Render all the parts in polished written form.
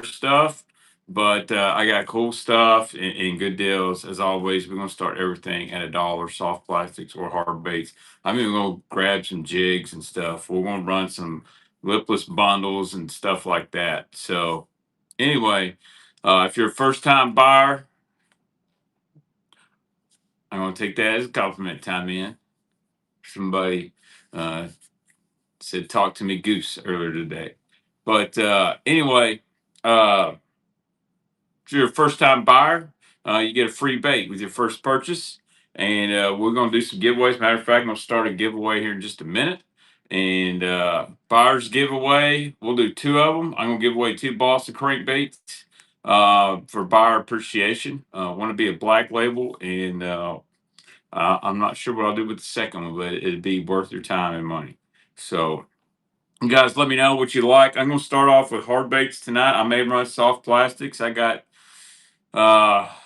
stuff, but I got cool stuff and good deals. As always, we're gonna start everything at $1, soft plastics or hard baits. I'm even gonna grab some jigs and stuff. We're gonna run some lipless bundles and stuff like that. So anyway, if you're a first time buyer, I'm gonna take that as a compliment. Time in. Somebody uh, said, "Talk to me, Goose," earlier today. But anyway, uh, if you're a first time buyer, you get a free bait with your first purchase. And we're going to do some giveaways. Matter of fact, I'm going to start a giveaway here in just a minute. And buyers giveaway, we'll do two of them. I'm going to give away two Balsa crankbaits for buyer appreciation. Want to be a black label, and I'm not sure what I'll do with the second one, but it'd be worth your time and money. So, you guys, let me know what you like. I'm going to start off with hard baits tonight. I may run soft plastics. I got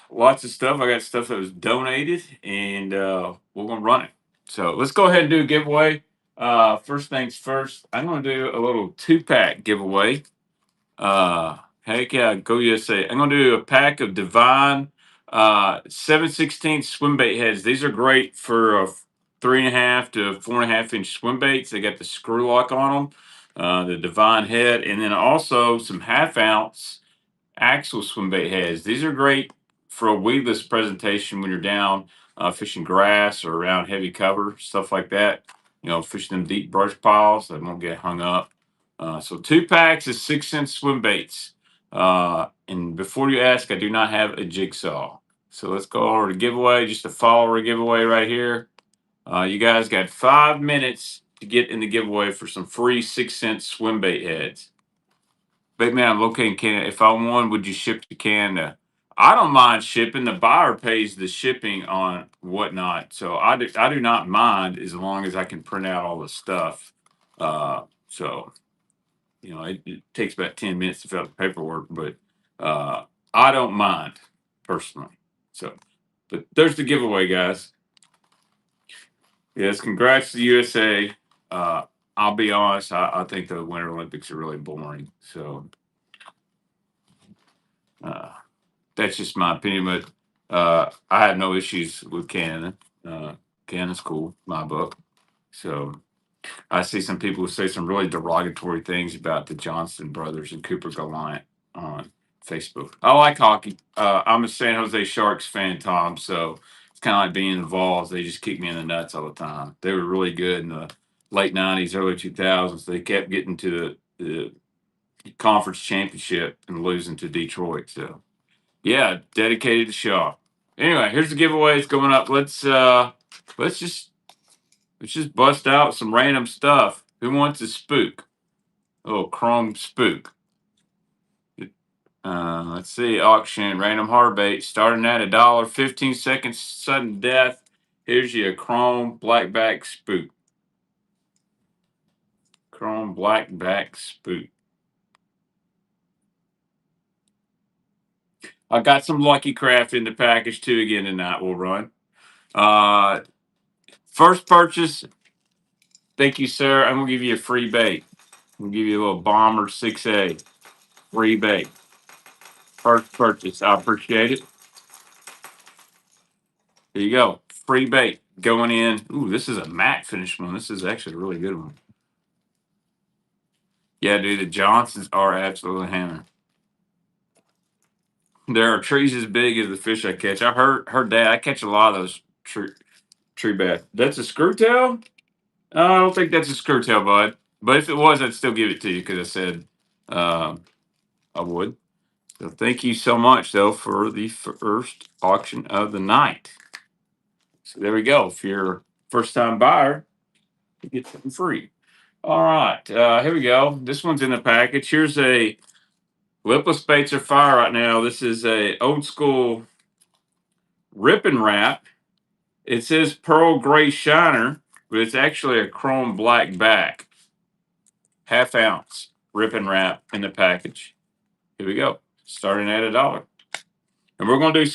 lots of stuff. I got stuff that was donated, and we're gonna run it. So let's go ahead and do a giveaway. First things first, I'm gonna do a little 2-pack giveaway. Heck yeah, go USA. I'm gonna do a pack of Divine 7/16 swim bait heads. These are great for 3.5 to 4.5 inch swim baits. They got the screw lock on them, the Divine head, and then also some 1/2 ounce axle swim bait heads. These are great for a weedless presentation when you're down fishing grass or around heavy cover, stuff like that. You know, fishing them deep brush piles that won't get hung up. So 2 packs is 6 cent swim baits. And before you ask, I do not have a jigsaw. So let's go over to giveaway, just a follower giveaway right here. You guys got 5 minutes to get in the giveaway for some free 6 cent swim bait heads. Big man, I'm located in Canada. If I won, would you ship to Canada? I don't mind shipping. The buyer pays the shipping on whatnot. So I do not mind as long as I can print out all the stuff. So, you know, it takes about 10 minutes to fill out the paperwork, but I don't mind personally. So, but there's the giveaway, guys. Yes, congrats to the USA. I'll be honest, I think the Winter Olympics are really boring. So, uh, that's just my opinion, but I have no issues with Canada. Uh, Canada's cool, my book. So I see some people who say some really derogatory things about the Johnston brothers and Cooper Gallant on Facebook. I like hockey. I'm a San Jose Sharks fan, Tom. So it's kind of like being involved. They just kick me in the nuts all the time. They were really good in the late '90s, early 2000s. They kept getting to the conference championship and losing to Detroit. So yeah, dedicated to Shaw. Anyway, here's the giveaways going up. Let's just let's just bust out some random stuff. Who wants a spook? Oh, chrome spook. Let's see. Auction random hard bait starting at $1. 15 seconds sudden death. Here's your chrome blackback spook. Chrome blackback spook. I got some Lucky Craft in the package too again tonight. We'll run. Uh, First purchase. Thank you, sir. I'm gonna give you a free bait. We'll give you a little Bomber 6A free bait. First purchase. I appreciate it. There you go. Free bait going in. Ooh, this is a matte finish one. This is actually a really good one. Yeah, dude, the Johnsons are absolutely hammer. There are trees as big as the fish I catch. I heard that. I catch a lot of those tree bass. That's a screw tail? I don't think that's a screw tail, bud. But if it was, I'd still give it to you because I said I would. So thank you so much, though, for the first auction of the night. So there we go. If you're a first-time buyer, you get something free. All right, here we go. This one's in the package. Here's a lipless baits are fire right now. This is a old school rip and wrap. It says pearl gray shiner, but it's actually a chrome black back. 1/2 ounce rip and wrap in the package. Here we go. Starting at $1. And we're gonna do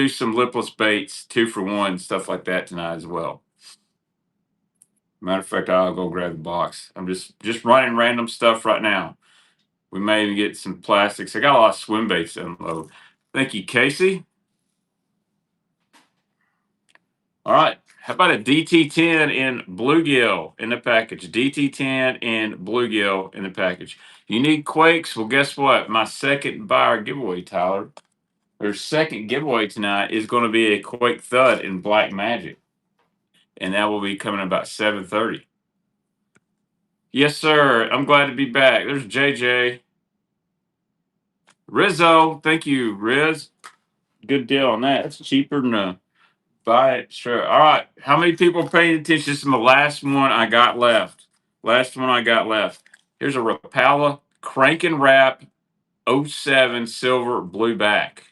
some lipless baits, 2 for 1, stuff like that tonight as well. Matter of fact, I'll go grab the box. I'm just running random stuff right now. We may even get some plastics. I got a lot of swim baits to unload. Thank you, Casey. All right. How about a DT10 in bluegill in the package? DT10 in bluegill in the package. You need quakes? Well, guess what? My second buyer giveaway, Tyler. Their second giveaway tonight is going to be a Quake Thud in Black Magic. And that will be coming about 7:30. Yes, sir. I'm glad to be back. There's JJ. Rizzo. Thank you, Riz. Good deal on that. It's cheaper than buy it. Sure. All right. How many people are paying attention? This is the last one I got left. Last one I got left. Here's a Rapala Crank and Wrap '07 silver blue back.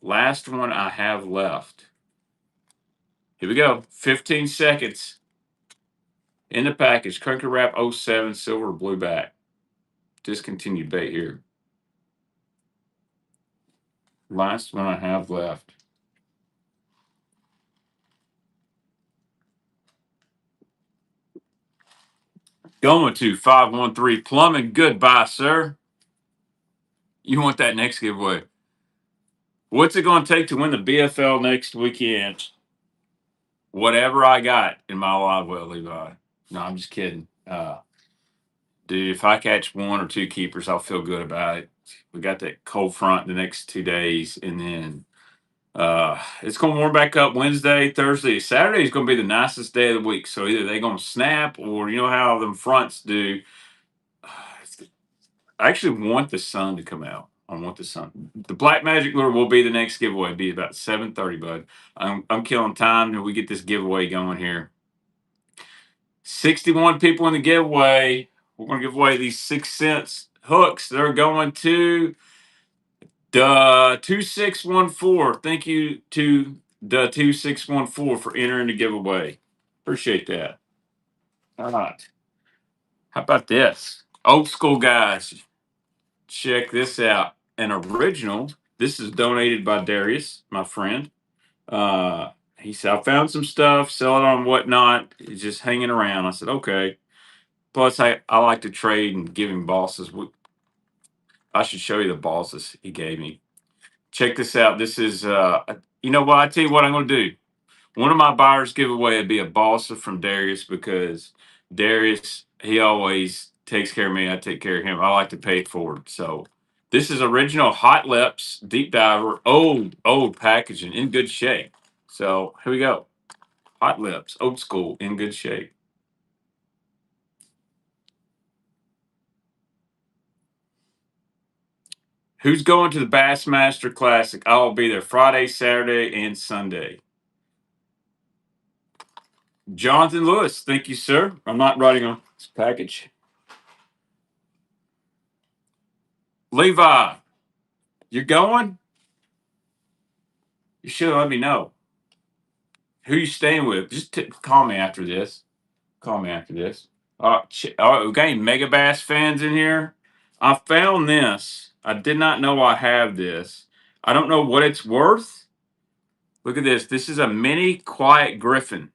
Last one I have left. Here we go. 15 seconds in the package. Crank and Wrap '07 silver blue back. Discontinued bait here. Last one I have left. Going to 513 Plumbing. Goodbye, sir. You want that next giveaway. What's it going to take to win the BFL next weekend? Whatever I got in my live well, Levi. No, I'm just kidding. Dude, if I catch one or two keepers, I'll feel good about it. We got that cold front the next 2 days, and then it's going to warm back up Wednesday, Thursday. Saturday is going to be the nicest day of the week. So either they're going to snap, or you know how them fronts do. I actually want the sun to come out. I want the sun. The Black Magic lure will be the next giveaway. It'll be about 7:30, bud. I'm killing time till we get this giveaway going here. 61 people in the giveaway. We're going to give away these 6 cents hooks. They're going to the 2614. Thank you to the 2614 for entering the giveaway. Appreciate that. All right. How about this? Old school guys. Check this out. An original. This is donated by Darius, my friend. He said, I found some stuff, sell it on whatnot. It's just hanging around. I said, okay. Plus, I like to trade and give him bosses. I should show you the bosses he gave me. Check this out. This is, you know what? I tell you what I'm going to do. One of my buyers giveaway would be a balsa from Darius, because Darius, he always takes care of me. I take care of him. I like to pay it forward. So this is original Hot Lips Deep Diver, old packaging, in good shape. So here we go. Hot Lips, old school, in good shape. Who's going to the Bassmaster Classic? I'll be there Friday, Saturday, and Sunday. Jonathan Lewis, thank you, sir. I'm not writing on this package. Levi, you're going? You should let me know. Who you staying with? Just call me after this. Call me after this. We got any Megabass fans in here? I found this. I did not know I have this. I don't know what it's worth. Look at this. This is a mini Quiet Griffin.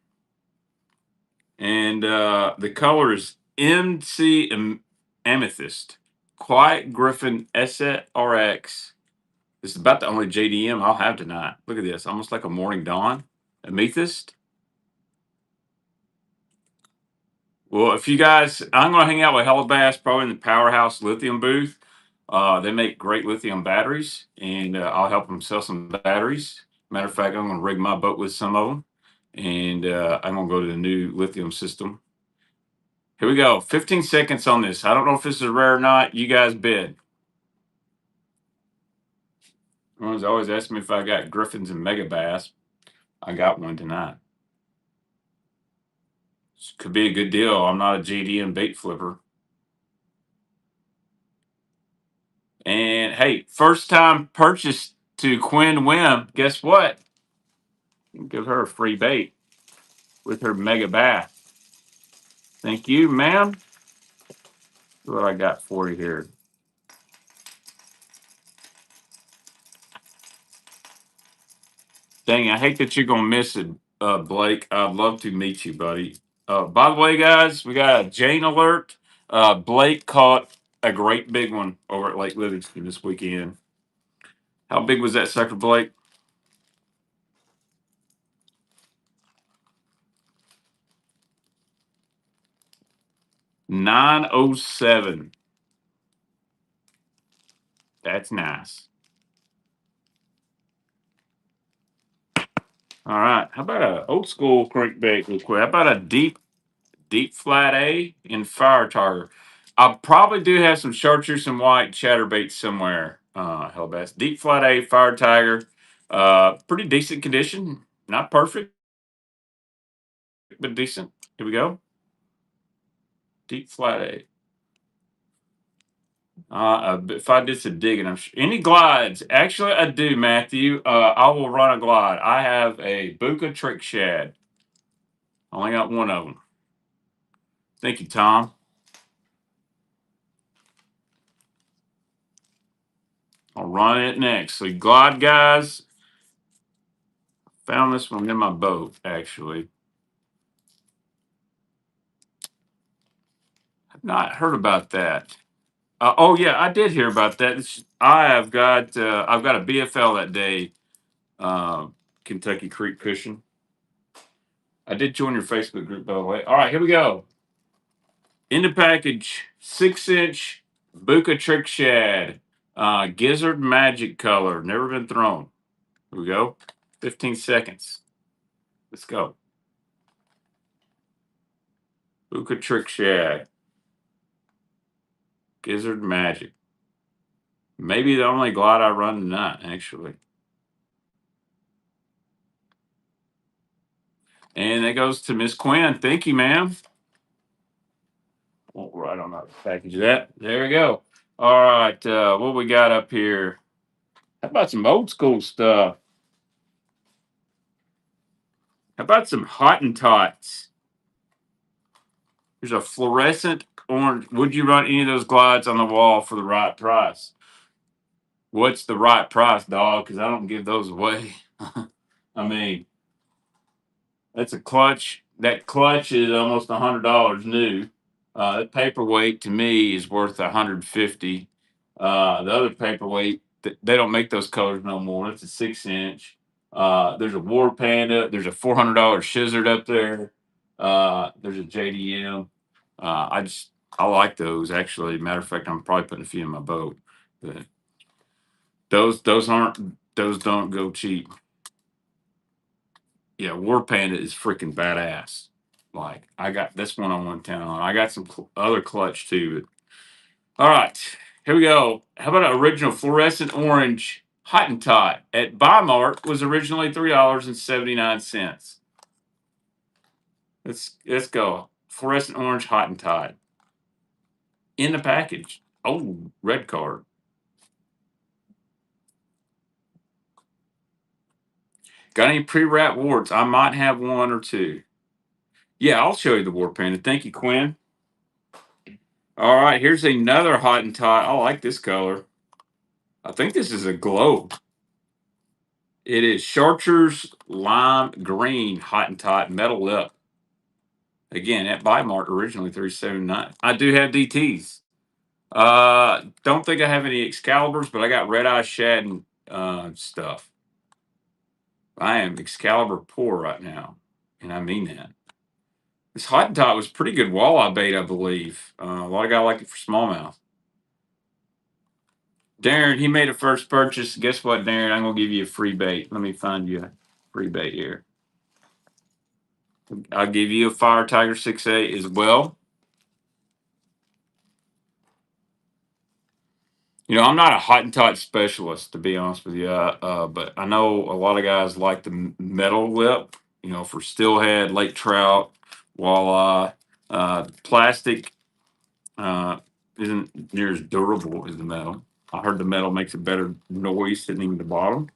And the color is MC Amethyst. Quiet Griffin SRX. This is about the only JDM I'll have tonight. Look at this. Almost like a morning dawn. Amethyst. Well, if you guys, I'm going to hang out with Hellabass probably in the Powerhouse Lithium booth. They make great lithium batteries, and I'll help them sell some batteries. Matter of fact, I'm going to rig my boat with some of them, and I'm going to go to the new lithium system. Here we go. 15 seconds on this. I don't know if this is rare or not. You guys bid. Everyone's always asking me if I got Griffins and Megabass. I got one tonight. This could be a good deal. I'm not a JDM bait flipper. And hey, first time purchase to Quinn Wim. Guess what? Give her a free bait with her Megabass. Thank you, ma'am. What I got for you here. Dang, I hate that you're gonna miss it, Blake. I'd love to meet you, buddy. By the way, guys, we got a Jane alert. Blake caught a great big one over at Lake Livingston this weekend. How big was that sucker, Blake? 907. That's nice. All right. How about a old school crankbait real quick? How about a deep flat A in fire target? I probably do have some chartreuse and white chatterbaits somewhere. Hellbass. Deep flat A fire tiger. Pretty decent condition. Not perfect, but decent. Here we go. Deep flat A. If I did some digging, I'm sure. Any glides? Actually, I do, Matthew. I will run a glide. I have a Buka Trick Shad. I only got one of them. Thank you, Tom. I'll run it next. So, glide, guys. Found this one in my boat, actually. I've not heard about that. Oh yeah, I did hear about that. I've got a BFL that day. Kentucky Creek Fishing. I did join your Facebook group, by the way. All right, here we go. In the package, 6-inch Buka Trick Shad, Gizzard Magic color, never been thrown. Here we go. 15 seconds. Let's go. Buka Trick Shad, Gizzard Magic. Maybe the only glide I run tonight, actually. And that goes to Miss Quinn. Thank you, ma'am. Won't write on that package that. There we go. All right. What we got up here? How about some old school stuff? How about some Hottentots? There's a fluorescent orange. Would you run any of those glides on the wall for the right price? What's the right price, dog? Because I don't give those away. I mean, that's a clutch. That clutch is almost $100 new. That paperweight to me is worth 150. The other paperweight, they don't make those colors no more. It's a 6-inch. There's a War Panda. There's a $400 Shizard up there. There's a JDM. I like those actually. Matter of fact, I'm probably putting a few in my boat. But those don't go cheap. Yeah, War Panda is freaking badass. Like I got this one on one town on. I got some other clutch too. But all right, here we go. How about an original fluorescent orange Hottentot at Bimart was originally $3.79. Let's go. Fluorescent orange Hottentot in the package. Oh, red card. Got any pre-wrap warts? I might have one or two. Yeah, I'll show you the War Panda. Thank you, Quinn. All right, here's another Hottentot. I like this color. I think this is a globe. It is Chartreuse Lime Green Hottentot Metal Lip. Again, at Bimart, originally $379. I do have DTs. Don't think I have any Excaliburs, but I got Redeye Shad and stuff. I am Excalibur poor right now, and I mean that. This Hottentot was pretty good walleye bait, I believe. A lot of guys like it for smallmouth. Darren, he made a first purchase. Guess what, Darren? I'm gonna give you a free bait. Let me find you a free bait here. I'll give you a Fire Tiger 6A as well. You know, I'm not a Hottentot specialist, to be honest with you, but I know a lot of guys like the metal lip, you know, for steelhead, lake trout, walleye. Plastic isn't near as durable as the metal. I heard the metal makes a better noise hitting the bottom.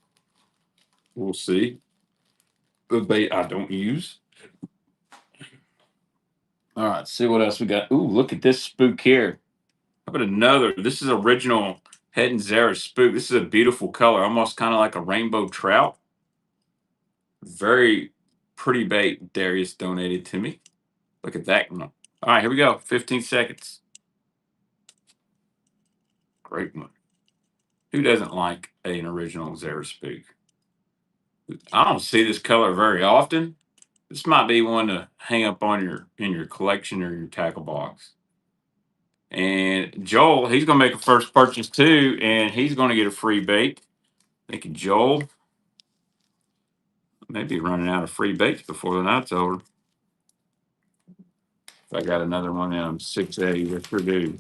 We'll see. Good bait I don't use. All right, see what else we got. Ooh, look at this spook here. How about another? This is original Het and Zara spook. This is a beautiful color, almost kind of like a rainbow trout. Very pretty bait Darius donated to me. Look at that one. All right, here we go. 15 seconds. great one. Who doesn't like an original Zara Spook? I don't see this color very often. This might be one to hang up on your collection or your tackle box. And Joel, he's gonna make a first purchase too, and he's gonna get a free bait. Thank you, Joel. Maybe running out of free baits before the night's over. If I got another one in 6A, yes, sure do.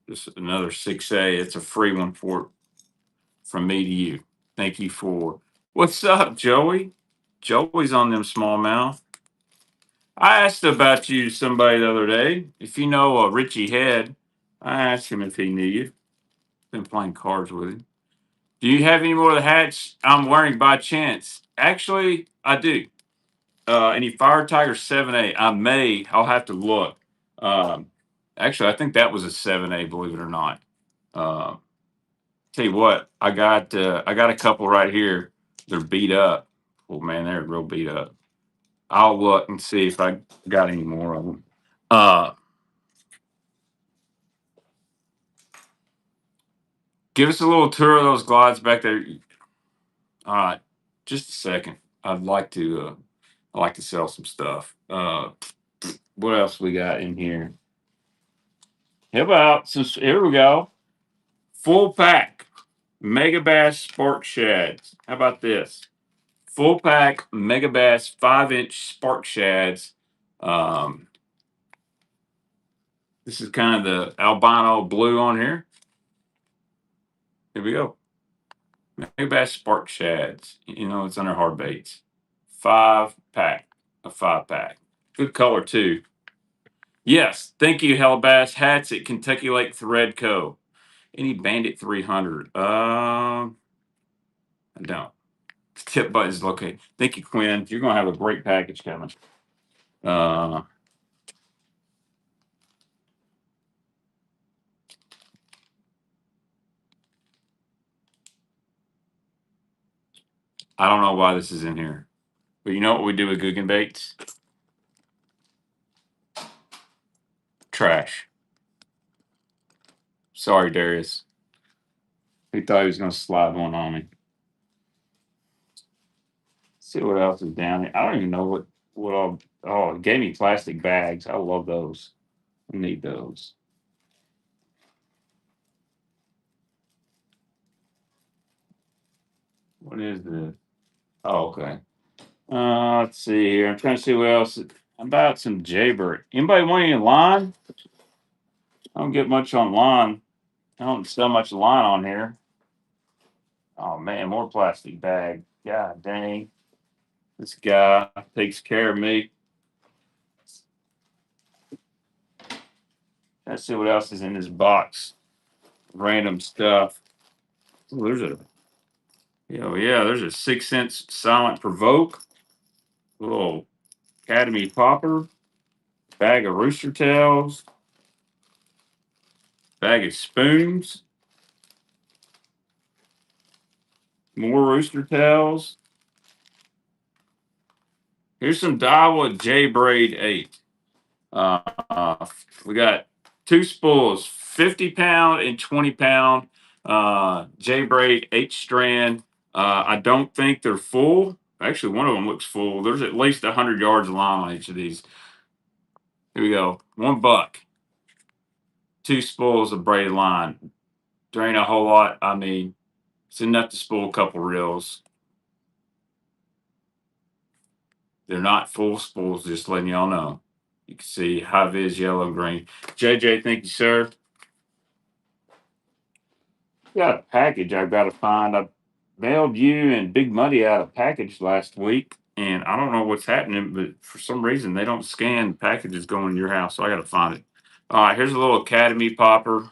Just another 6A. It's a free one from me to you. Thank you for what's up, Joey? Joey's on them smallmouth. I asked about you to somebody the other day. If you know Richie Head, I asked him if he knew you. Been playing cards with him. Do you have any more of the hats I'm wearing by chance? Actually, I do. Any Fire Tiger 7A? I may. I'll have to look. Um, actually, I think that was a 7A. Believe it or not. Uh, tell you what, I got a couple right here. They're beat up. Oh man, they're real beat up. I'll look and see if I got any more of them. Uh, give us a little tour of those glides back there. All right, just a second. I'd like to. I like to sell some stuff. What else we got in here? How about some? Here we go. Full pack Megabass Spark Shads. How about this? Full pack Megabass 5-inch Spark Shads. Um, this is kind of the albino blue on here. Here we go. Megabass Spark Shads. You know, it's under Hardbaits. 5-pack. A 5-pack. Good color, too. Yes. Thank you, Hellbass. Hats at Kentucky Lake Thread Co. Any Bandit 300? I don't. Tip button is located. Thank you, Quinn. You're going to have a great package coming. Uh, I don't know why this is in here. But you know what we do with Guggenbaits? Trash. Sorry, Darius. He thought he was going to slide one on me. See what else is down here. I don't even know what all. Oh, it gave me plastic bags. I love those. I need those. What is this? Oh, okay. Let's see here. I'm trying to see what else. How about some Jaybird? Anybody want any line? I don't get much on line. I don't sell much line on here. Oh man, more plastic bag. God dang. This guy takes care of me. Let's see what else is in this box. Random stuff. Oh, there's a 6-inch silent provoke. Little Academy popper. Bag of rooster tails. Bag of spoons. More rooster tails. Here's some Daiwa J Braid 8. We got two spools, 50-pound and 20-pound J Braid 8-strand. I don't think they're full. Actually, one of them looks full. There's at least 100 yards of line on each of these. Here we go. $1. Two spools of braided line. There ain't a whole lot. I mean, it's enough to spool a couple reels. They're not full spools, just letting y'all know. You can see high vis yellow green. JJ, thank you, sir. Got a package I've got to find. I mailed you and Big Muddy out a package last week, and I don't know what's happening, but for some reason they don't scan packages going to your house, so I got to find it. All right, here's a little Academy popper.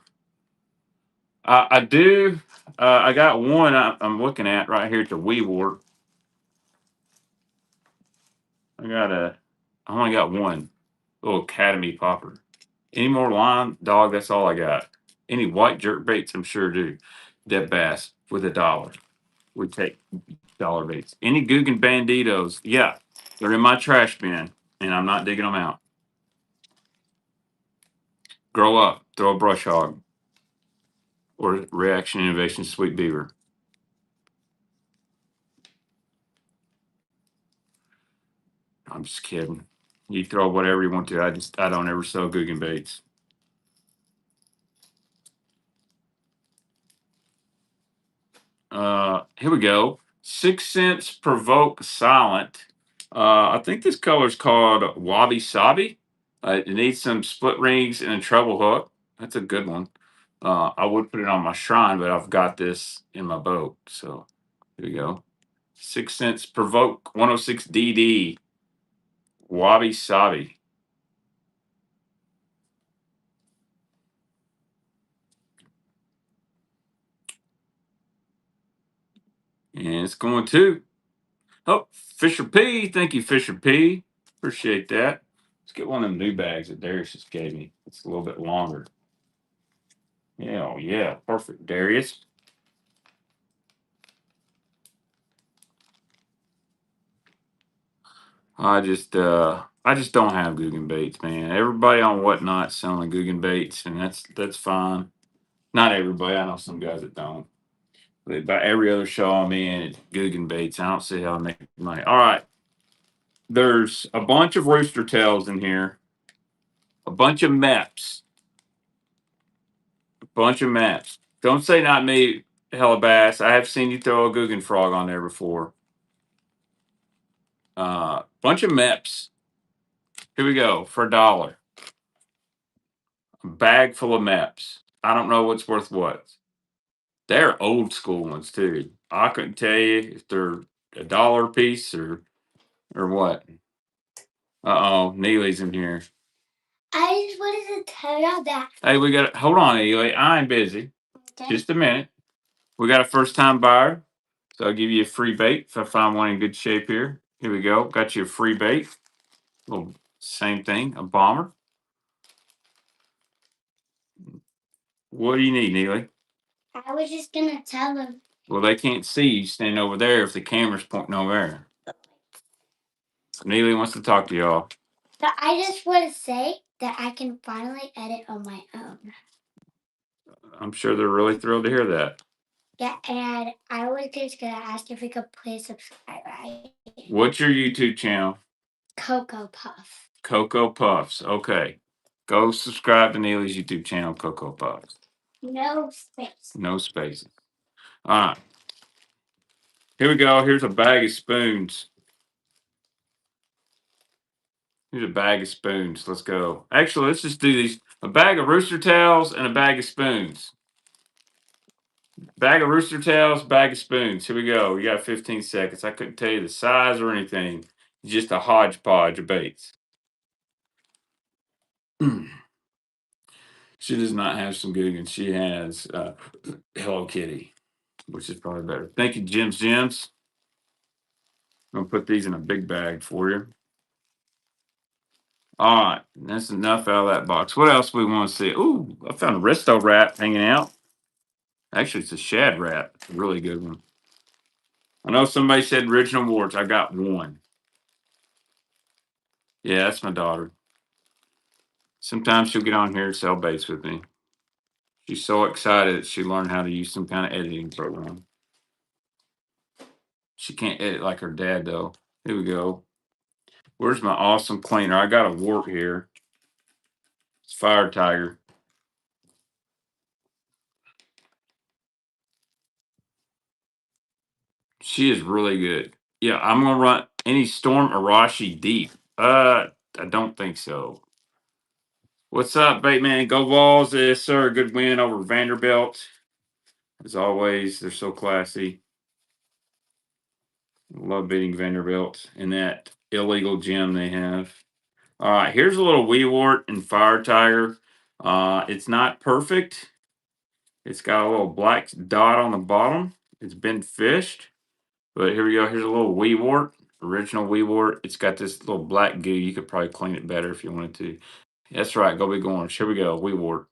I do. I got one I'm looking at right here at the Wart. I only got one little Academy popper. Any more line, dog? That's all I got. Any white jerk baits? I'm sure do. Dead bass with $1. We take dollar baits. Any Guggen Banditos? Yeah, they're in my trash bin, and I'm not digging them out. Grow up. Throw a brush hog. or Reaction Innovation Sweet Beaver. I'm just kidding. You throw whatever you want to. I don't ever sell Guggen baits. Here we go. 6 cents Provoke Silent. I think this color is called Wabi Sabi. It needs some split rings and a treble hook. That's a good one. I would put it on my shrine, but I've got this in my boat. So here we go. 6 cents Provoke 106 DD Wabi Sabi. And it's going to, oh, Fisher P. Thank you, Fisher P. Appreciate that. Let's get one of them new bags that Darius just gave me. It's a little bit longer. Yeah, oh yeah, perfect, Darius. I just don't have Guggen baits, man. Everybody on Whatnot selling Guggen baits, and that's fine. Not everybody. I know some guys that don't. But by every other show I'm in, it's Guggen baits. I don't see how I make money. All right, there's a bunch of rooster tails in here, a bunch of maps, a bunch of maps. Don't say not me, Hellabass. I have seen you throw a Guggen frog on there before. Bunch of maps. Here we go for $1. A bag full of maps. I don't know what's worth what. They're old school ones too. I couldn't tell you if they're $1 a piece or what. Uh oh, Neely's in here. I just wanted to tell you that. Hey, we got. Hold on, Neely. I'm busy. Okay. Just a minute. We got a first time buyer, so I'll give you a free bait if I find one in good shape here. Here we go. Got you a free bait. Well, same thing. A bomber. What do you need, Neely? I was just gonna tell him. Well, they can't see you standing over there if the camera's pointing over there. Neely wants to talk to y'all. But I just want to say that I can finally edit on my own. I'm sure they're really thrilled to hear that. Yeah, and I was just gonna ask if we could please subscribe, right? What's your YouTube channel? Cocoa Puff. Cocoa Puffs. Okay. Go subscribe to Neely's YouTube channel, Cocoa Puffs. No space. No spaces. All right. Here we go. Here's a bag of spoons. Here's a bag of spoons. Let's go. Actually, let's just do these. A bag of rooster tails and a bag of spoons. Bag of rooster tails, bag of spoons. Here we go. We got 15 seconds. I couldn't tell you the size or anything. It's just a hodgepodge of baits. She does not have some Guggen. She has Hello Kitty, which is probably better. Thank you, Jim's. I'm going to put these in a big bag for you. All right. That's enough out of that box. What else we want to see? Ooh, I found a resto wrap hanging out. Actually, it's a shad wrap. It's a really good one. I know somebody said original warts. I got one. Yeah, that's my daughter. Sometimes she'll get on here and sell baits with me. She's so excited that she learned how to use some kind of editing program. She can't edit like her dad, though. Here we go. Where's my awesome cleaner? I got a Wart here. It's Fire Tiger. She is really good. Yeah, I'm gonna run any Storm Arashi deep. I don't think so. What's up, Bateman? Go Vols. Yes, sir. Good win over Vanderbilt. As always, they're so classy. Love beating Vanderbilt in that illegal gym they have. All right, here's a little wee wart and Fire Tiger. It's not perfect. It's got a little black dot on the bottom. It's been fished. But here we go. Here's a little wee wart, original wee wart. It's got this little black goo. You could probably clean it better if you wanted to. That's right. Go big orange. Here we go. Wee wart.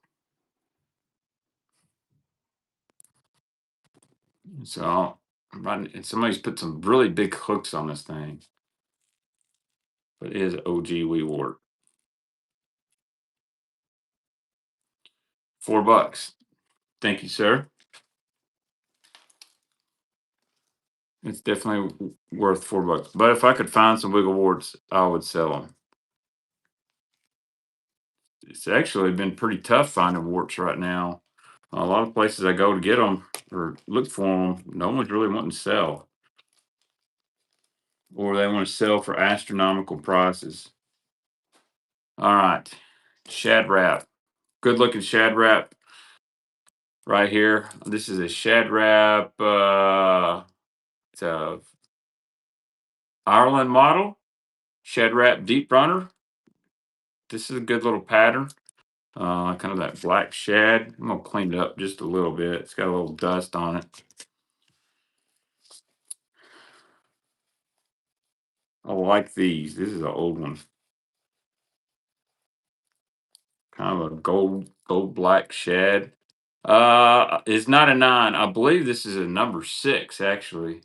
So, and somebody's put some really big hooks on this thing. But it is OG wee wart. $4. Thank you, sir. It's definitely worth $4. But if I could find some wiggle warts, I would sell them. It's actually been pretty tough finding warts right now. A lot of places I go to get them or look for them, no one's really wanting to sell, or they want to sell for astronomical prices. All right, Shad Rap. Good looking Shad Rap right here. This is a Shad Rap. It's a Ireland model Shad Rap deep runner. This is a good little pattern. Kind of that black shad. I'm gonna clean it up just a little bit. It's got a little dust on it. I like these. This is an old one. Kind of a gold black shad. It's not a 9. I believe this is a number 6, actually.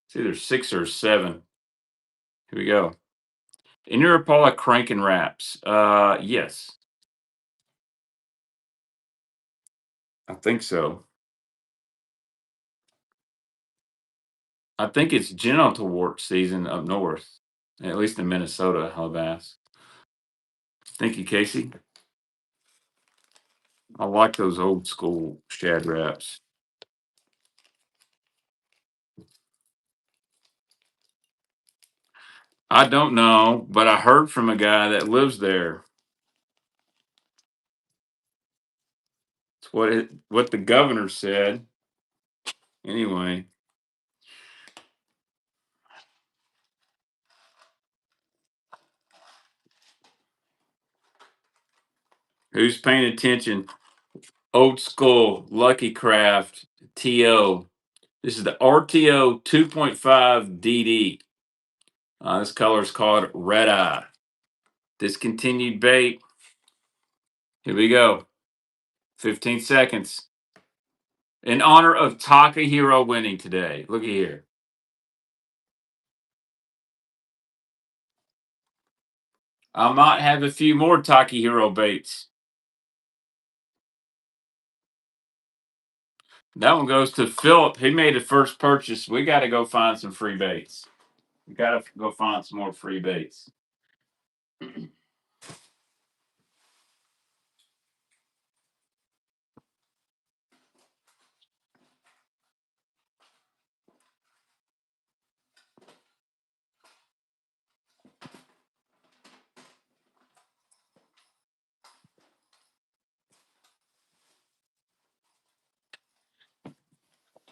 It's either 6 or 7. Here we go. In your Rapala cranking wraps. Yes. I think so. I think it's genital wart season up north. At least in Minnesota, Hellbass. Thank you, Casey. I like those old school shad wraps. I don't know, but I heard from a guy that lives there. It's what the governor said. Anyway, who's paying attention? Old school Lucky Craft TO. This is the RTO 2.5 DD. This color is called Redeye. Discontinued bait. Here we go. 15 seconds. In honor of Takahiro winning today. Looky here. I might have a few more Takahiro baits. That one goes to Philip. He made the first purchase. We got to go find some free baits. We got to go find some more free baits.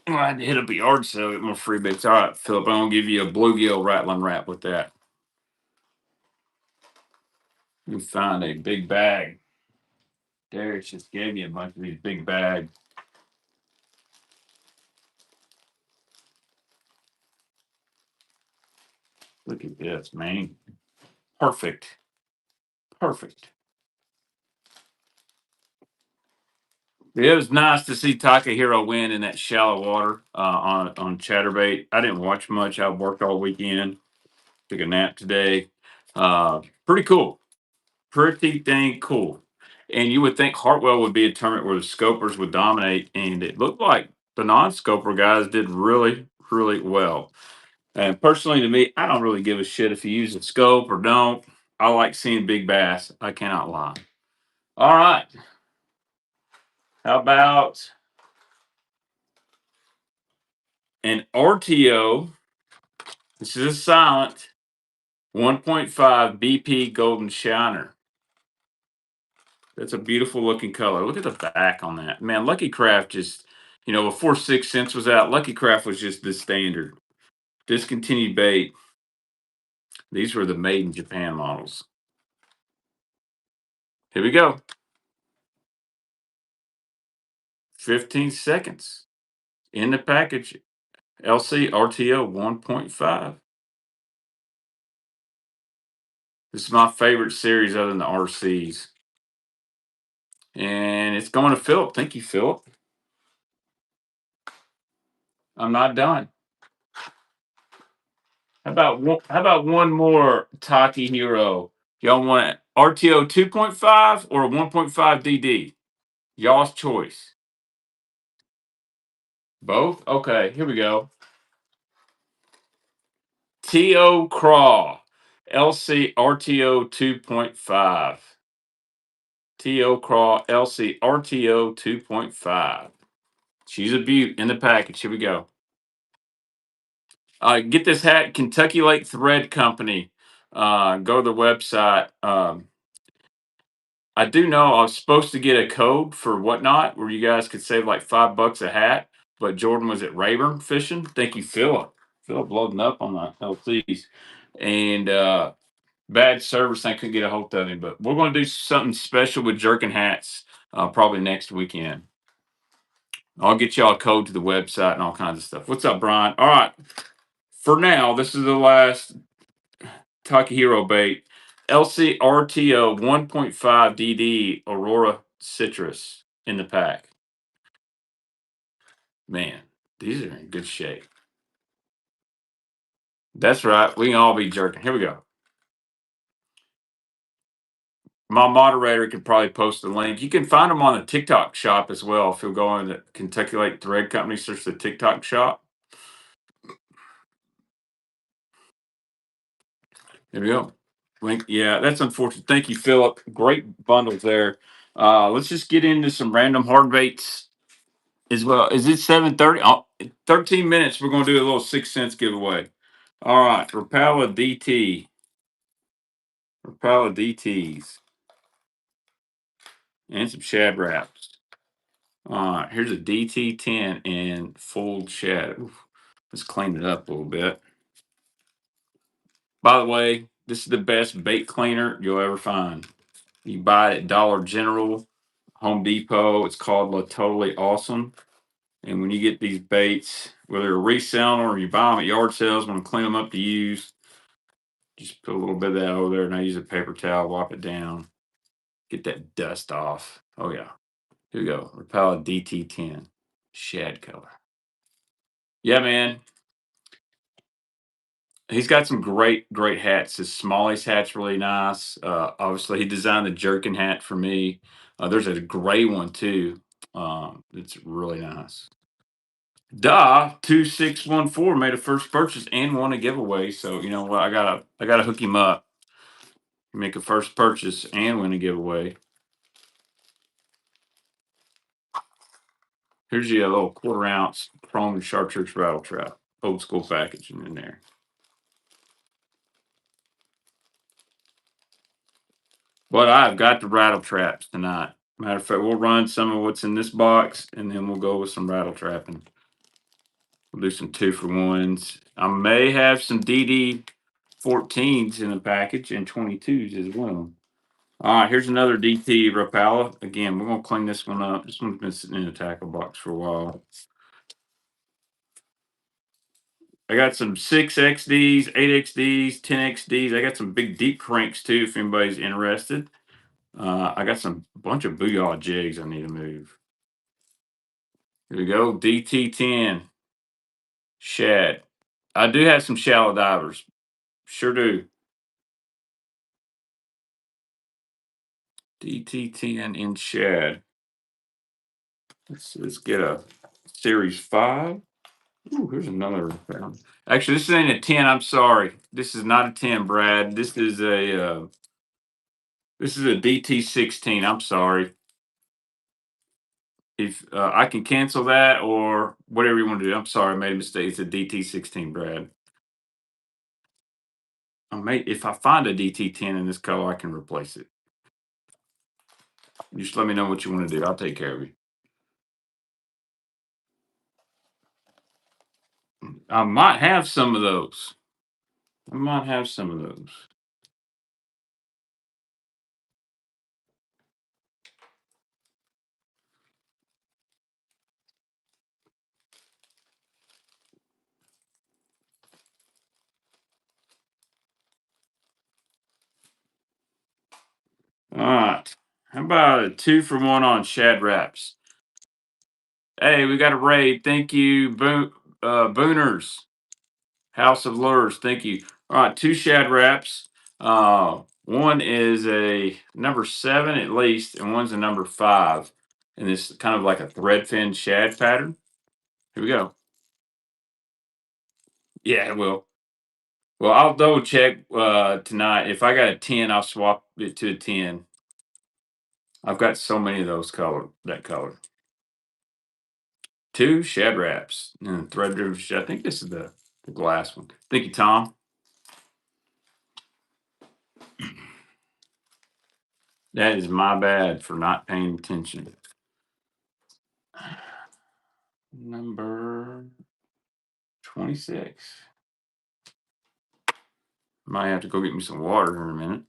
I had to hit up a yard sale, get more free baits. All right, Philip, I'm going to give you a bluegill rattling wrap with that. You find a big bag. Derek just gave me a bunch of these big bags. Look at this, man. Perfect. Perfect. It was nice to see Takahiro win in that shallow water on Chatterbait. I didn't watch much. I worked all weekend. Took a nap today. Pretty cool. Pretty dang cool. And you would think Hartwell would be a tournament where the scopers would dominate, and it looked like the non-scoper guys did really, really well. And personally, to me, I don't really give a shit if you use a scope or don't. I like seeing big bass. I cannot lie. All right. How about an RTO? This is a silent 1.5 BP Golden Shiner. That's a beautiful looking color. Look at the back on that. Man, Lucky Craft just, before 6 cents was out, Lucky Craft was just the standard. Discontinued bait. These were the made in Japan models. Here we go. 15 seconds. In the package. LC RTO 1.5. This is my favorite series other than the RCs. And it's going to Philip. Thank you, Philip. I'm not done. How about one more Taki Hero? Y'all want RTO 2.5 or 1.5 DD? Y'all's choice. Both? Okay, here we go. T.O. Craw, LC RTO 2.5. T.O. Craw, LC RTO 2.5. She's a beaut in the package. Here we go. Get this hat, Kentucky Lake Thread Company. Go to the website. I do know I was supposed to get a code for whatnot where you guys could save like $5 a hat, but Jordan was at Rayburn fishing. Thank you, Philip. Philip loading up on the LCs. And bad service. I couldn't get a hold of him, but we're going to do something special with jerkin hats probably next weekend. I'll get y'all a code to the website and all kinds of stuff. What's up, Brian? All right. For now, this is the last Takahiro bait. LC RTO 1.5 DD Aurora Citrus in the pack. Man, these are in good shape. That's right. We can all be jerking. Here we go. My moderator could probably post the link. You can find them on the TikTok shop as well. If you'll go on the Kentucky Lake Thread Company, search the TikTok shop. There we go. Link. Yeah, that's unfortunate. Thank you, Philip. Great bundles there. Let's just get into some random hard baits as well. Is it 7:30? Oh, 13 minutes. We're going to do a little 6 cents giveaway. All right. Rapala DT. Rapala DTs. And some shad wraps. All right. Here's a DT10 and fold shad. Oof. Let's clean it up a little bit. By the way, this is the best bait cleaner you'll ever find. You buy it at Dollar General, Home Depot. It's called La Totally Awesome. And when you get these baits, whether you're reselling or you buy them at yard sales, want to clean them up to use, just put a little bit of that over there, and I use a paper towel, wipe it down, get that dust off. Oh yeah, here we go. Rapala DT10, shad color. Yeah, man. He's got some great hats. His Smalley's hat's really nice. Obviously, he designed the jerkin hat for me. There's a gray one too. It's really nice. 2614 made a first purchase and won a giveaway. So you know what? I gotta hook him up. Make a first purchase and win a giveaway. Here's your little 1/4 ounce chrome chartreuse rattle trap. Old school packaging in there. But I've got the rattle traps tonight. Matter of fact, we'll run some of what's in this box and then we'll go with some rattle trapping. We'll do some 2-for-1s. I may have some DD 14s in the package and 22s as well. All right, here's another DT Rapala. Again, we're going to clean this one up. This one's been sitting in a tackle box for a while. I got some 6XDs, 8XDs, 10XDs. I got some big deep cranks too, if anybody's interested. I got some bunch of booyah jigs I need to move. Here we go, DT10 shad. I do have some shallow divers. Sure do. DT10 in shad. Let's get a series 5. Ooh, here's another round. Actually, this ain't a 10. I'm sorry. This is not a 10, Brad. This is a DT16. I'm sorry. If I can cancel that or whatever you want to do. I'm sorry, I made a mistake. It's a DT16, Brad. If I find a DT10 in this color, I can replace it. Just let me know what you want to do. I'll take care of you. I might have some of those. I might have some of those. All right. How about a 2-for-1 on shad wraps? Hey, we got a raid. Thank you, Booners. House of Lures. Thank you. All right, 2 shad wraps. One is a number 7 at least, and one's a number 5. And this kind of like a thread fin shad pattern. Here we go. Yeah, it will. Well, I'll double check tonight. If I got a 10, I'll swap it to a 10. I've got so many of those that color. 2 Shad Wraps and thread driven shad. I think this is the glass one. Thank you, Tom. That is my bad for not paying attention. Number 26. Might have to go get me some water here in a minute.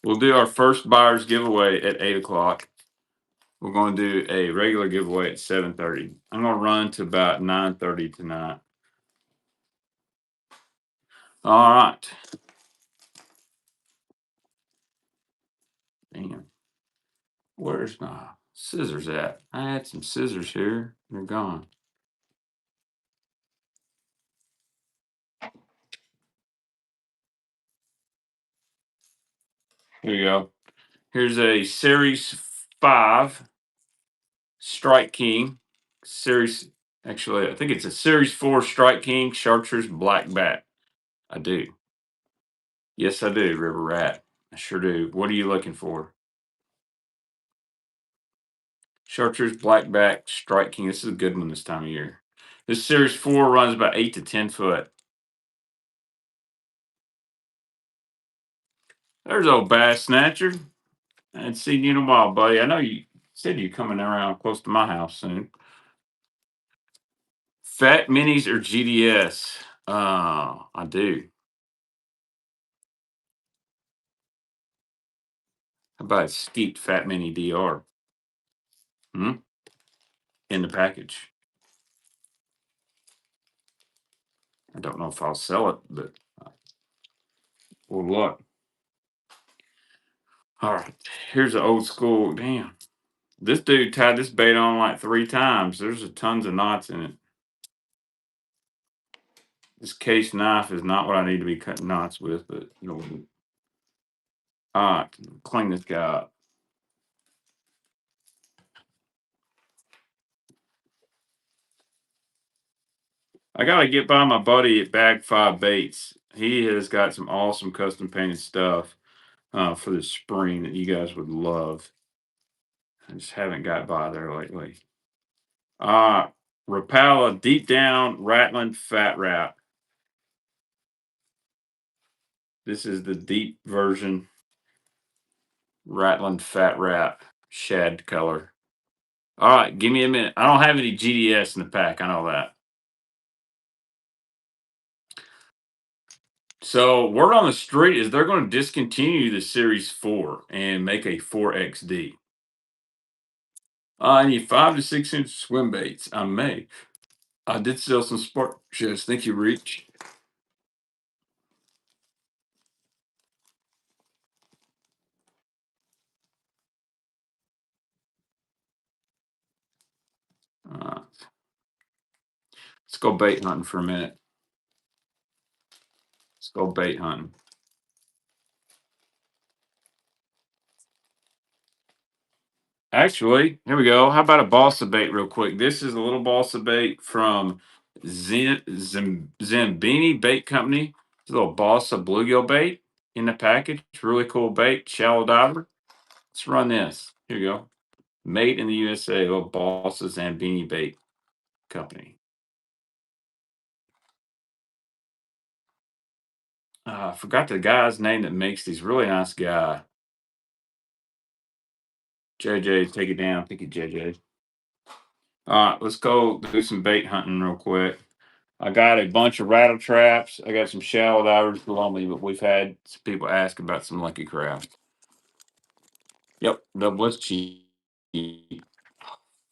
We'll do our first buyer's giveaway at 8 o'clock. We're going to do a regular giveaway at 7:30. I'm going to run to about 9:30 tonight. All right. Damn. Where's my scissors at? I had some scissors here. They're gone. Here you go. Here's a Series 5 Strike King. Actually, I think it's a Series 4 Strike King Chartreuse Black Bat. I do. Yes, I do, River Rat. I sure do. What are you looking for? Chartreuse Black Bat Strike King. This is a good one this time of year. This Series 4 runs about 8 to 10 foot. There's old Bass Snatcher. I hadn't seen you in a while, buddy. I know you said you're coming around close to my house soon. Fat Minis or GDS? I do. How about a steeped Fat Mini DR? Hmm? In the package. I don't know if I'll sell it, but we'll look. All right. Here's an old school. Damn. This dude tied this bait on like 3 times. There's a tons of knots in it. This case knife is not what I need to be cutting knots with, but you know. All right. Clean this guy up. I gotta get by my buddy at Bag 5 Baits. He has got some awesome custom painted stuff for the spring that you guys would love. I just haven't got by there lately. Rapala Deep Down Rattling Fat Wrap. This is the deep version Rattling Fat Wrap shad color. All right, give me a minute. I don't have any GDS in the pack. I know that. So word on the street is they're going to discontinue the Series 4 and make a 4XD. I need 5 to 6 inch swim baits. I may. I did sell some spark sheds. Thank you, Reach. Uh, let's go bait hunting for a minute. Let's go bait hunting. Actually, here we go. How about a balsa bait real quick? This is a little balsa bait from Zambini Bait Company. It's a little balsa bluegill bait in the package. It's really cool bait, shallow diver. Let's run this. Here you go. Made in the USA, little balsa Zambini Bait Company. I forgot the guy's name that makes these. Really nice guy. JJ, take it down. Thank you, JJ. All right, let's go do some bait hunting real quick. I got a bunch of rattle traps. I got some shallow divers below me, but we've had some people ask about some lucky craft. Yep, that was cheap.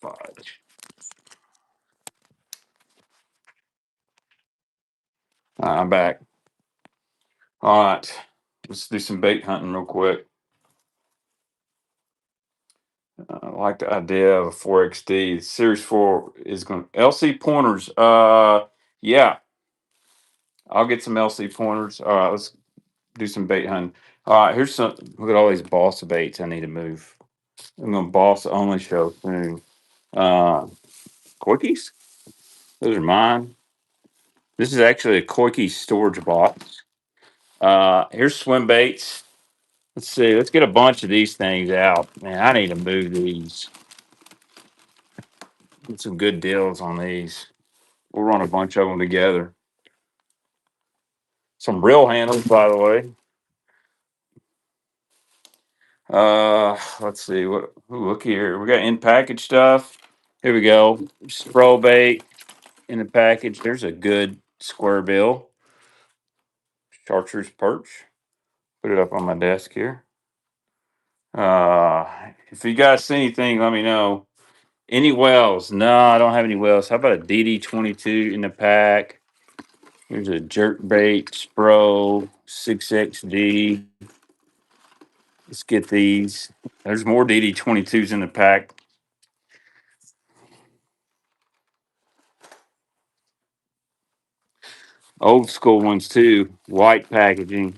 Fudge. I'm back. All right, let's do some bait hunting real quick. I like the idea of a 4XD. Series 4 is going to LC pointers. Yeah, I'll get some LC pointers. All right, let's do some bait hunting. All right, here's some. Look at all these Balsa baits I need to move. I'm gonna Balsa only show soon. Uh, Quickies. Those are mine. This is actually a Quickie storage box. Here's swim baits. Let's see. Let's get a bunch of these things out. Man, I need to move these. Get some good deals on these. We'll run a bunch of them together. Some real handles, by the way. Let's see. What? Ooh, look here. We got in package stuff. Here we go. SPRO bait in the package. There's a good square bill. Chartreuse perch. Put it up on my desk here. If you guys see anything, let me know. Any wells? No, I don't have any wells. How about a DD22 in the pack? Here's a jerk bait SPRO 6XD. Let's get these. There's more DD22s in the pack. Old school ones too. White packaging.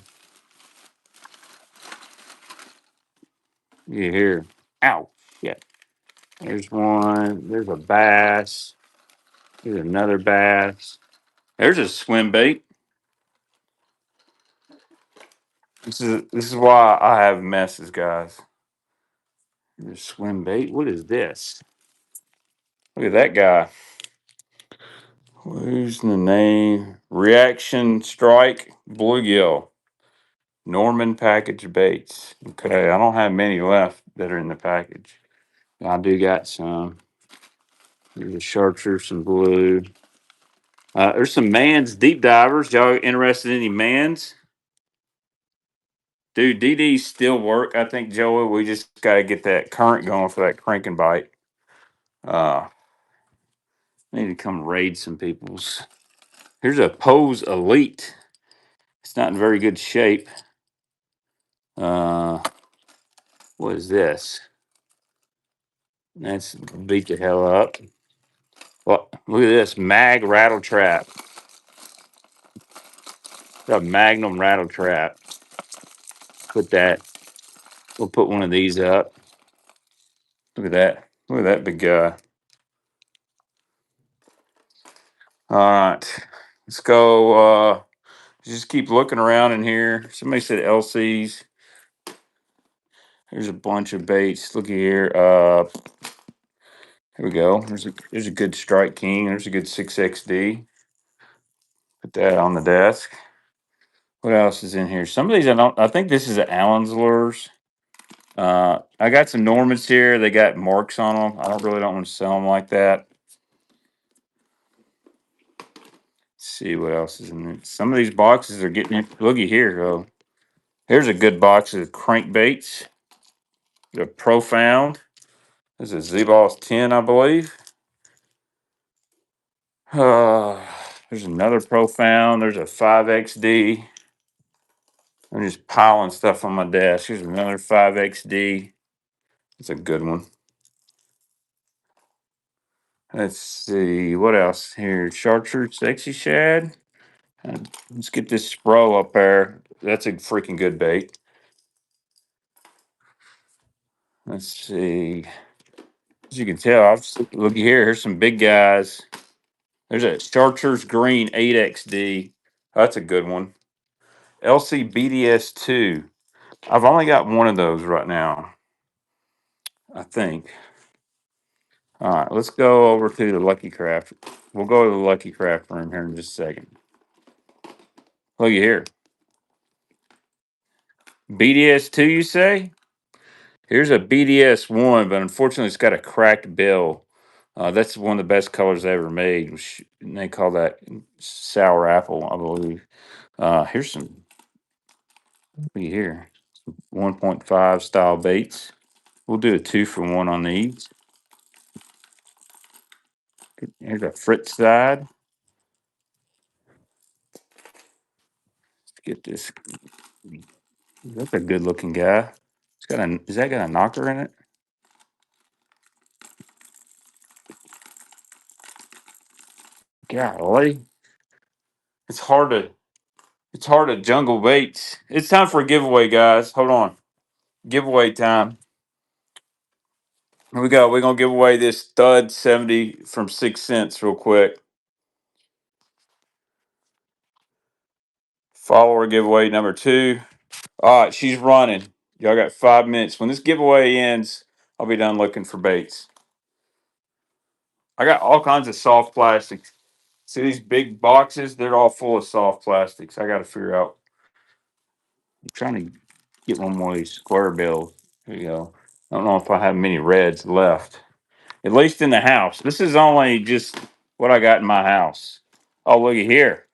Yeah, here. Ow. Yeah. There's one. There's a bass. There's another bass. There's a swim bait. This is why I have messes, guys. There's swim bait. What is this? Look at that guy. Who's the name? Reaction Strike Bluegill. Norman Package Baits. Okay, I don't have many left that are in the package. I do got some. There's a chartreuse, some blue. There's some Mans deep divers. Y'all interested in any Mans? Dude, DDs still work. I think, Joey, we just got to get that current going for that cranking bite. I need to come raid some people's. Here's a Pose Elite. It's not in very good shape. Uh, what is this? That's beat the hell up. Well, look at this Rattle Trap. It's a Magnum Rattle Trap. Put that. We'll put one of these up. Look at that. Look at that big guy. All right. Let's go. Just keep looking around in here. Somebody said LC's. There's a bunch of baits. Look here. Here we go. There's a good Strike King. There's a good 6XD. Put that on the desk. What else is in here? Some of these I don't. I think this is an Allen's lures. I got some Normans here. They got marks on them. I don't want to sell them like that. Let's see what else is in there. Some of these boxes are getting it. Looky here. Oh, here's a good box of crankbaits. The Profound. This is Z-Boss 10, I believe. Uh, there's another Profound. There's a 5XD. I'm just piling stuff on my desk. Here's another 5XD. It's a good one. Let's see. What else here? Chartreuse Sexy Shad. Let's get this SPRO up there. That's a freaking good bait. Let's see. As you can tell, look here. Here's some big guys. There's a Chartreuse Green 8XD. That's a good one. LCBDS2. I've only got one of those right now, I think. All right, let's go over to the Lucky Craft. We'll go to the Lucky Craft room here in just a second. Look here. BDS2, you say? Here's a BDS1, but unfortunately, it's got a cracked bill. That's one of the best colors they ever made. And they call that sour apple, I believe. Here's some. Look here. 1.5 style baits. We'll do a 2-for-1 on these. Here's a Fritz side. Let's get this. That's a good looking guy. Is that got a knocker in it? Golly. It's hard to It's hard to jungle baits. It's time for a giveaway, guys. Hold on. Giveaway time. Here we go. We're gonna give away this stud 70 from 6 cents real quick. Follower giveaway number 2. All right, she's running. Y'all got 5 minutes. When this giveaway ends, I'll be done looking for baits. I got all kinds of soft plastics. See these big boxes? They're all full of soft plastics. I got to figure out. I'm trying to get one more of these square bills. There you go. I don't know if I have many reds left. At least in the house. This is only just what I got in my house. Oh, look at here.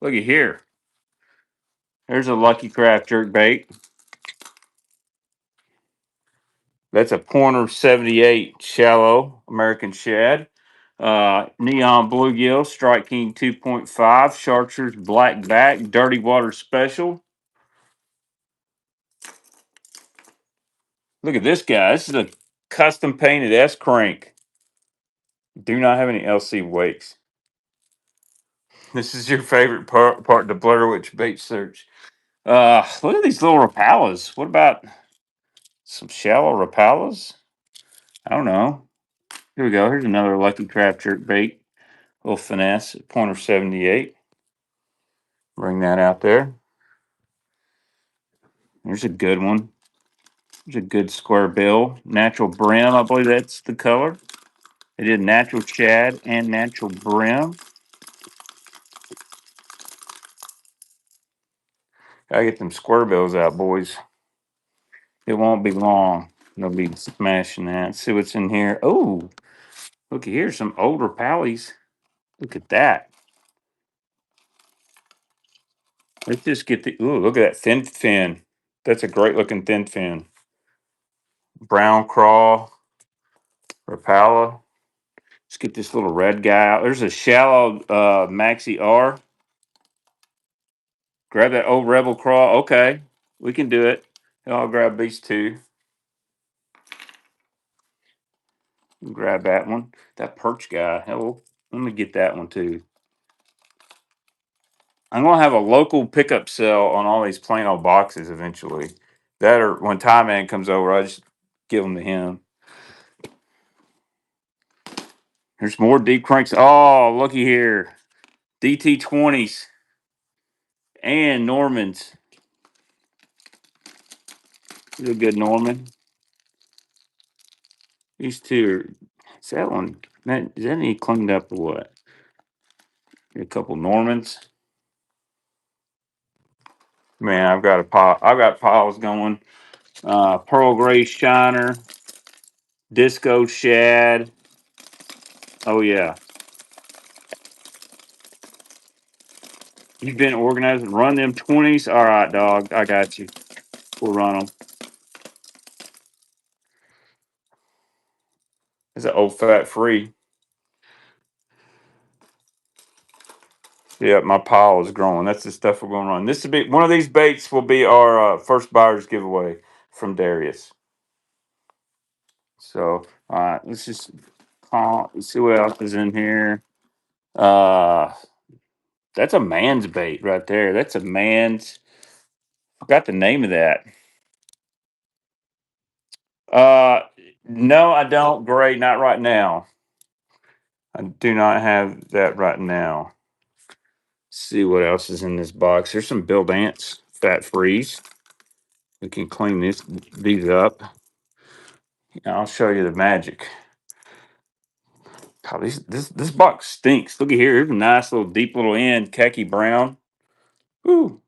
Look at here. There's a Lucky Craft jerk bait. That's a Pointer 78 shallow American shad. Neon bluegill, Strike King 2.5, Chartreuse black back, dirty water special. Look at this guy. This is a custom painted S crank. Do not have any LC wakes. This is your favorite part the Blair Witch bait search. Look at these little Rapalas. What about some shallow Rapalas? I don't know. Here we go. Here's another Lucky Craft jerk bait. Little finesse, Pointer 78. Bring that out there. There's a good one. There's a good square bill. Natural brim, I believe that's the color. They did natural shad and natural brim. Gotta get them square bills out, boys. It won't be long. They'll be smashing that. See what's in here. Oh, look at here. Some older pallies. Look at that. Let's just get the. Ooh, look at that thin fin. That's a great looking thin fin. Brown craw. Rapala. Let's get this little red guy out. There's a shallow Maxi R. Grab that old Rebel Craw. Okay, we can do it. I'll grab these two. Grab that one. That perch guy. Hell, let me get that one too. I'm gonna have a local pickup sale on all these plain old boxes eventually. That or when Ty Man comes over, I just give them to him. There's more deep cranks. Oh, looky here. DT20s and Normans. He's a good Norman. These two are. Is that one? Is that any cleaned up or what? A couple Normans. Man, I've got a pile. I've got piles going. Pearl Gray Shiner, Disco Shad. Oh yeah, you've been organizing. Run them 20s. All right, dog. I got you. We'll run them. It's an old fat free. Yeah, my pile is growing. That's the stuff we're going to run. This will be one of these baits. Will be our first buyer's giveaway from Darius. So, all right, let's just let's see what else is in here. That's a man's bait right there. That's a man's. Forgot the name of that. Uh, no, I don't. Great, not right now. I do not have that right now. See what else is in this box. There's some Bill Dance fat freeze. We can clean these up. I'll show you the magic. God, this box stinks. Look at here. Here's a nice little deep little end, khaki brown. Ooh.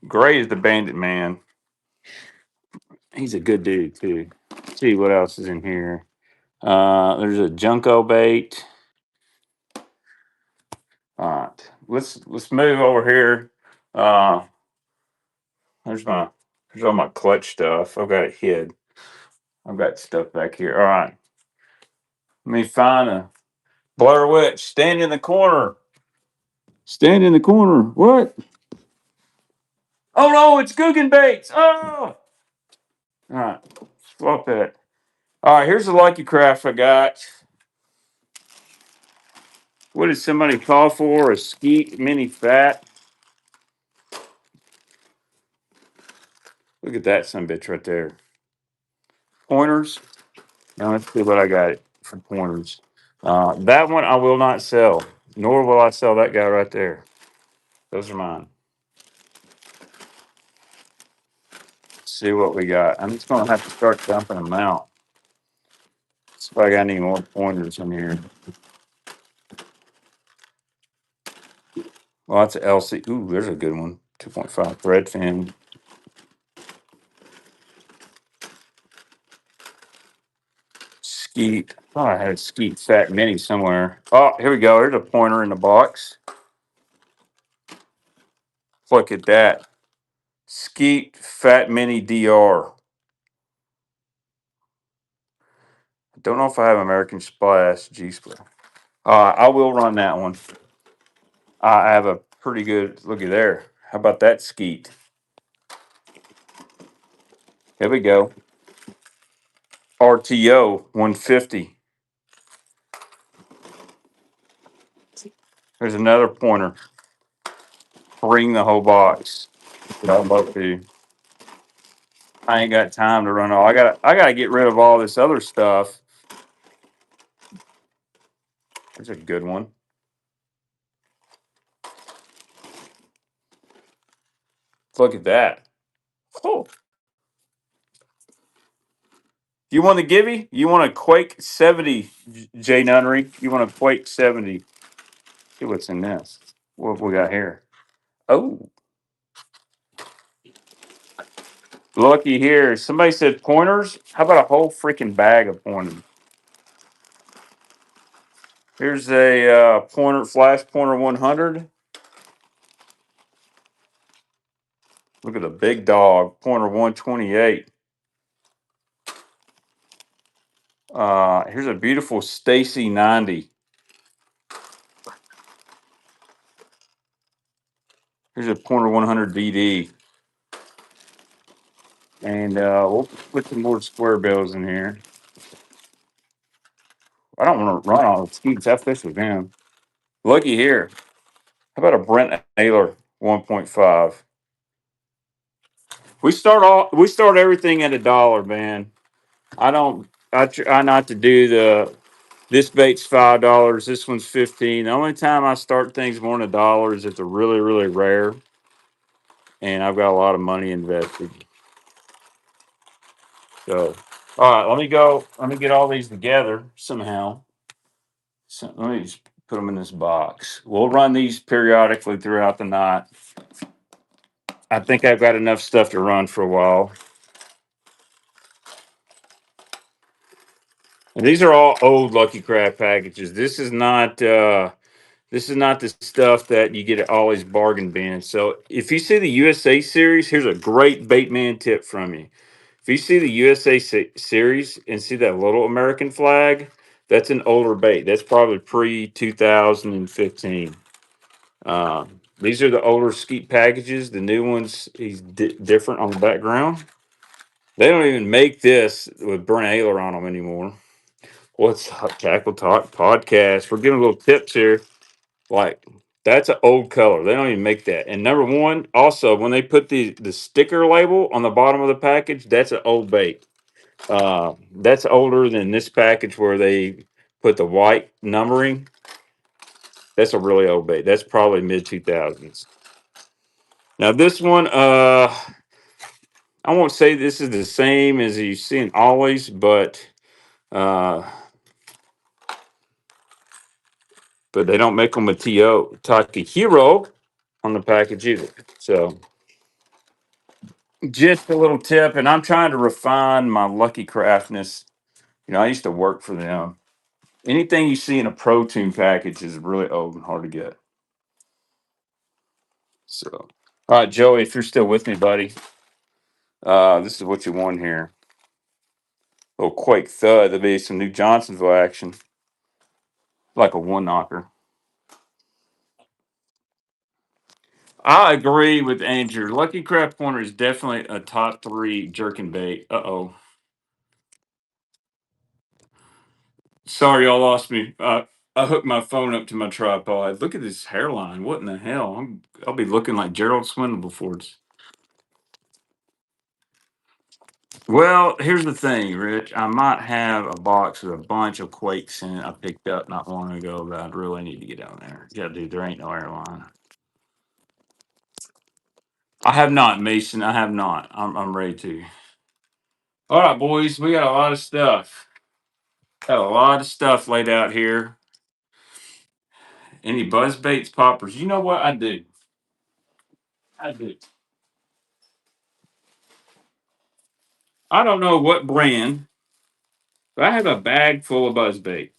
Gray is the bandit man. He's a good dude too. Let's see what else is in here. There's a Junko bait. All right. Let's move over here. Uh there's all my clutch stuff. I've got it hid. I've got stuff back here. All right. Let me find a Blair Witch. Stand in the corner. Stand in the corner. What? Oh no, it's Guggen baits. Oh. All right. Swap that. All right, here's the Lucky Craft I got. What did somebody call for? A skeet mini fat. Look at that son bitch right there. Pointers. Now let's see what I got for pointers. That one I will not sell, nor will I sell that guy right there. Those are mine. Let's see what we got. I'm just gonna have to start dumping them out. See if I got any more pointers in here. Well, that's an LC. Ooh, there's a good one. 2.5 thread fin. Skeet. Oh, I had a skeet fat mini somewhere. Oh, here we go. There's a pointer in the box. Look at that. Skeet fat mini DR. Don't know if I have American Splash G Split. I will run that one. I have a pretty good looky there. How about that skeet? Here we go. RTO 150. There's another pointer. Bring the whole box. I'd love to. I ain't got time to run all. I gotta get rid of all this other stuff. There's a good one. Look at that. Oh. You want the Gibby? You want a Quake 70, J Nunnery? You want a Quake 70? See what's in this. What we got here? Oh, looky here. Somebody said pointers. How about a whole freaking bag of pointers? Here's a pointer, flash pointer 100. Look at the big dog, pointer 128. Here's a beautiful Stacy 90. Here's a pointer 100 DD. And we'll put some more square bills in here. I don't want to run all the skeets. I fish with them. Looky here. How about a Brent Naylor 1.5? We start everything at $1, man. I try not to do this bait's $5, this one's 15. The only time I start things more than $1 is if they're really, really rare and I've got a lot of money invested. So all right, let me go. Let me get all these together somehow. So let me just put them in this box. We'll run these periodically throughout the night. I think I've got enough stuff to run for a while. And these are all old Lucky Craft packages. This is not the stuff that you get at Ollie's bargain bin. So if you see the USA series, here's a great Baitman tip from you. If you see the USA series and see that little American flag, that's an older bait. That's probably pre 2015. These are the older skeet packages. The new ones, he's different on the background. They don't even make this with Brent Ayler on them anymore. What's up, Tackle Talk Podcast? We're giving little tips here. Like, that's an old color. They don't even make that. And number one, also, when they put the sticker label on the bottom of the package, that's an old bait. That's older than this package where they put the white numbering. That's a really old bait. That's probably mid 2000s. Now this one, I won't say this is the same as you see in Always, uh, but they don't make them with Takahiro on the package either. So just a little tip, and I'm trying to refine my Lucky Craftness. You know, I used to work for them. Anything you see in a protein package is really old and hard to get. So, all right, Joey, if you're still with me, buddy, this is what you want here. Little Quake Thud. There'll be some new Johnsonville action, like a one knocker. I agree with Andrew. Lucky Craft Pointer is definitely a top 3 jerking bait. Uh oh. Sorry, y'all lost me. I hooked my phone up to my tripod. Look at this hairline. What in the hell? I'll be looking like Gerald Swindle before it's. Well, here's the thing, Rich. I might have a box with a bunch of Quakes in it I picked up not long ago that I'd really need to get down there. Yeah, dude, there ain't no airline. I have not, Mason. I have not. I'm ready to. All right, boys. We got a lot of stuff. Got a lot of stuff laid out here. Any Buzzbaits poppers? You know what I do? I do. I don't know what brand, but I have a bag full of Buzzbaits.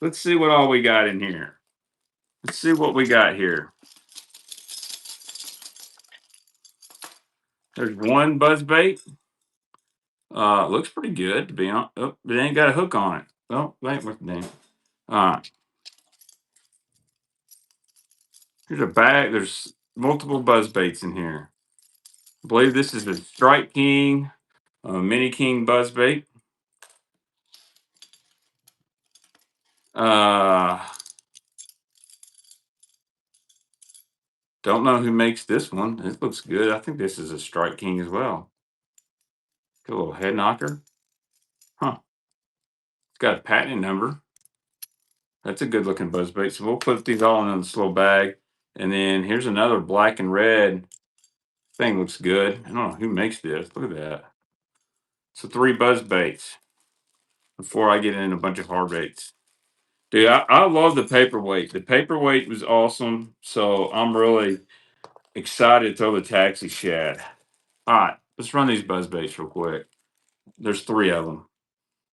Let's see what all we got in here. Let's see what we got here. There's one Buzzbait. Looks pretty good to be on. Oh, but it ain't got a hook on it. Oh, wait, what's the name? All right. Here's a bag. There's multiple Buzzbaits in here. I believe this is the Strike King, Mini King Buzzbait. Uh, don't know who makes this one. It looks good. I think this is a Strike King as well. Got a little head knocker. Huh. It's got a patent number. That's a good looking Buzzbait. So we'll put these all in this little bag. And then here's another black and red thing. Looks good. I don't know who makes this. Look at that. So 3 Buzzbaits before I get in a bunch of Hardbaits. Dude, I love the paperweight. The paperweight was awesome. So I'm really excited to throw the taxi shad. All right, let's run these Buzzbaits real quick. There's 3 of them.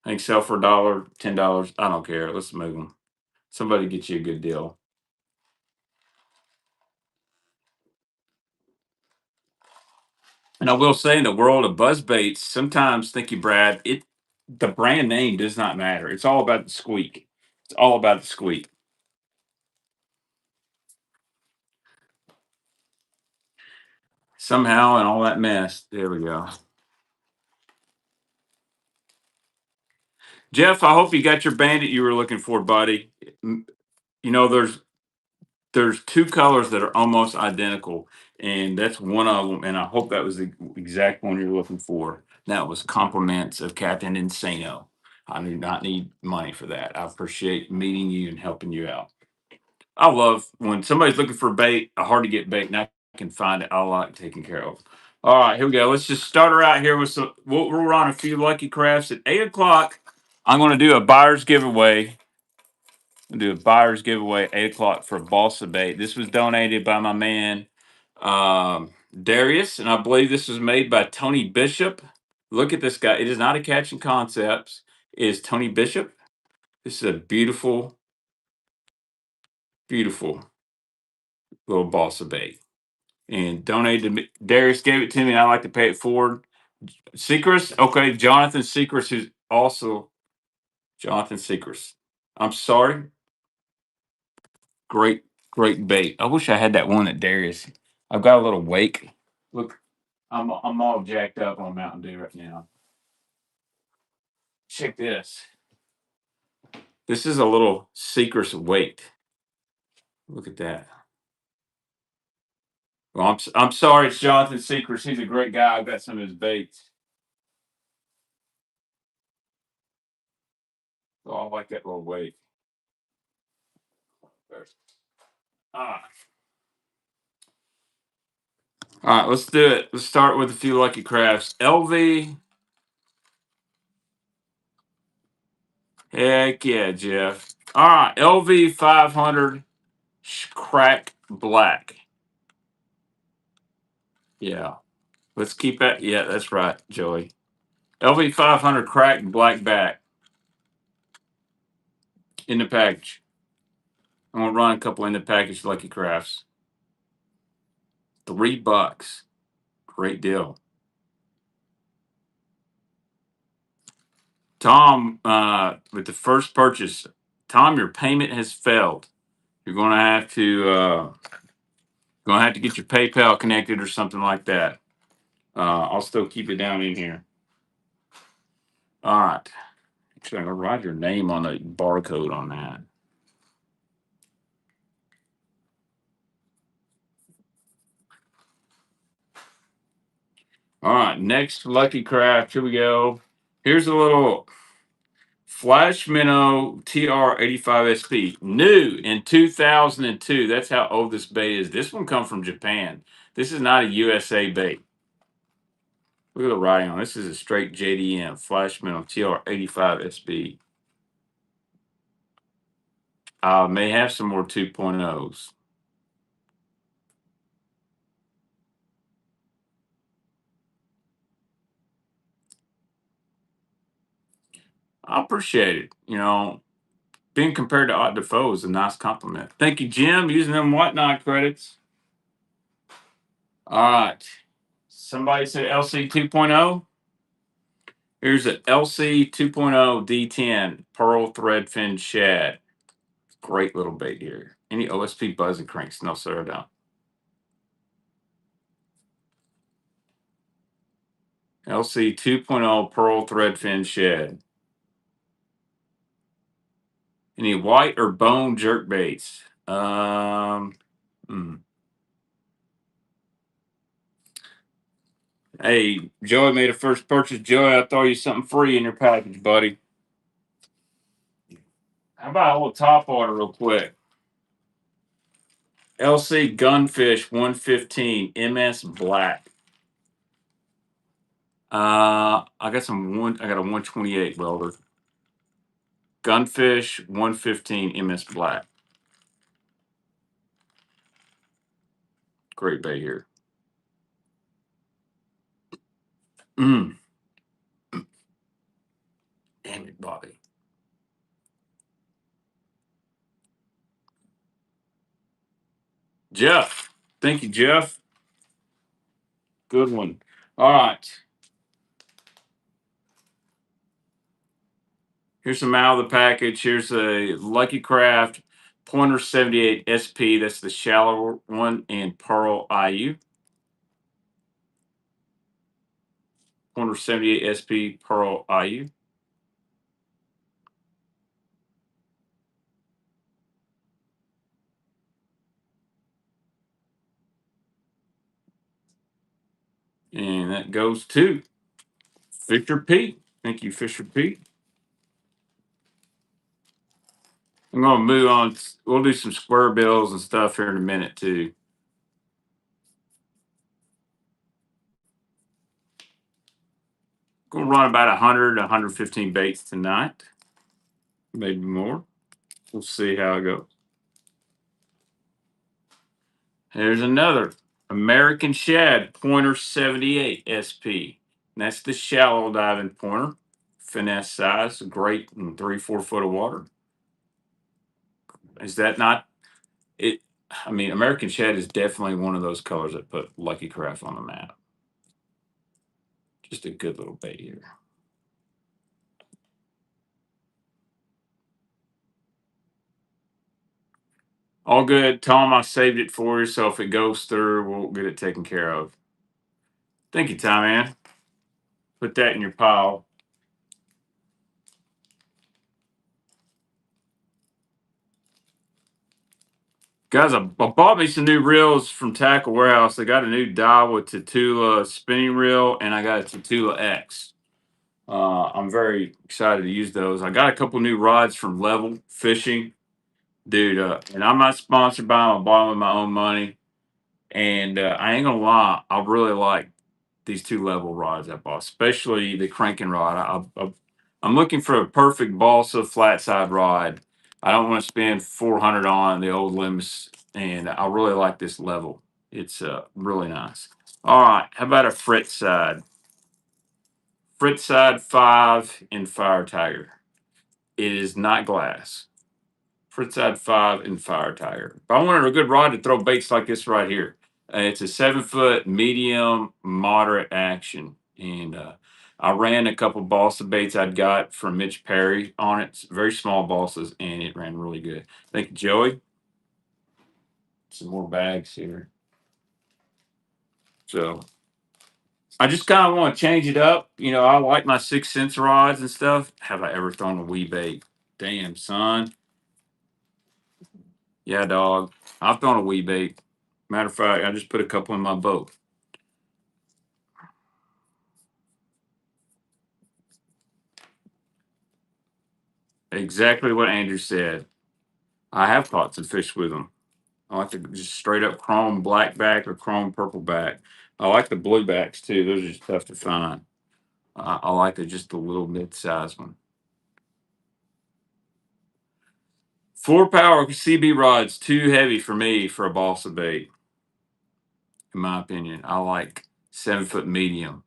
I think sell for $1, $10. I don't care. Let's move them. Somebody get you a good deal. And I will say, in the world of Buzzbaits, sometimes, thank you, Brad, the brand name does not matter. It's all about the squeak. It's all about the squeak. Somehow, in all that mess, there we go. Jeff, I hope you got your bandit you were looking for, buddy. You know, there's 2 colors that are almost identical, and that's one of them. And I hope that was the exact one you're looking for. That was compliments of Captain Insano. I do not need money for that. I appreciate meeting you and helping you out. I love when somebody's looking for bait, a hard to get bait, and I can find it. I like taking care of. All right, here we go. Let's just start her out here with some. We'll run a few lucky crafts at 8 o'clock. I'm going to do a buyer's giveaway. Do a buyer's giveaway 8 o'clock for Balsa bait. This was donated by my man Darius, and I believe this was made by Tony Bishop. Look at this guy. It is not a Catching Concepts. It is Tony Bishop. This is a beautiful, beautiful little Balsa bait. And donated to me. Darius gave it to me, and I like to pay it forward. Secrets, okay. Jonathan Secrets, who's also Jonathan Secrets. I'm sorry. Great, great bait. I wish I had that one at Darius. I've got a little wake. Look, I'm all jacked up on Mountain Dew right now. Check this. This is a little Secrets wake. Look at that. Well, I'm sorry, it's Jonathan Secrets. He's a great guy. I've got some of his baits. So I like that little wake. Ah. All right, let's do it. Let's start with a few lucky crafts. LV. Heck yeah, Jeff. All right, LV 500 crack black. Yeah, let's keep that. Yeah, that's right, Joey. LV 500 crack black back in the package. I'm gonna run a couple in the package lucky crafts. $3. Great deal. Tom, with the first purchase, Tom, your payment has failed. You're gonna have to get your PayPal connected or something like that. I'll still keep it down in here. All right. Actually, I'm gonna write your name on the barcode on that. All right, next Lucky Craft. Here we go. Here's a little Flash Minnow TR85SP, new in 2002. That's how old this bait is. This one comes from Japan. This is not a USA bait. Look at the writing on this. Is a straight JDM Flash Minnow TR85SP. May have some more 2.0s. I appreciate it. You know, being compared to Art Defoe is a nice compliment. Thank you, Jim, using them whatnot credits. All right. Somebody said LC 2.0. Here's an LC 2.0 D10 Pearl Threadfin Shad. Great little bait here. Any OSP buzz and cranks? No, sir, I don't. LC 2.0 Pearl Threadfin Shad. Any white or bone jerk baits? Hey, Joey made a first purchase. Joey, I'll throw you something free in your package, buddy. How about a little top water real quick? LC Gunfish 115 MS Black. I got I got a 128 welder. Gunfish 115 MS Black. Great bait here. Damn it, Bobby. Jeff. Thank you, Jeff. Good one. All right. Here's some out of the package. Here's a Lucky Craft Pointer 78 SP. That's the shallower one in Pearl IU. Pointer 78 SP Pearl IU. And that goes to Fisher Pete. Thank you, Fisher Pete. I'm going to move on. We'll do some square bills and stuff here in a minute, too. Going to run about 100 to 115 baits tonight. Maybe more. We'll see how it goes. There's another American Shad Pointer 78 SP. And that's the shallow diving pointer. Finesse size, great in 3-4 foot of water. Is that not it? I mean, American Shad is definitely one of those colors that put Lucky Craft on the map. Just a good little bait here. All good, Tom. I saved it for you, so if it goes through, we'll get it taken care of. Thank you, Tom, man. Put that in your pile. Guys, I bought me some new reels from Tackle Warehouse. They got a new Daiwa Tatula spinning reel, and I got a Tatula X. I'm very excited to use those. I got a couple new rods from Level Fishing, dude. And I'm not sponsored by them. I bought them with my own money. And I ain't gonna lie, I really like these two Level rods I bought, especially the cranking rod. I'm looking for a perfect balsa flat side rod. I don't want to spend 400 on the old limbs, and I really like this Level. It's really nice. All right, how about a Fritz side? Fritz side 5 in Fire Tiger. It is not glass. Fritz side 5 in Fire Tiger. If I wanted a good rod to throw baits like this right here, it's a 7-foot medium moderate action, and I ran a couple balsa baits I'd got from Mitch Perry on it. Very small balsas, and it ran really good. Thank you, Joey. Some more bags here. So I just kind of want to change it up. You know, I like my 6 cents rods and stuff. Have I ever thrown a wee bait? Damn, son. Yeah, dog. I've thrown a wee bait. Matter of fact, I just put a couple in my boat. Exactly what Andrew said. I have caught some fish with them. I like the just straight up chrome black back or chrome purple back. I like the blue backs too. Those are just tough to find. I like just the little mid-sized one. 4-power CB rod's too heavy for me for a balsa bait, in my opinion. I like 7-foot medium.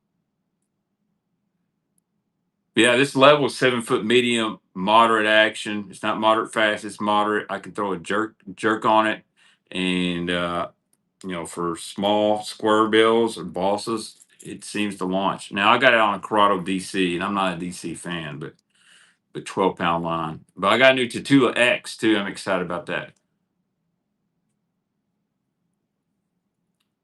Yeah, this level is 7-foot medium, moderate action. It's not moderate fast. It's moderate. I can throw a jerk on it, and for small square bills or balsas, it seems to launch. Now I got it on a Corrado DC, and I'm not a DC fan, but 12-pound line. But I got a new Tatula X too. I'm excited about that.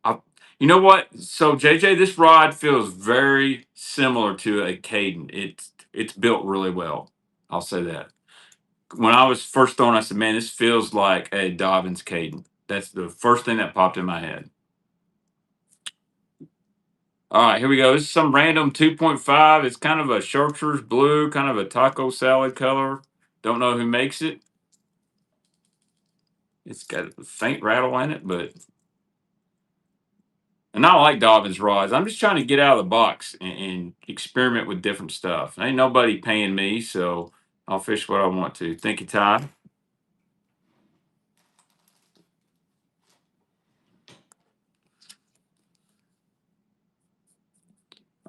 I, you know what? So JJ, this rod feels very similar to a Caden. It's built really well. I'll say that. When I was first throwing, I said, "Man, this feels like a Dobbins Caden." That's the first thing that popped in my head. All right, here we go. This is some random 2.5. It's kind of a chartreuse blue, kind of a taco salad color. Don't know who makes it. It's got a faint rattle in it, but and I like Dobbins rods. I'm just trying to get out of the box and experiment with different stuff. Ain't nobody paying me, so I'll fish what I want to. Thank you, Ty.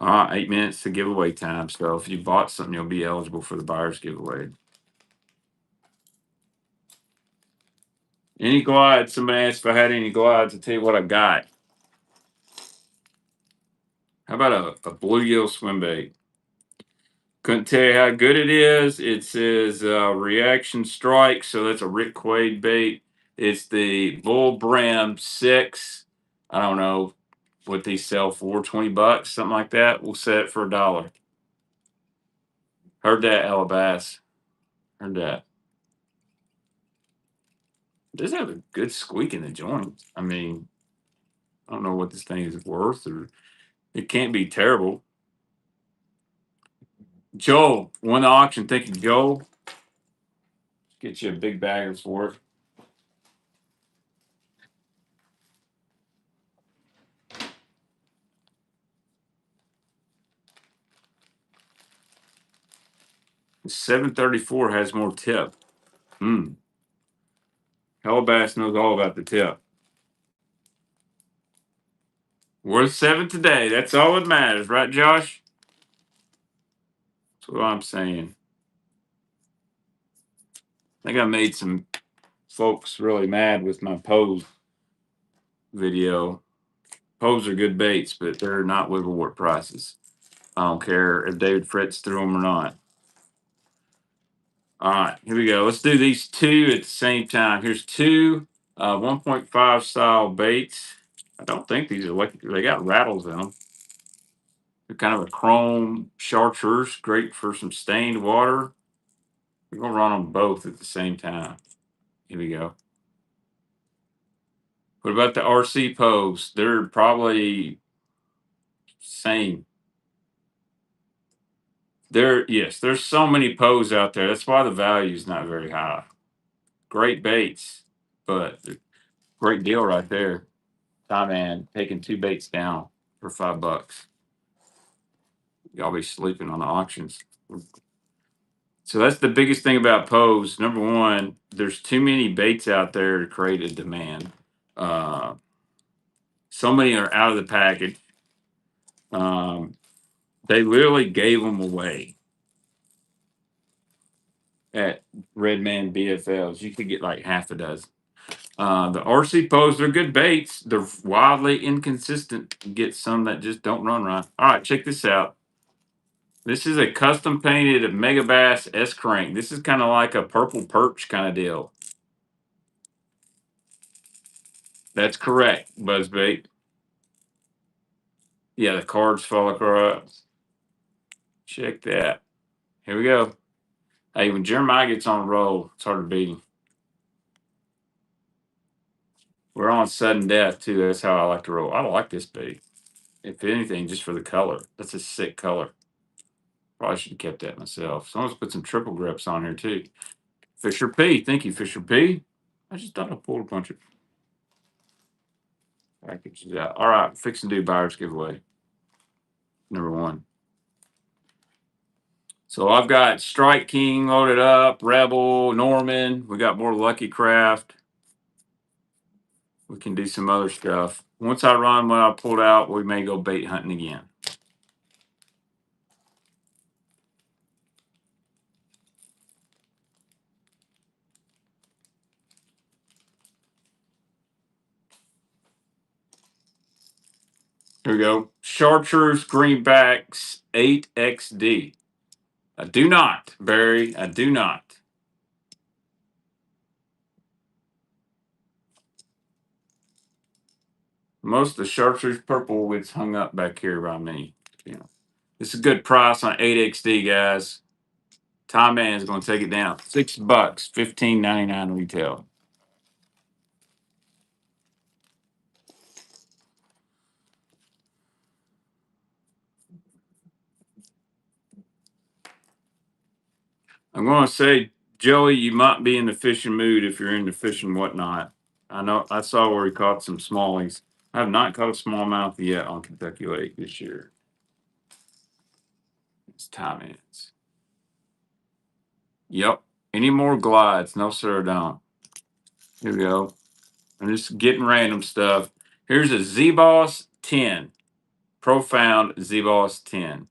All right, 8 minutes to giveaway time. So if you bought something, you'll be eligible for the buyer's giveaway. Any glides? Somebody asked if I had any glides. I'll tell you what I got. How about a bluegill swim bait? Couldn't tell you how good it is. It says reaction strike, so that's a Rick Quaid bait. It's the Bull Brim 6. I don't know what these sell for, $20, something like that. We'll set it for $1. Heard that, Alabass. Heard that. It does have a good squeak in the joint. I mean, I don't know what this thing is worth, or it can't be terrible. Joel won the auction. Thank you, Joel. Get you a big bagger for it. The 734 has more tip. Hellbass knows all about the tip. Worth 7 today. That's all that matters, right, Josh? That's what I'm saying. I think I made some folks really mad with my pose video. Pose are good baits, but they're not wiggle wart prices. I don't care if David Fritz threw them or not. All right, here we go. Let's do these two at the same time. Here's two 1.5 style baits. I don't think these are like they got rattles in them. They're kind of a chrome chartreuse, great for some stained water. We're gonna run them both at the same time. Here we go. What about the RC pose? They're probably same. Yes, there's so many pose out there. That's why the value is not very high. Great baits, but great deal right there. Tom man taking 2 baits down for $5. Y'all be sleeping on the auctions. So that's the biggest thing about pose. Number one, there's too many baits out there to create a demand. Uh, so many are out of the package. They literally gave them away at Redman BFLs. You could get like half a dozen. The RC pose, they're good baits. They're wildly inconsistent. Get some that just don't run right. All right, check this out. This is a custom painted Megabass S crank. This is kind of like a purple perch kind of deal. That's correct, Buzzbait. Yeah, the cards fall across. Check that. Here we go. Hey, when Jeremiah gets on a roll, it's hard to beat him. We're on sudden death too. That's how I like to roll. I like this bait. If anything, just for the color. That's a sick color. Probably should have kept that myself. Someone's put some triple grips on here too. Fisher P. Thank you, Fisher P. I just thought I pulled a bunch of packages out. All right, fix and do buyer's giveaway. Number 1. So I've got Strike King loaded up, Rebel, Norman. We got more Lucky Craft. We can do some other stuff. Once I run what I pulled out, we may go bait hunting again. Here we go. Chartreuse Greenbacks 8XD. I do not, Barry. I do not. Most of the chartreuse purple it's hung up back here by me. Yeah. This is a good price on 8XD, guys. Tom Man's going to take it down. $6, $15.99 retail. I'm going to say, Joey, you might be in the fishing mood if you're into fishing whatnot. I know I saw where he caught some smallies. I have not caught a smallmouth yet on Kentucky Lake this year. It's Tom Man's. Yep. Any more glides? No, sir, don't. Here we go. I'm just getting random stuff. Here's a Z-Boss 10. Profound Z-Boss 10.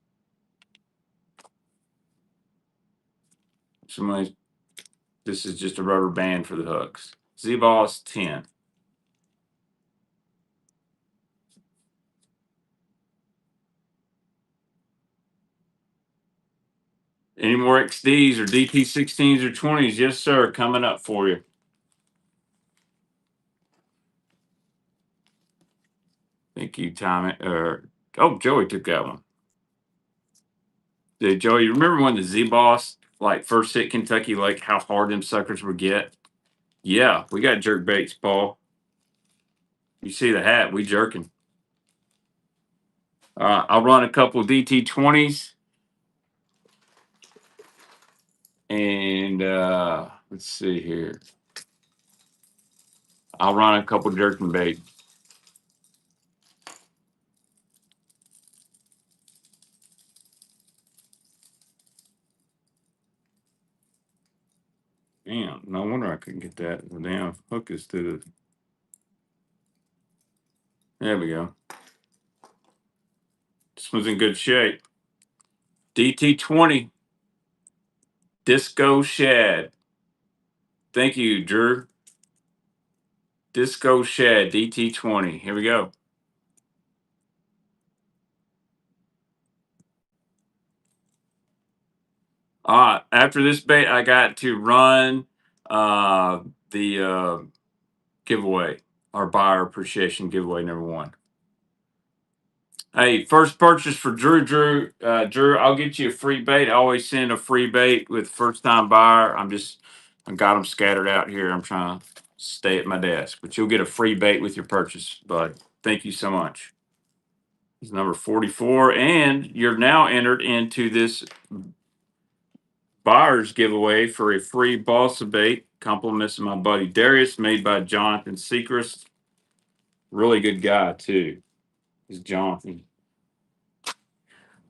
This is just a rubber band for the hooks. Z-Boss 10. Any more XDs or DT16s or 20s? Yes, sir. Coming up for you. Thank you, Tommy. Oh, Joey took that one. Did Joey, you remember when the Z-Boss like first hit Kentucky Lake, how hard them suckers would get? Yeah, we got jerk baits, Paul. You see the hat, we jerking. I'll run a couple DT20s. And let's see here. I'll run a couple jerking bait. Damn, no wonder I couldn't get that. The damn hook is to the. There we go. This one's in good shape. DT20. Disco Shad. Thank you, Drew. Disco Shad DT20. Here we go. After this bait, I got to run the giveaway, our buyer appreciation giveaway number 1. Hey, first purchase for Drew. Drew, I'll get you a free bait. I always send a free bait with first time buyer. I got them scattered out here. I'm trying to stay at my desk, but you'll get a free bait with your purchase. But thank you so much. It's number 44, and you're now entered into this buyer's giveaway for a free Balsa bait. Compliments of my buddy Darius, made by Jonathan Sechrist. Really good guy too. Is Jonathan.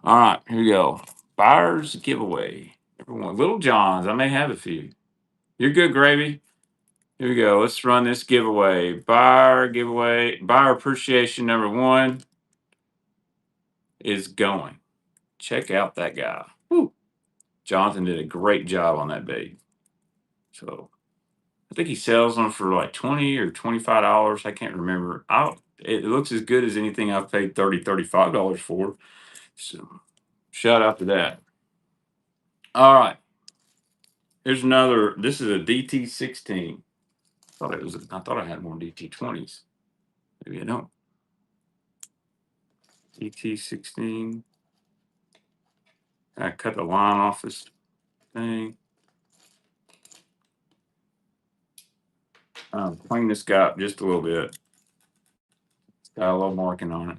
All right, here we go. Buyer's giveaway. Everyone, Little John's. I may have a few. You're good, Gravy. Here we go. Let's run this giveaway. Buyer giveaway. Buyer appreciation number 1 is going. Check out that guy. Woo. Jonathan did a great job on that bait. So I think he sells them for like $20 or $25. I can't remember. It looks as good as anything I've paid $30, $35 for. So shout out to that. All right. Here's another. This is a DT16. I thought I had more DT20s. Maybe I don't. DT16. I cut the line off this thing. Clean this guy up just a little bit. It's got a little marking on it.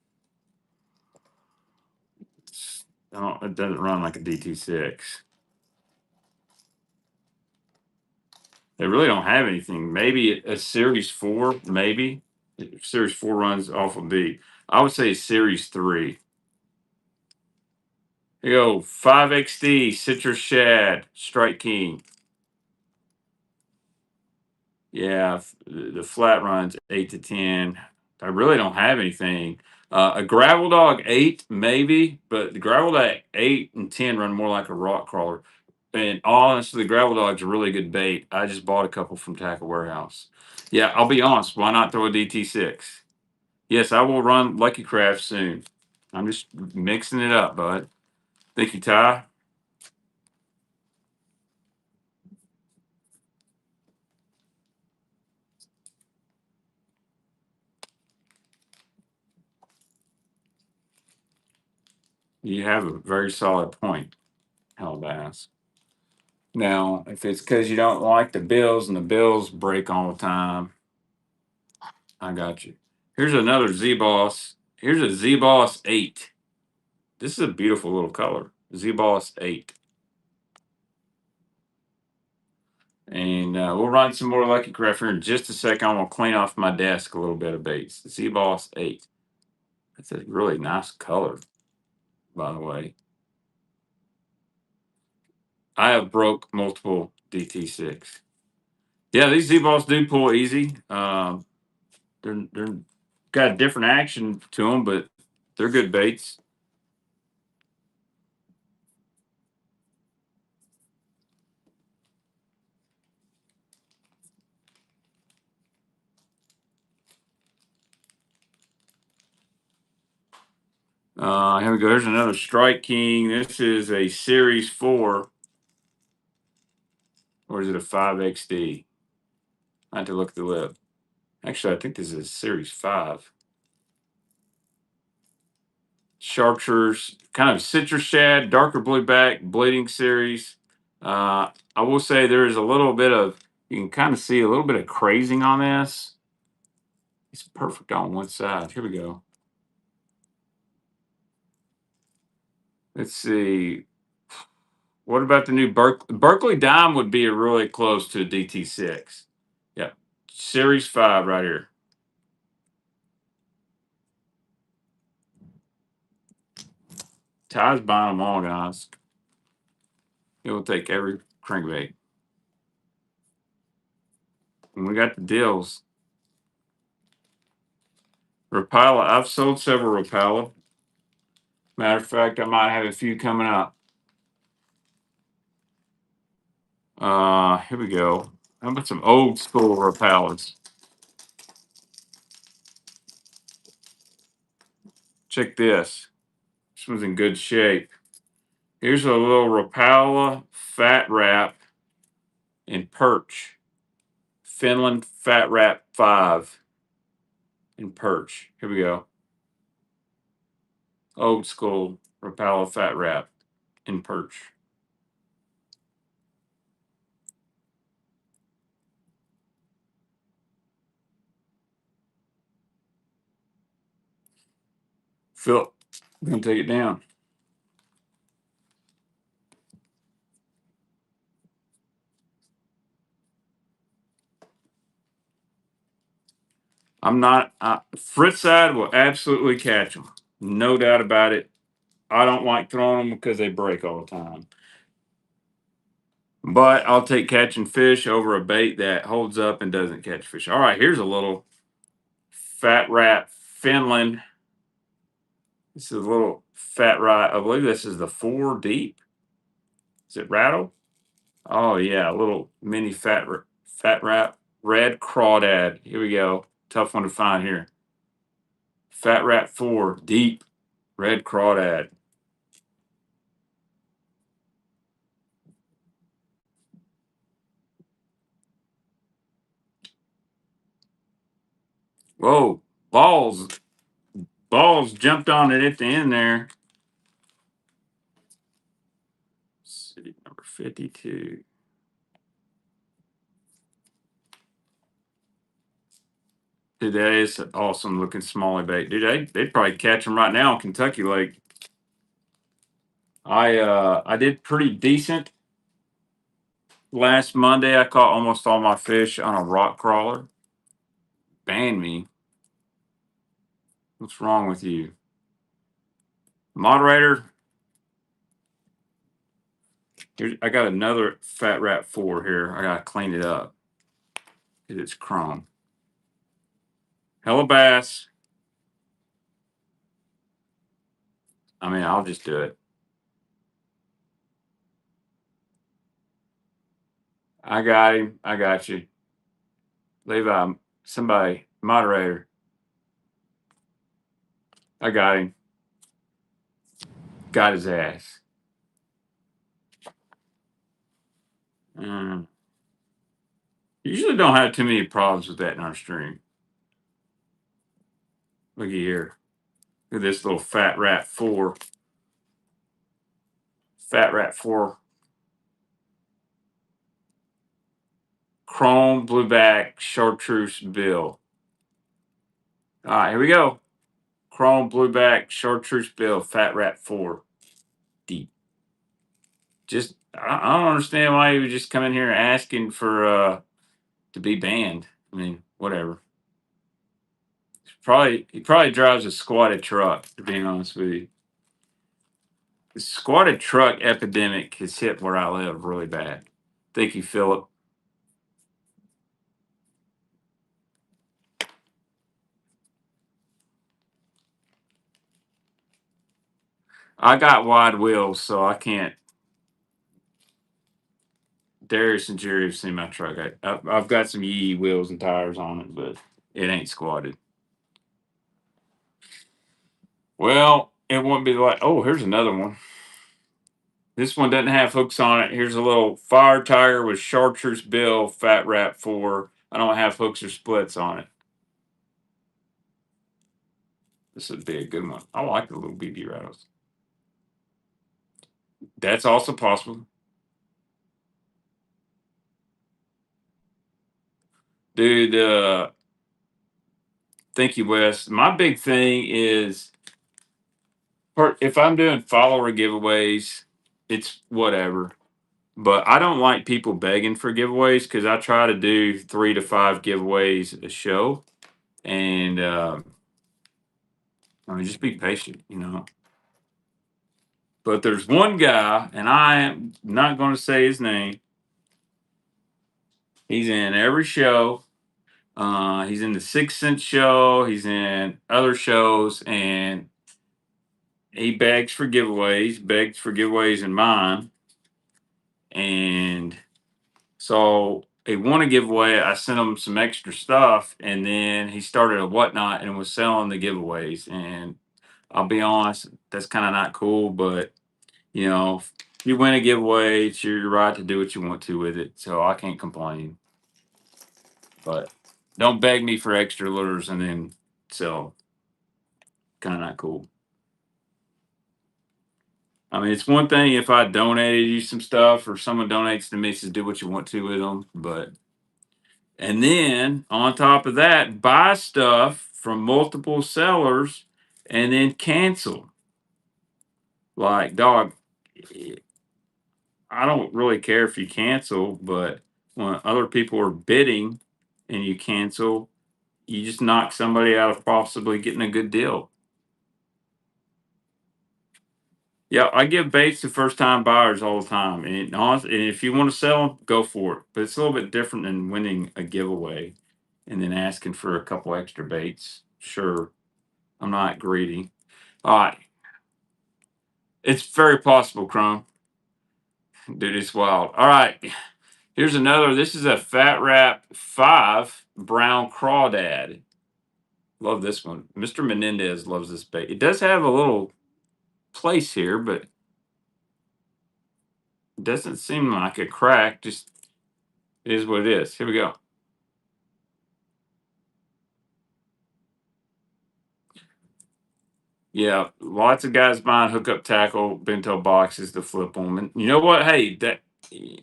It doesn't run like a DT6. They really don't have anything. Maybe a Series 4, maybe. Series 4 runs awful deep. I would say Series 3. Here you go, 5XD, Citrus Shad, Strike King. Yeah, the flat runs 8 to 10. I really don't have anything. A Gravel Dog 8, maybe, but the Gravel Dog 8 and 10 run more like a rock crawler. And honestly, the Gravel Dog's a really good bait. I just bought a couple from Tackle Warehouse. Yeah, I'll be honest. Why not throw a DT6? Yes, I will run Lucky Craft soon. I'm just mixing it up, bud. Thank you, Ty. You have a very solid point, Hellbass. Now, if it's because you don't like the bills and the bills break all the time, I got you. Here's another Z Boss. Here's a Z Boss 8. This is a beautiful little color. Z Boss 8. And we'll run some more Lucky Craft here in just a second. I'm going to clean off my desk a little bit of baits. Z Boss 8. That's a really nice color, by the way. I have broke multiple DT6. Yeah, these Z Balls do pull easy. They're got a different action to them, but they're good baits. Here we go. Here's another Strike King. This is a Series 4. Or is it a 5XD? I have to look at the lip. Actually, I think this is a Series 5. Sharpshooters, kind of citrus shad, darker blue back, bleeding series. I will say there is a little bit of, you can kind of see a little bit of crazing on this. It's perfect on one side. Here we go. Let's see. What about the new Berkeley Dime would be a really close to a DT6. Yeah. Series 5 right here. Ty's buying them all, guys. It will take every crankbait. And we got the deals. Rapala. I've sold several Rapala. Matter of fact, I might have a few coming up. Here we go. How about some old school Rapalas? Check this. This one's in good shape. Here's a little Rapala Fat Wrap in perch. Finland Fat Wrap 5 in perch. Here we go. Old school Rapala Fat Wrap in perch. Phil, I'm going to take it down. I'm not, Fritz side will absolutely catch them. No doubt about it. I don't like throwing them because they break all the time. But I'll take catching fish over a bait that holds up and doesn't catch fish. All right, here's a little Fat Wrap Finland. This is a little Fat Wrap. I believe this is the 4 deep. Is it Rattle? Oh yeah, a little mini Fat Wrap Red Crawdad. Here we go. Tough one to find here. Fat Wrap 4 deep Red Crawdad. Whoa, balls jumped on it at the end there. Let's see, number 52. Dude, that is an awesome looking smallie bait. Dude, they'd probably catch them right now in Kentucky Lake. I did pretty decent last Monday. I caught almost all my fish on a rock crawler. Ban me. What's wrong with you? Moderator, I got another Fat Wrap 4 here. I gotta clean it up. It's chrome. Hella bass. I mean, I'll just do it. I got him. I got you. Levi, somebody, moderator. I got him. Got his ass. Mm. Usually don't have too many problems with that in our stream. Looky here. Look at this little Fat Wrap 4. Fat Wrap 4. Chrome blueback chartreuse bill. All right, here we go. Chrome blueback chartreuse bill Fat Wrap 4. Deep. Just I don't understand why you would just come in here asking for to be banned. I mean, whatever. He probably drives a squatted truck, to be honest with you. The squatted truck epidemic has hit where I live really bad. Thank you, Philip. I got wide wheels, so I can't. Darius and Jerry have seen my truck. I've got some Yee wheels and tires on it, but it ain't squatted. Well, it wouldn't be like, oh, here's another one. This one doesn't have hooks on it. Here's a little fire tiger with chartreuse bill Fat Wrap 4. I don't have hooks or splits on it. This would be a good one. I like the little BB rattles. That's also possible. Dude, thank you, Wes. My big thing is if I'm doing follower giveaways, it's whatever. But I don't like people begging for giveaways because I try to do 3 to 5 giveaways a show. And I mean, just be patient, you know. But there's one guy, and I am not going to say his name. He's in every show. He's in the Sixth Sense show. He's in other shows, and he begs for giveaways. Begs for giveaways in mine, and so he won a giveaway. I sent him some extra stuff, and then he started a whatnot and was selling the giveaways. And I'll be honest, that's kind of not cool, but you know, if you win a giveaway, it's your right to do what you want to with it. So I can't complain. But don't beg me for extra lures and then sell. Kind of not cool. I mean, it's one thing if I donated you some stuff or someone donates to me, says do what you want to with them. But, and then on top of that, buy stuff from multiple sellers and then cancel. Like, dog, I don't really care if you cancel, but when other people are bidding and you cancel, you just knock somebody out of possibly getting a good deal. Yeah, I give baits to first time buyers all the time. And honestly, and if you want to sell them, go for it. But it's a little bit different than winning a giveaway and then asking for a couple extra baits. Sure, I'm not greedy. All right. It's very possible, Chrome. Dude, it's wild. All right. Here's another. This is a Fat Wrap 5 brown crawdad. Love this one. Mr. Menendez loves this bait. It does have a little place here, but it doesn't seem like a crack. Just is what it is. Here we go. Yeah, lots of guys buying hookup tackle bento boxes to flip them. And you know what? Hey,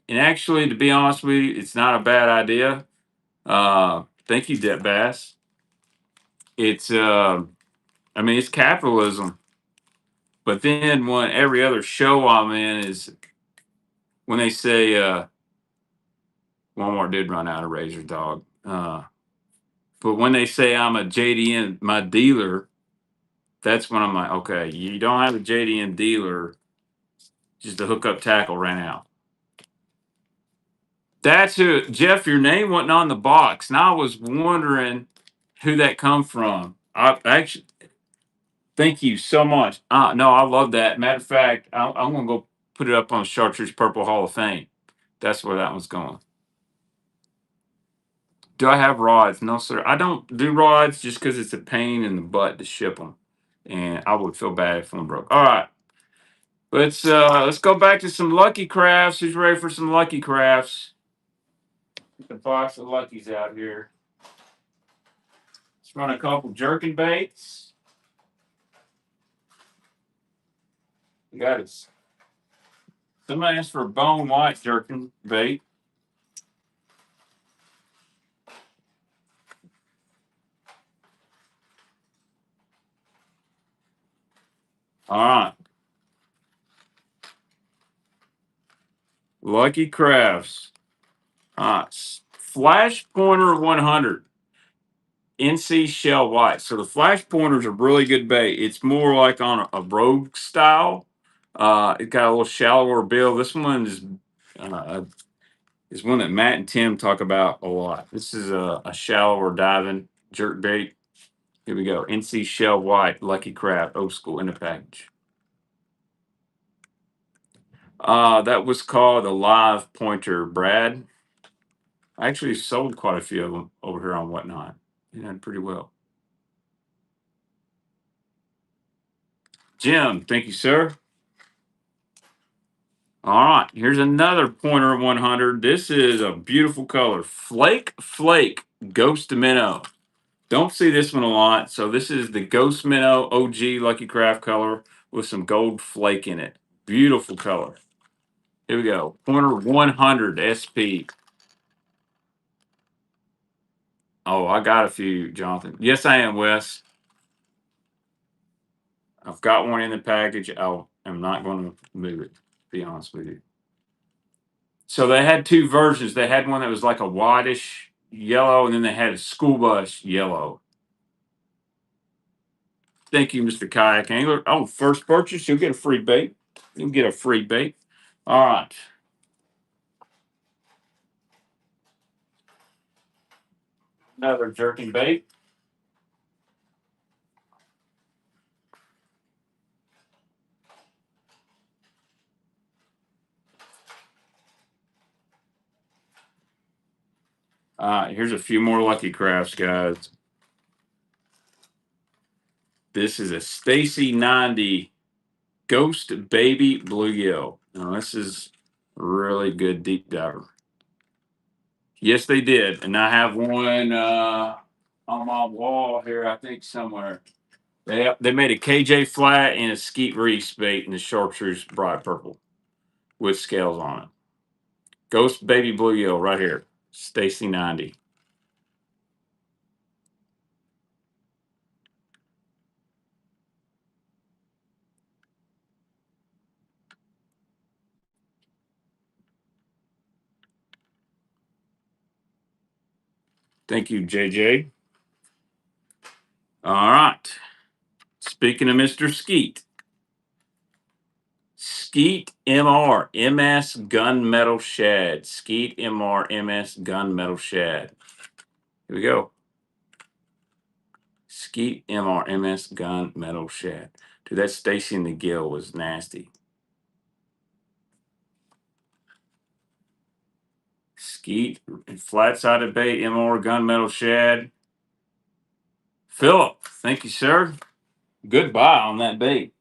and actually, to be honest with you, it's not a bad idea. Thank you, Debt Bass. It's I mean, it's capitalism. But then when every other show I'm in is when they say Walmart did run out of razor dog. But when they say I'm a JDN, my dealer, that's when I'm like, okay, you don't have a JDN dealer, just the hookup tackle ran out. That's who, Jeff, your name wasn't on the box. Now I was wondering who that come from. I actually, thank you so much. No, I love that. Matter of fact, I'm going to go put it up on Chartreuse Purple Hall of Fame. That's where that one's going. Do I have rods? No, sir. I don't do rods just because it's a pain in the butt to ship them, and I would feel bad if one broke. All right, let's go back to some Lucky Crafts. Who's ready for some Lucky Crafts? Get the box of Luckies out here. Let's run a couple jerkin baits. We got it. Somebody asked for a bone white jerkin bait. All right. Lucky Crafts. All right. Flash Pointer 100. NC Shell White. So the Flash Pointer is a really good bait. It's more like on a rogue style. It got a little shallower bill. This one is one that Matt and Tim talk about a lot. This is a shallower diving jerk bait. Here we go. NC Shell White, Lucky Craft, old school in the package. That was called a live pointer, Brad. I actually sold quite a few of them over here on Whatnot. They did pretty well. Jim, thank you, sir. All right, here's another pointer 100. This is a beautiful color. Flake Ghost Minnow. Don't see this one a lot. So this is the Ghost Minnow OG Lucky Craft color with some gold flake in it. Beautiful color. Here we go. Pointer 100 SP. Oh, I got a few, Jonathan. Yes, I am, Wes. I've got one in the package. I'm not going to move it, to be honest with you. So they had two versions. They had one that was like a whitish yellow, and then they had a school bus yellow. Thank you, Mr. Kayak Angler. Oh, first purchase, you'll get a free bait. You'll get a free bait. All right. Another jerking bait. Here's a few more Lucky Crafts, guys. This is a Stacy 90 Ghost Baby Bluegill. Now, this is really good deep diver. Yes, they did. And I have one on my wall here, I think somewhere. They made a KJ flat and a skeet reef bait in the chartreuse bright purple with scales on it. Ghost Baby Bluegill right here. Stacy 90. Thank you, JJ. All right. Speaking of Mr. Skeet. Skeet MR MS Gunmetal Shad. Skeet MR MS Gunmetal Shad. Here we go. Skeet MR MS Gunmetal Shad. Dude, that Stacy in the gill was nasty. Skeet flat-sided bait MR Gunmetal Shad. Philip, thank you, sir. Goodbye on that bait.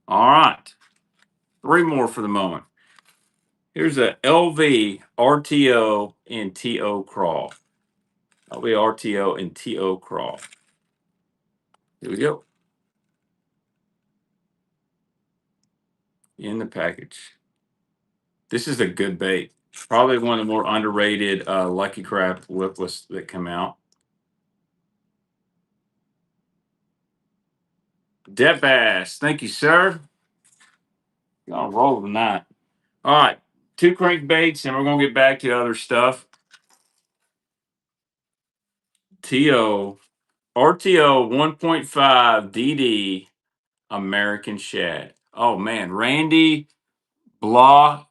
All right. 3 more for the moment. Here's a LV RTO and TO crawl. LV RTO and TO crawl. Here we go. In the package. This is a good bait. Probably one of the more underrated Lucky Craft lipless that come out. Debt Bass. Thank you, sir. You're on a roll tonight. All right. 2 crankbaits, and we're going to get back to other stuff. TO. RTO 1.5 DD American Shad. Oh, man. Randy Blah.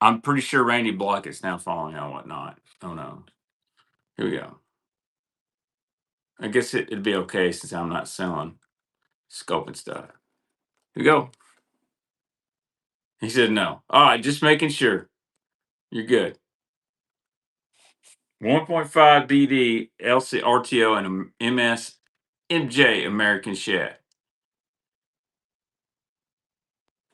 I'm pretty sure Randy Block is now following on whatnot. Oh, no. Here we go. I guess it'd be okay since I'm not selling scope and stuff. Here we go. He said no. All right, just making sure. You're good. 1.5 DD LC RTO and a MS MJ American Shad.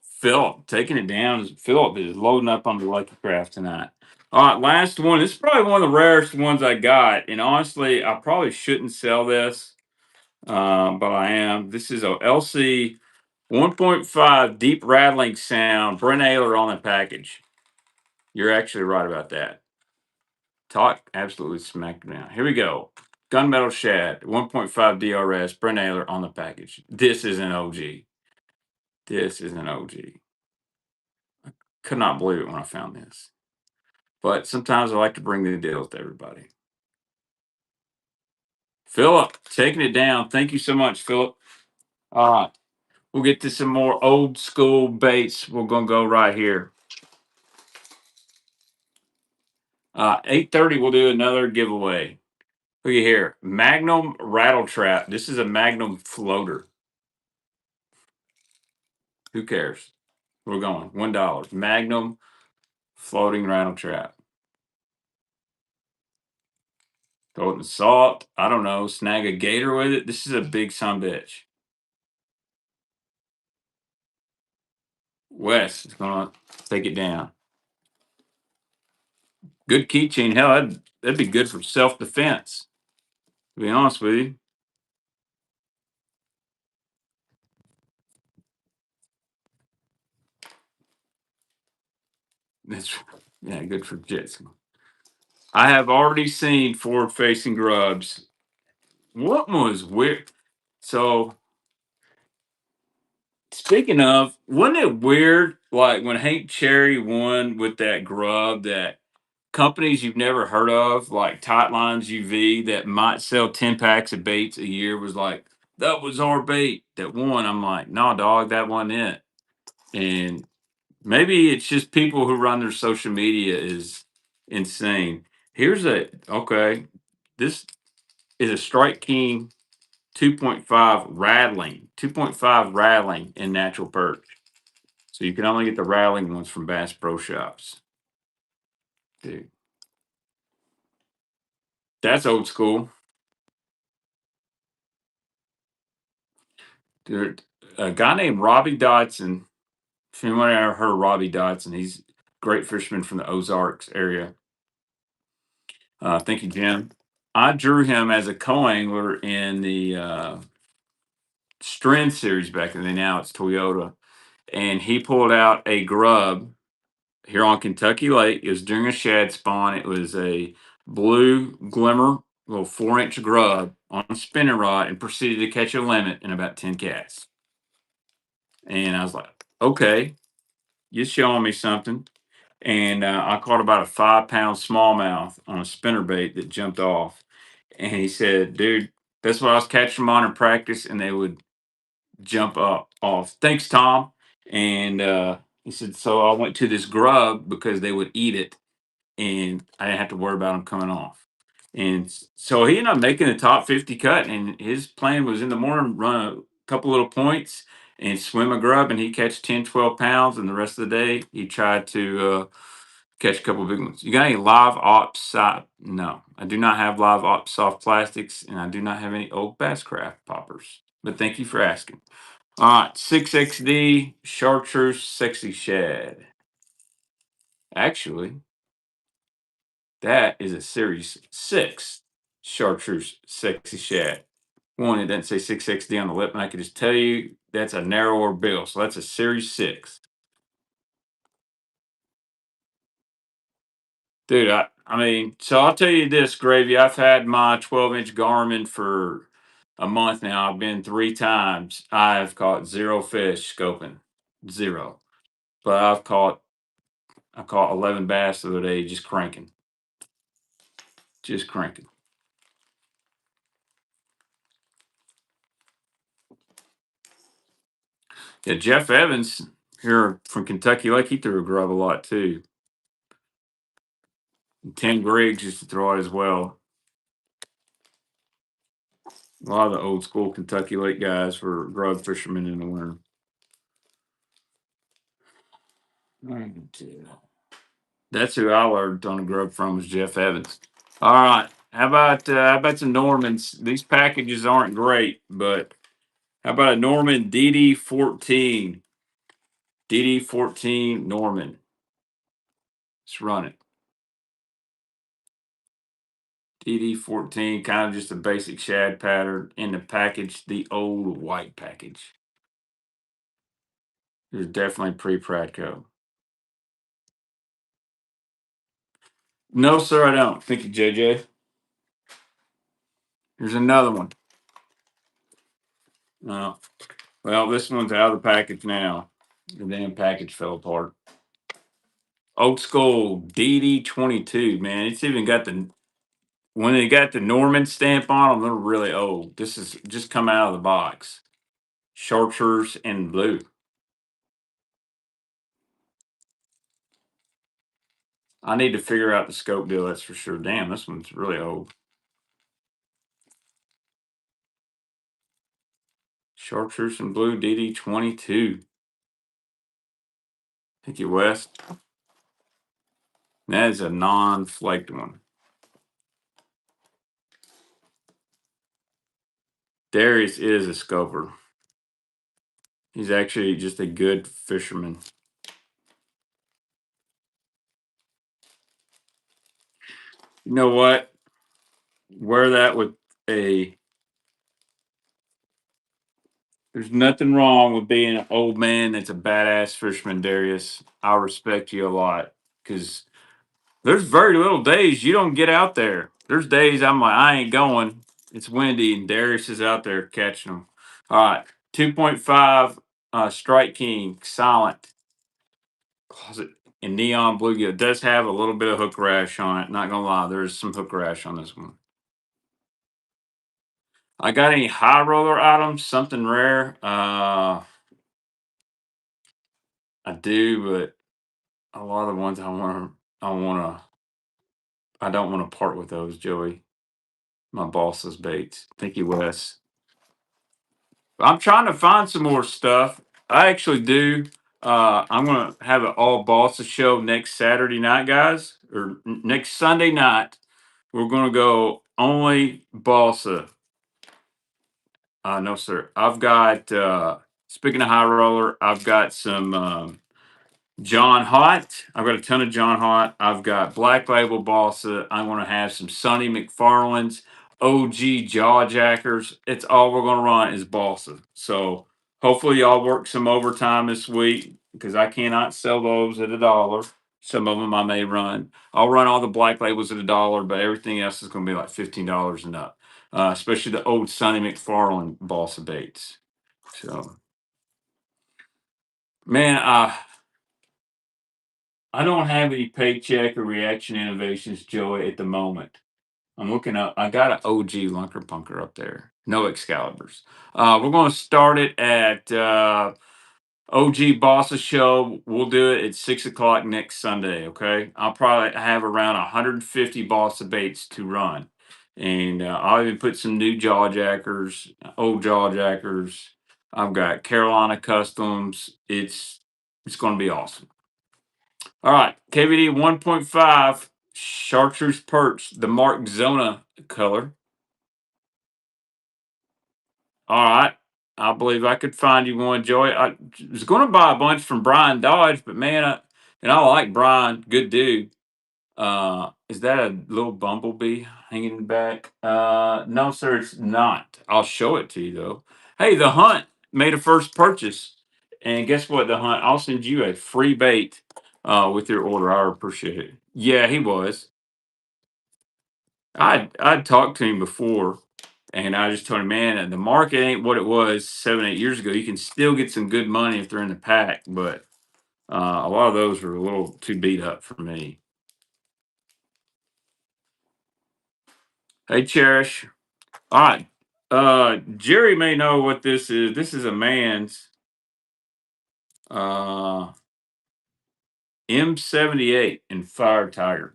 Philip taking it down. Philip is loading up on the Lucky Craft tonight. All right, last one. This is probably one of the rarest ones I got, and honestly, I probably shouldn't sell this, but I am. This is a LC 1.5 deep rattling sound. Brent Ayler on the package. You're actually right about that. Talk absolutely smacked down. Here we go. Gunmetal Shad, 1.5 DRS, Brent Ayler on the package. This is an OG. This is an OG. Could not believe it when I found this. But sometimes I like to bring the deals to everybody. Philip, taking it down. Thank you so much, Philip. All right. We'll get to some more old school baits. We're going to go right here. 8:30, we'll do another giveaway. Look at here. Magnum Rattle Trap. This is a Magnum floater. Who cares? We're going. $1. Magnum floating rattle trap. Throw it in the salt. I don't know. Snag a gator with it. This is a big sumbitch. Wes is going to take it down. Good keychain. Hell, that'd be good for self defense. To be honest with you. That's yeah, good for jits. I have already seen forward facing grubs. What was weird? So speaking of, wasn't it weird? Like when Hank Cherry won with that grub, that companies you've never heard of, like Tightlines UV, that might sell 10 packs of baits a year, was like, that was our bait that won. I'm like, nah, dog, that wasn't it. And maybe it's just people who run their social media is insane. Okay, this is a Strike King 2.5 rattling in natural perch. So you can only get the rattling ones from Bass Pro Shops. Dude, that's old school. Dude, a guy named Robbie Dotson. If anyone ever heard of Robbie Dotson, he's a great fisherman from the Ozarks area. Thank you, Jim. I drew him as a co-angler in the Strand series back in the day. Now it's Toyota. And he pulled out a grub here on Kentucky Lake. It was during a shad spawn. It was a blue glimmer, little 4-inch grub on a spinning rod, and proceeded to catch a limit in about 10 casts. And I was like, okay, you're showing me something. And I caught about a 5-pound smallmouth on a spinner bait that jumped off. And he said, dude, that's what I was catching them on in practice, and they would jump up off. Thanks, Tom. And he said, so I went to this grub because they would eat it, and I didn't have to worry about them coming off. And so he ended up making the top 50 cut, and his plan was in the morning run a couple little points and swim a grub, and he'd catch 10, 12 pounds, and the rest of the day he tried to catch a couple big ones. You got any live ops? No, I do not have live ops soft plastics, and I do not have any old Basscraft poppers. But thank you for asking. All right, 6XD Chartreuse Sexy Shad. Actually, that is a Series 6 Chartreuse Sexy Shad. One, it doesn't say 6XD on the lip, and I can just tell you that's a narrower bill. So that's a Series 6. Dude, I mean, so I'll tell you this, Gravy. I've had my 12-inch Garmin for a month now. I've been 3 times. I've caught 0 fish scoping, 0. But I caught 11 bass the other day just cranking, just cranking. Yeah, Jeff Evans here from Kentucky Lake, he threw a grub a lot too. And Tim Griggs used to throw it as well. A lot of the old school Kentucky Lake guys were grub fishermen in the winter. That's who I learned on the grub from, was Jeff Evans. All right. How about some Normans? These packages aren't great, but how about a Norman DD14? DD14 Norman. Let's run it. DD14, kind of just a basic shad pattern in the package, the old white package. There's definitely pre-Pradco. No, sir, I don't. Thank you, JJ. Here's another one. Well, this one's out of the package now. The damn package fell apart. Old school DD22, man. It's even got when they got the Norman stamp on them, they're really old. This is just come out of the box. Chartreuse and blue. I need to figure out the scope deal, that's for sure. Damn, this one's really old. Chartreuse and blue DD22. Thank you, Wes. That is a non-flaked one. Darius is a scoper. He's actually just a good fisherman. You know what? Wear that with a. There's nothing wrong with being an old man that's a badass fisherman, Darius. I respect you a lot because there's very little days you don't get out there. There's days I'm like, I ain't going. It's windy, and Darius is out there catching them. All right, 2.5 Strike King silent closet in neon blue. It does have a little bit of hook rash on it. Not gonna lie, there's some hook rash on this one. I got any high roller items? Something rare? I do, but a lot of the ones I don't want to part with those, Joey. My boss's baits. Thank you, Wes. I'm trying to find some more stuff. I actually do. I'm gonna have an all Balsa show next Saturday night, guys, or next Sunday night. We're gonna go only Balsa. No, sir. I've got. Speaking of high roller, I've got some John Hott. I've got a ton of John Hott. I've got Black Label Balsa. I want to have some Sonny McFarland's OG Jawjackers. It's all we're going to run is Balsa. So hopefully y'all work some overtime this week because I cannot sell those at $1. Some of them I may run. I'll run all the Black Labels at $1, but everything else is going to be like $15 and up. Especially the old Sonny McFarland Balsa baits. So, man, I don't have any paycheck or reaction innovations, Joey, at the moment. I'm looking up. I got an OG Lunker Punker up there. No Excaliburs. We're going to start it at OG Bossa Show. We'll do it at 6 o'clock next Sunday, okay? I'll probably have around 150 Bossa baits to run. And I'll even put some new Jawjackers, old Jawjackers. I've got Carolina Customs. It's going to be awesome. All right, KVD 1.5 Chartreuse Perch, the Mark Zona color. All right, I believe I could find you one, Joey. I was going to buy a bunch from Brian Dodge, but man, I like Brian, good dude. Is that a little bumblebee hanging in the back? No, sir, it's not. I'll show it to you though. Hey, the Hunt made a first purchase, and guess what? The Hunt, I'll send you a free bait with your order. I appreciate it. Yeah, he was. I'd talked to him before, And I just told him, man, the market ain't what it was 7, 8 years ago. You can still get some good money if they're in the pack, but a lot of those were a little too beat up for me. Hey, Cherish. All right. Jerry may know what this is. This is a man's uh, M78 in Fire Tiger.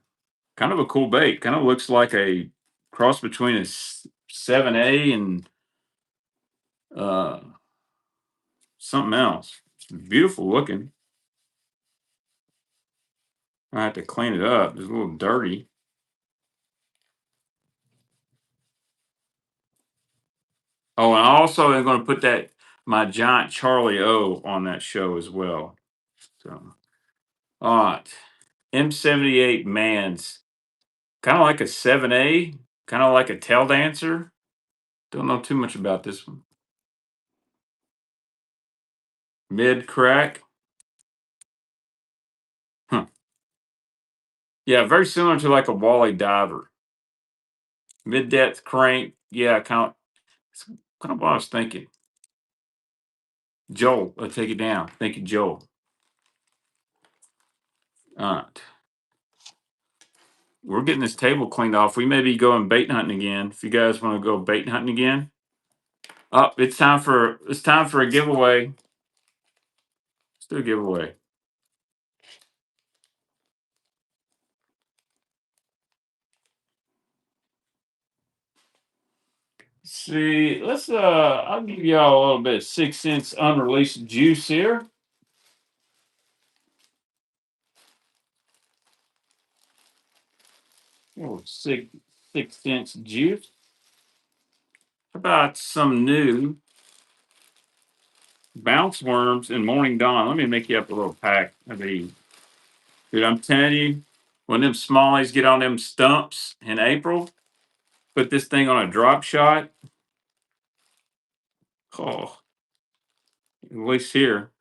Kind of a cool bait. Kind of looks like a cross between a 7A and uh, something else. It's beautiful looking. I have to clean it up. It's a little dirty. Oh, and I also am going to put that my giant Charlie O on that show as well. So, all right, M78 Mans, kind of like a 7A, kind of like a tail dancer. Don't know too much about this one. Mid crack. Huh. Yeah, very similar to like a Wally diver. Mid depth crank. Yeah, it's kind of what I was thinking. Joel, let's take it down. Thank you, Joel. All right. We're getting this table cleaned off. We may be going bait hunting again. If you guys want to go bait hunting again. Oh, it's time for a giveaway. Let's do a giveaway. See, let's I'll give y'all a little bit of 6 cents unreleased juice here. Oh, 6 cents juice. How about some new bounce worms and morning dawn? Let me make you up a little pack of these. Dude, I'm telling you, when them smallies get on them stumps in April, put this thing on a drop shot. Oh, at least here,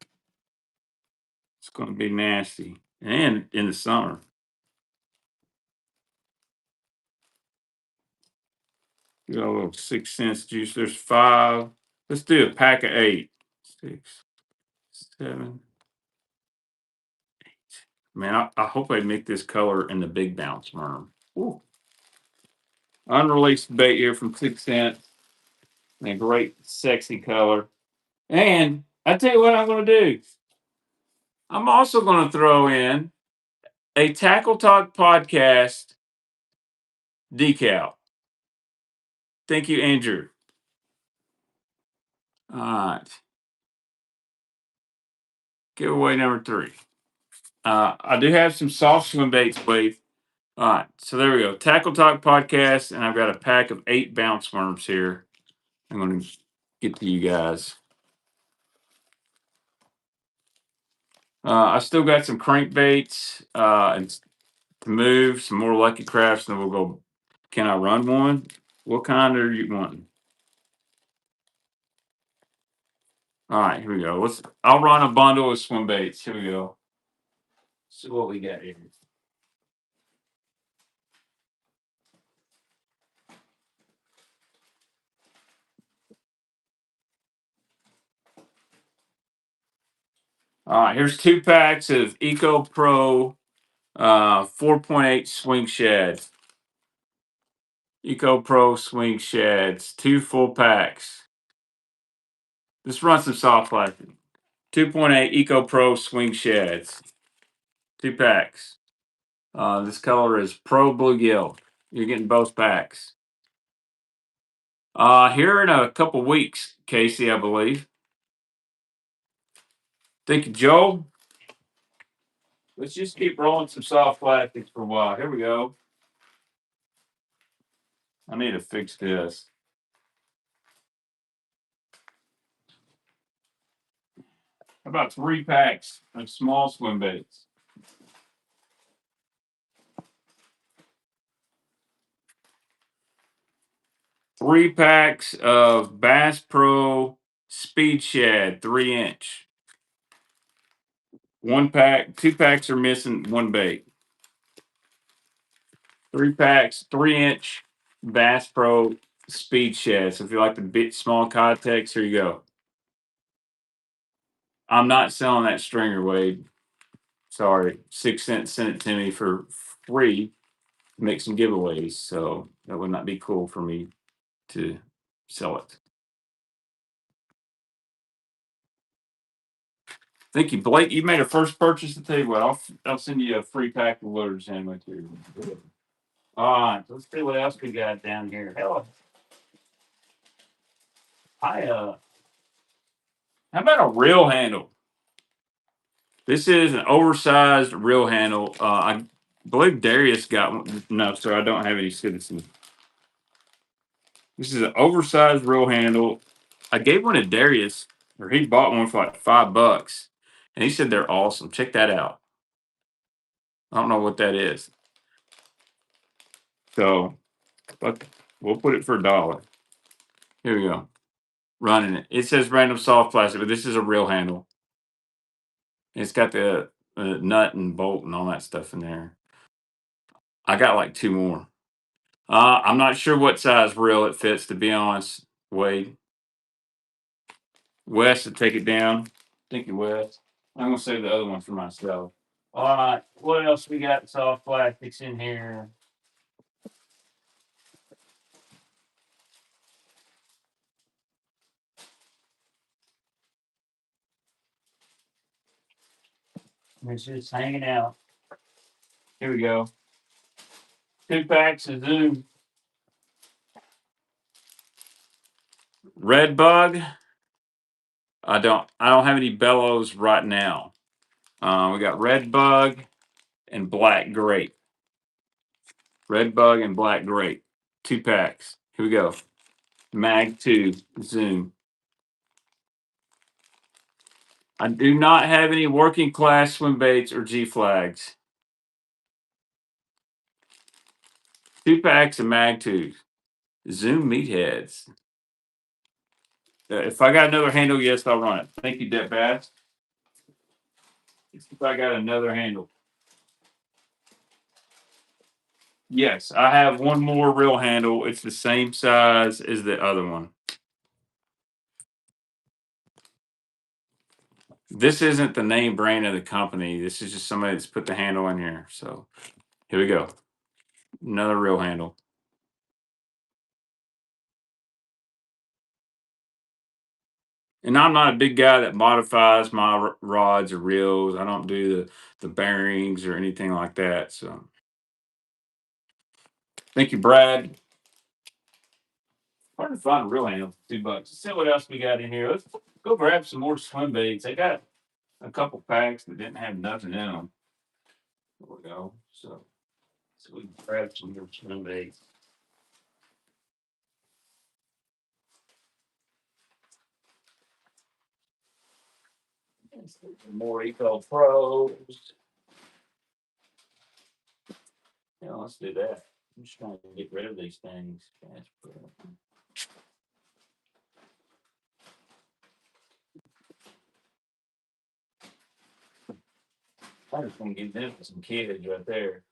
it's going to be nasty. And in the summer. You got a little 6 cents juice. There's 5. Let's do a pack of 8. 6, 7. Man, I hope I make this color in the big bounce worm. Ooh. Unreleased bait here from 6 cents. And a great, sexy color. And I tell you what I'm going to do. I'm also going to throw in a Tackle Talk podcast decal. Thank you, Andrew. All right. Giveaway number 3. I do have some soft swim baits, Wade. All right. So there we go. Tackle Talk podcast. And I've got a pack of 8 bounce worms here. I'm going to get to you guys. I still got some crankbaits and to move, some more Lucky Crafts, and then we'll go. Can I run one? What kind are you wanting? All right, here we go. I'll run a bundle of swim baits. Here we go. See what we got here. All right, here's 2 packs of Eco Pro 4.8 swing shads. Eco Pro swing shads, 2 full packs. Let's run some soft plastic. 2.8 Eco Pro swing shads, 2 packs. This color is Pro Bluegill. You're getting both packs. Here in a couple weeks, Casey, I believe. Thank you, Joel. Let's just keep rolling some soft plastics for a while. Here we go. I need to fix this. How about 3 packs of small swim baits? Three packs of Bass Pro Speed Shad 3-inch. 1 pack, 2 packs are missing 1 bait. 3 packs, 3-inch Bass Pro speed shad. So if you like the big small context, here you go. I'm not selling that stringer, Wade. Sorry, 6 cents sent it to me for free to make some giveaways. So that would not be cool for me to sell it. Thank you, Blake. You made a first purchase. To tell you what, I'll send you a free pack of loaded sandwich here. All right, let's see what else we got down here. Hell, how about a reel handle? This is an oversized reel handle. I believe Darius got one. No, sir, I don't have any citizens. This is an oversized reel handle. I gave one to Darius, or he bought one for like $5, and he said they're awesome. Check that out. I don't know what that is. So, but we'll put it for $1. Here we go. Running it. It says random soft plastic, but this is a reel handle. It's got the nut and bolt and all that stuff in there. I got like 2 more. I'm not sure what size reel it fits, to be honest, Wade. Wes to take it down. Thank you, Wes. I'm gonna save the other one for myself. All right, what else we got? Soft plastics in here. It's just hanging out. Here we go. 2 packs of Zoom. Red bug. I don't have any bellows right now. We got red bug and black grape. Red bug and black grape. 2 packs. Here we go. Mag 2 Zoom. I do not have any working class swim baits or G flags. 2 packs of Mag 2s. Zoom meatheads. If I got another handle, yes, I'll run it. Thank you, Debt Bass. If I got another handle. Yes, I have one more reel handle. It's the same size as the other one. This isn't the name brand of the company. This is just somebody that's put the handle in here. So here we go. Another reel handle. And I'm not a big guy that modifies my rods or reels. I don't do the bearings or anything like that. So thank you, Brad. Hard to find a reel handle for $2. Let's see what else we got in here. Let's go grab some more swim baits. They got a couple packs that didn't have nothing in them. There we go. So we can grab some more swim baits. More Eco Pros. Yeah, let's do that. I'm just trying to get rid of these things. I just want to get them for some kids right there.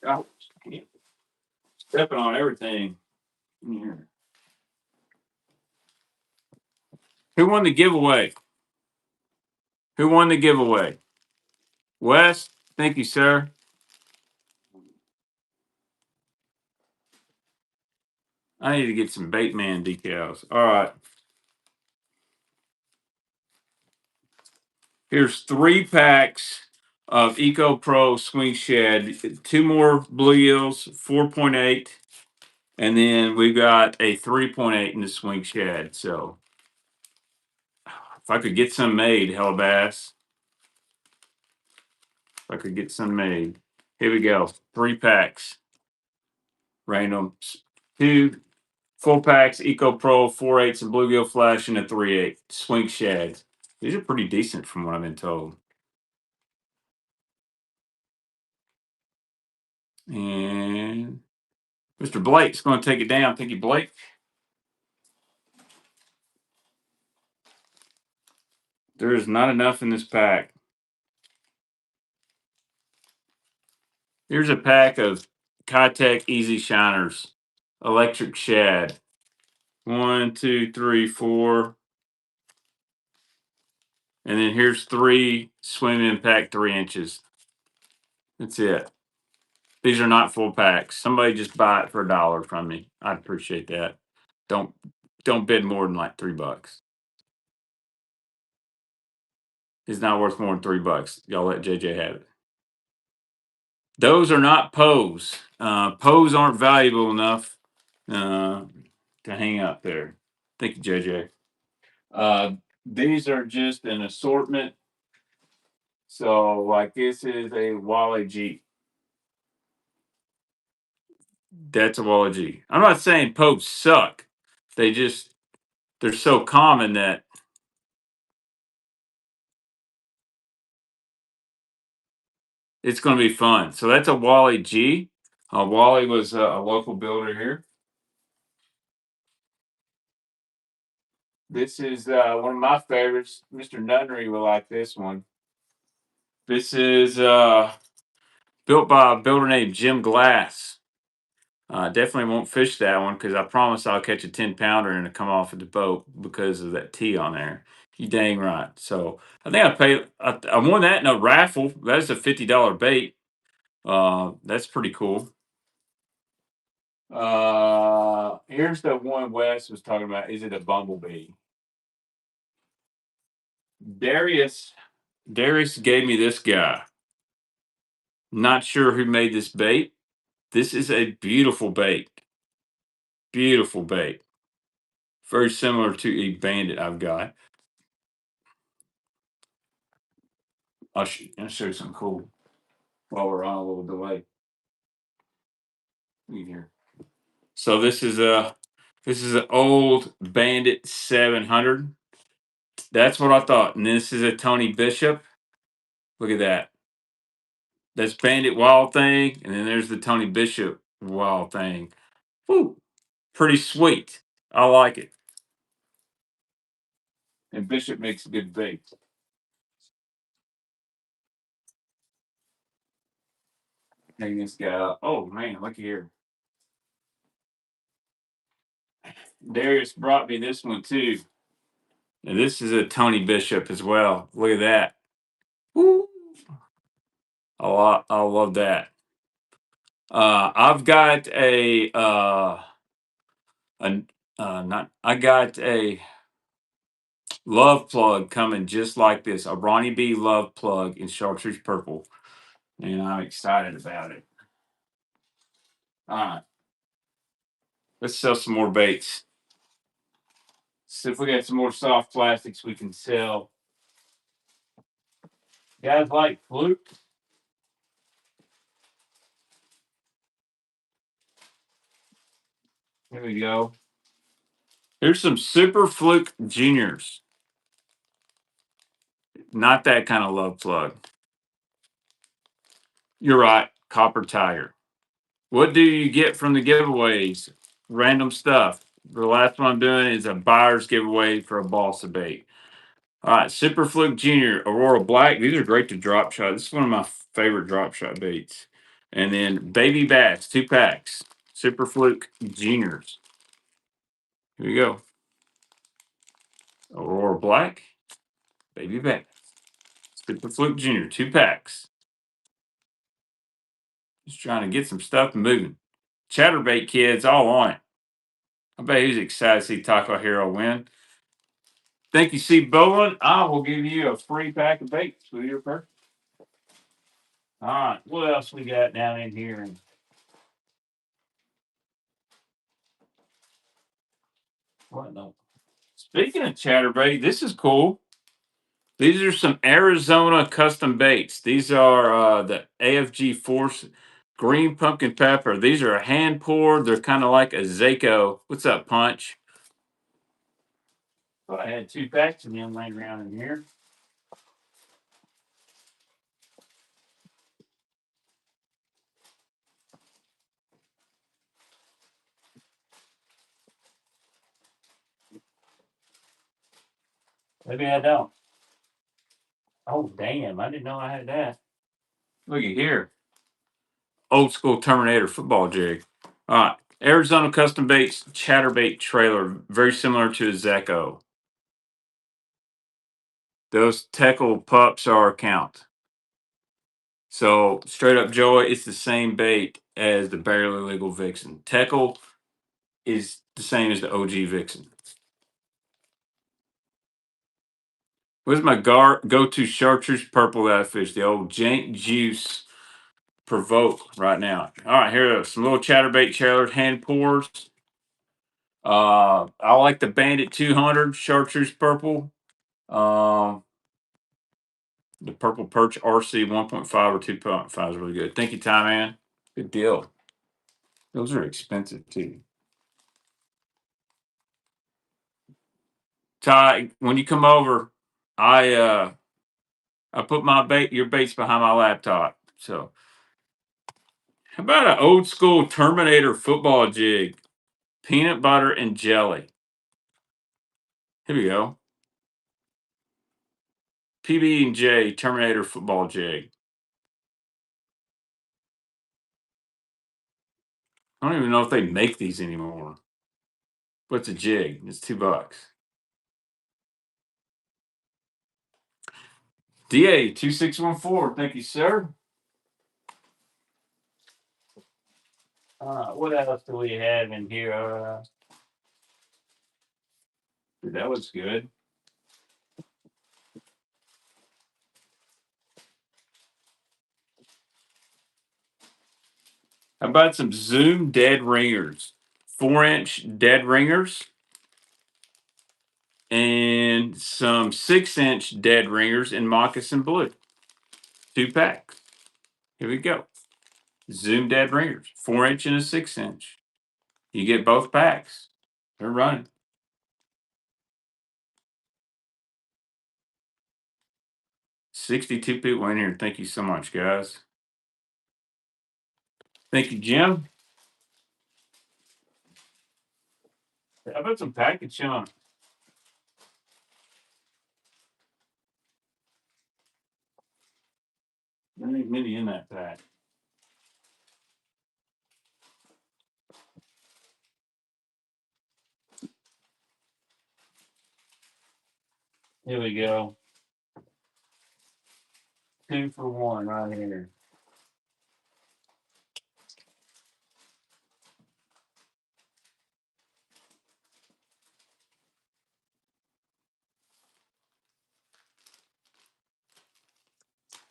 Oh, stepping on everything in here. Who won the giveaway? Who won the giveaway? Wes, thank you, sir. I need to get some Baitman decals. All right. Here's 3 packs of Eco Pro Swing Shed, 2 more bluegills, 4.8, and then we've got a 3.8 in the Swing Shed. So if I could get some made, Hellbass. If I could get some made. Here we go. 3 packs. Random. 2 4 packs, Eco Pro, 4/8s, and bluegill flash, and a 3/8 Swing Shad. These are pretty decent from what I've been told. And Mr. Blake's going to take it down. Thank you, Blake. There is not enough in this pack. Here's a pack of Kitech Easy Shiners, electric shad. 1, 2, 3, 4. And then here's 3 swim impact 3 inches. That's it. These are not full packs. Somebody just buy it for $1 from me. I'd appreciate that. Don't don't bid more than like $3. It's not worth more than $3. Y'all let JJ have it. Those are not pose. Pose aren't valuable enough to hang out there. Thank you, JJ. These are just an assortment. So, like, this is a Wally G. That's a Wally G. I'm not saying pose suck. They're so common that it's going to be fun. So that's a Wally G. Wally was a local builder here. This is one of my favorites. Mr. Nunnery will like this one. This is built by a builder named Jim Glass. Definitely won't fish that one because I promise I'll catch a 10-pounder and it'll come off of the boat because of that T on there. You dang right. So I think I won that in a raffle. That's a $50 bait. That's pretty cool. Here's the one Wes was talking about. Is it a bumblebee? Darius gave me this guy. Not sure who made this bait. This is a beautiful bait. Beautiful bait. Very similar to a bandit I've got. I'll show you something cool while we're on a little delay. Here. So this is an old Bandit 700. That's what I thought. And this is a Tony Bishop. Look at that. That's Bandit Wild Thing, and then there's the Tony Bishop Wild Thing. Woo, pretty sweet. I like it. And Bishop makes a good bait. Hang this guy up. Oh man, look here. Darius brought me this one too. And this is a Tony Bishop as well. Look at that. Woo. I love that. I've got not I got a love plug coming just like this, a Ronnie B love plug in chartreuse purple, and I'm excited about it. All right, let's sell some more baits. See if we got some more soft plastics we can sell. Guys like Fluke? Here we go. Here's some Super Fluke Juniors. Not that kind of love plug. You're right, Copper Tiger. What do you get from the giveaways? Random stuff. The last one I'm doing is a buyer's giveaway for a Balsa bait. All right, Super Fluke Junior, Aurora Black. These are great to drop shot. This is one of my favorite drop shot baits. And then Baby Bass, 2 packs. Super Fluke Juniors. Here we go. Aurora Black, Baby Bass. Super Fluke Junior, 2 packs. Just trying to get some stuff moving. Chatterbait kids all on it. I bet he's excited to see Taco Hero win. Thank you, C. Bowen. I will give you a free pack of baits with your purchase. All right, what else we got down in here? What no? Speaking of chatterbait, this is cool. These are some Arizona custom baits. These are the AFG Force Green Pumpkin Pepper. These are hand poured. They're kind of like a Zaco. What's up, Punch? Well, I had 2 packs of them laying around in here. Maybe I don't. Oh, damn. I didn't know I had that. Look at here. old school Terminator football jig. All right. Arizona Custom Baits Chatterbait trailer, very similar to a Zecco. Those Teckle pups are count. So straight up Joy, it's the same bait as the barely legal Vixen. Teckle is the same as the OG Vixen. What's my go-to chartreuse purple that I fish? The old Jank Juice Provoke right now. All right, here are some little chatterbait trailers, hand pours. I like the Bandit 200 chartreuse purple. Um, the purple perch RC 1.5 or 2.5 is really good. Thank you, Ty Man. Good deal. Those are expensive too. Ty, when you come over, I put your baits behind my laptop. So how about an old school Terminator football jig? Peanut butter and jelly. Here we go. PB&J Terminator football jig. I don't even know if they make these anymore. But it's a jig. It's $2. DA 2614. Thank you, sir. What else do we have in here? That was good. How about some Zoom dead ringers? 4-inch dead ringers and some 6-inch dead ringers in moccasin blue. 2 packs. Here we go. Zoom dead ringers, 4-inch and a 6-inch. You get both packs. They're running. 62 people in here. Thank you so much, guys. Thank you, Jim. How about some package on? There ain't many in that pack. Here we go. 2 for 1 right here.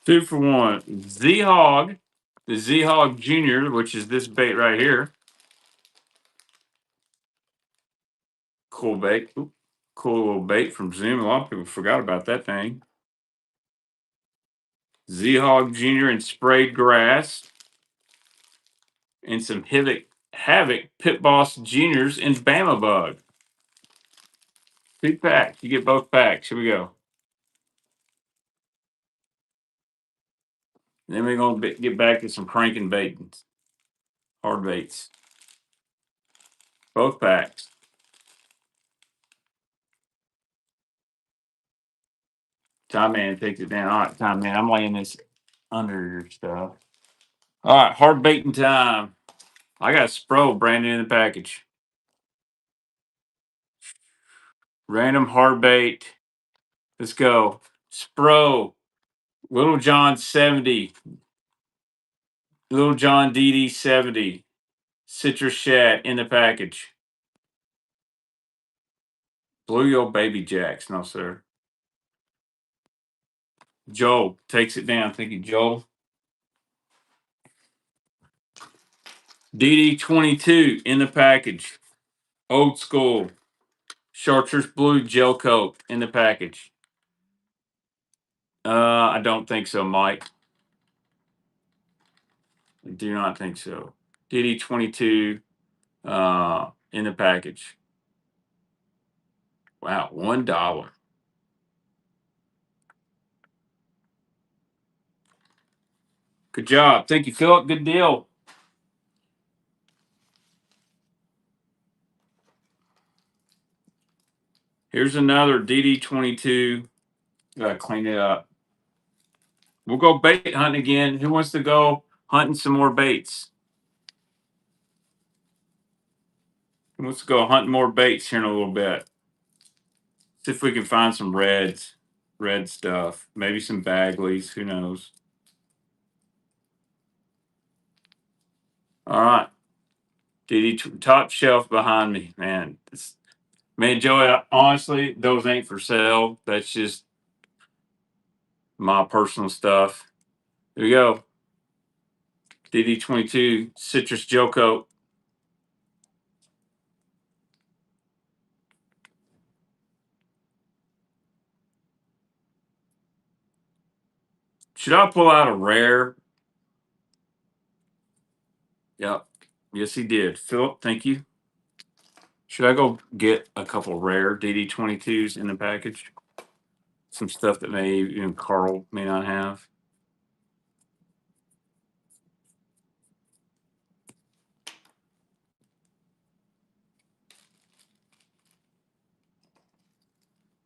Two for 1. Z-Hog, the Z-Hog Junior, which is this bait right here. Cool bait. Ooh, cool little bait from Zoom. A lot of people forgot about that thing. Z-Hog Junior and sprayed grass. And some Havoc Pit Boss Juniors and Bama Bug. 2 packs. You get both packs. Here we go. And then we're going to get back to some cranking bait. Hardbaits. Both packs. Time Man takes it down. All right, Time Man. I'm laying this under your stuff. All right, hard baiting time. I got SPRO brand new in the package. Random hard bait. Let's go. SPRO. Little John 70. Little John DD 70. Citrus Shad in the package. Blue Yo Baby Jacks. No, sir. Joel takes it down. Thank you, Joel. DD22 in the package. Old school. Chartreuse Blue Gel Coat in the package. I don't think so, Mike. I do not think so. DD22 in the package. Wow, $1. Good job. Thank you, Philip. Good deal. Here's another DD22. Gotta clean it up. We'll go bait hunting again. Who wants to go hunting some more baits. Let's go hunting more baits here in a little bit. See if we can find some red stuff. Maybe some Bagleys. Who knows? All right. DD top shelf behind me, man. Man, Joey, honestly, those ain't for sale. That's just my personal stuff. Here we go. DD22 Citrus Gel Coat. Should I pull out a rare? Yep. Yes, he did. Philip, thank you. Should I go get a couple rare DD22s in the package? Some stuff that Carl may not have.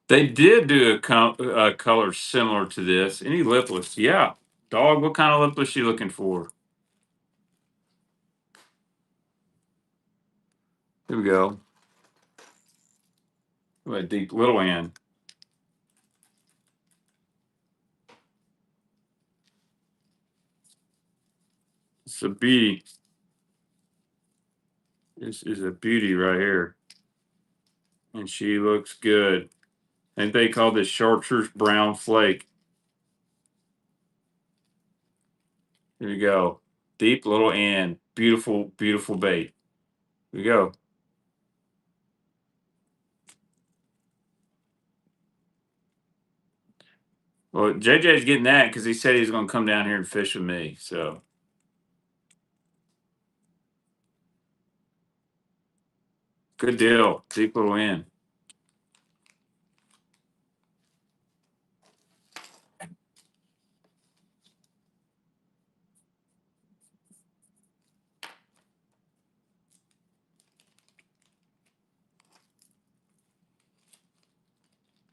They did do a color similar to this. Any lipless? Yeah. Dog, what kind of lipless you looking for? Here we go. A deep little end. It's a beauty. This is a beauty right here. And she looks good. I think they call this Chartreuse Brown Flake. Here you go. Deep little end. Beautiful, beautiful bait. Here we go. Well, JJ's getting that because he said he's going to come down here and fish with me. So good deal. Deep little end.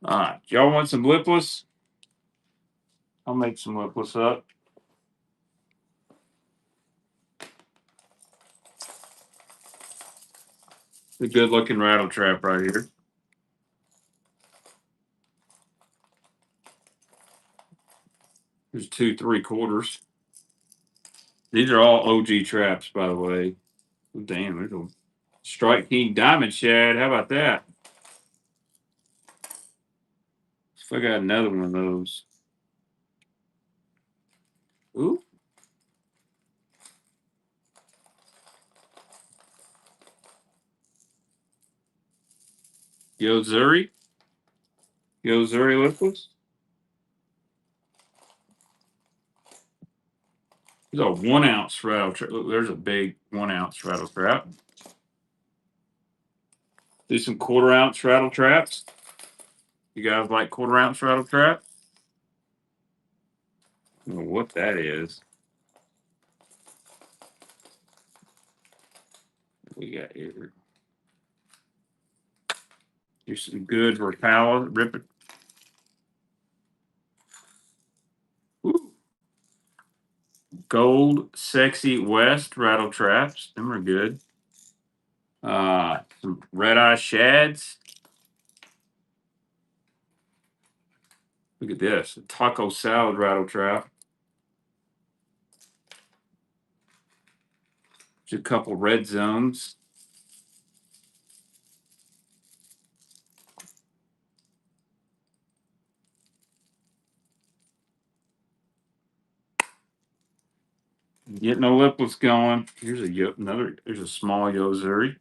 All right. Y'all want some lipless? I'll make some lipless up. A good looking rattle trap right here. There's 2 3/4. These are all OG traps, by the way. Oh, damn, there's a Strike King Diamond Shad. How about that? If I got another one of those. Ooh. Yo-Zuri. Yo-Zuri lipless. There's a 1 ounce rattle trap. Look, there's a big 1 ounce rattle trap. Do some 1/4 ounce rattle traps. You guys like 1/4 ounce rattle trap? I don't know what that is. What we got here. Here's some good Rapala. Rip it. Ooh. Gold Sexy West rattle traps. Them are good. Some Redeye Shads. Look at this. A taco salad rattle trap. Just a couple red zones. Getting a lipless going. Here's another. There's a small Yo-Zuri.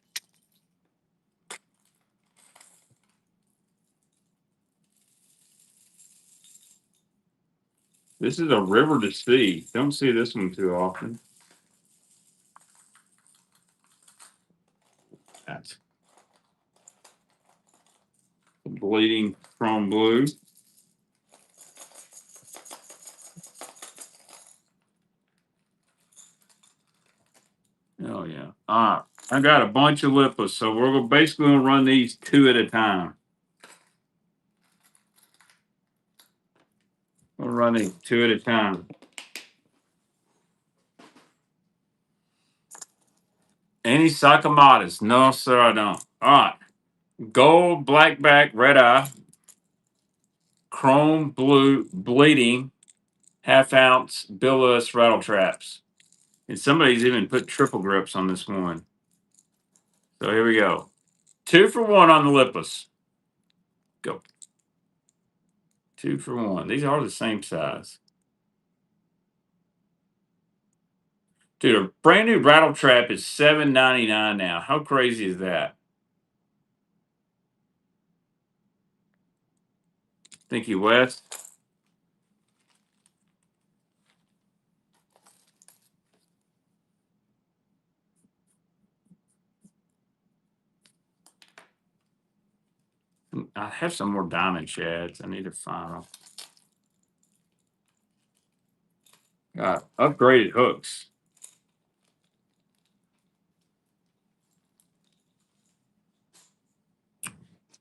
This is a river to sea. Don't see this one too often. That's bleeding chrome blue. Oh yeah. All right. I got a bunch of lipless, so we're basically gonna run these 2 at a time. We'll run these 2 at a time. Any Sakamatas? No, sir, I don't. All right. Gold, blackback, red eye, chrome, blue, bleeding, half ounce, billless rattle traps. And somebody's even put triple grips on this one. So here we go. 2 for 1 on the lipless. Go. 2 for 1. These are the same size. Dude, a brand new rattle trap is $7.99 now. How crazy is that? Thank you, Wes. I have some more diamond shads. I need to find them. Got upgraded hooks.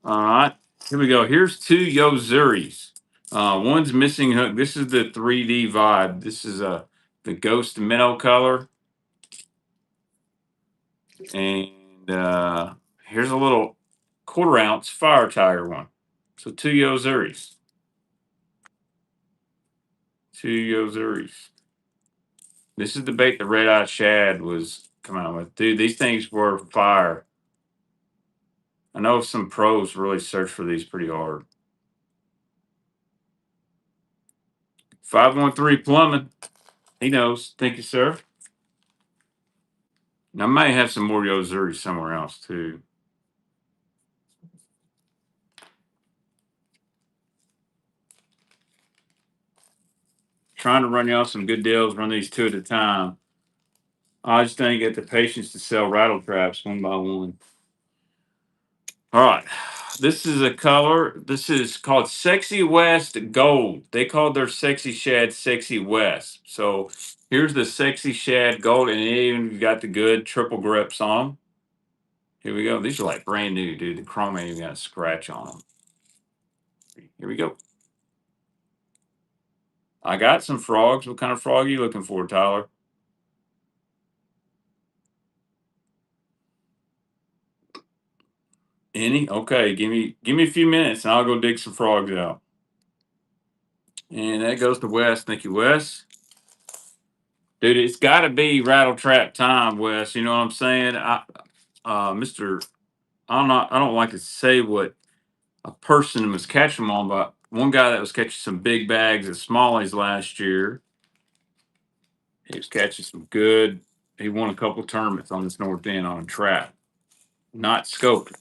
All right, here we go. Here's 2 Yo-Zuris. One's missing hook. This is the 3D vibe. This is the ghost minnow color. And here's a little 1/4 ounce fire tiger one. So 2 Yo-Zuris. 2 Yo-Zuris. This is the bait the Redeye Shad was coming out with. Dude, these things were fire. I know some pros really search for these pretty hard. 513 Plumbing. He knows. Thank you, sir. I may have some more Yo-Zuri somewhere else, too. Trying to run y'all some good deals, run these 2 at a time. I just didn't get the patience to sell rattle traps one by one. All right. This is a color. This is called Sexy West Gold. They called their Sexy Shad Sexy West. So here's the Sexy Shad Gold, and it even got the good triple grips on them. Here we go. These are like brand new, dude. The chrome ain't even got a scratch on them. Here we go. I got some frogs. What kind of frog are you looking for, Tyler? Any? Okay, give me a few minutes and I'll go dig some frogs out. And that goes to Wes. Thank you, Wes. Dude, it's got to be rattle trap time, Wes. You know what I'm saying? Mister, I don't like to say what a person was catching them on, but one guy that was catching some big bags of smallies last year, he was catching some good. He won a couple tournaments on this north end on a trap, not scoped.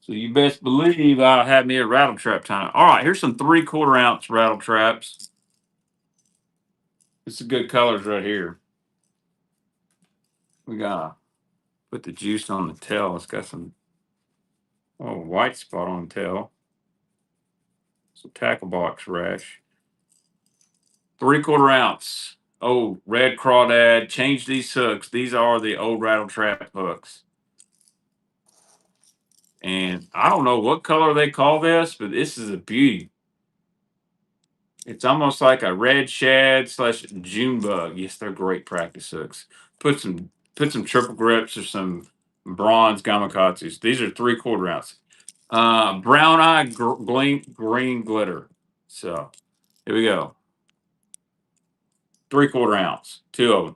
So you best believe I'll have me a rattle trap time. All right, here's some 3/4 ounce rattle traps. It's a good colors right here. We gotta put the juice on the tail. It's got some white spot on the tail. Some tackle box rash. 3/4 ounce. Oh, red crawdad. Change these hooks. These are the old rattle trap hooks. And I don't know what color they call this, but this is a beauty. It's almost like a red shad slash June bug. Yes, they're great practice hooks. Put some triple grips or some bronze gamakatsus. These are 3/4 ounce. Brown eye green glitter. So here we go. 3/4 ounce. 2 of them.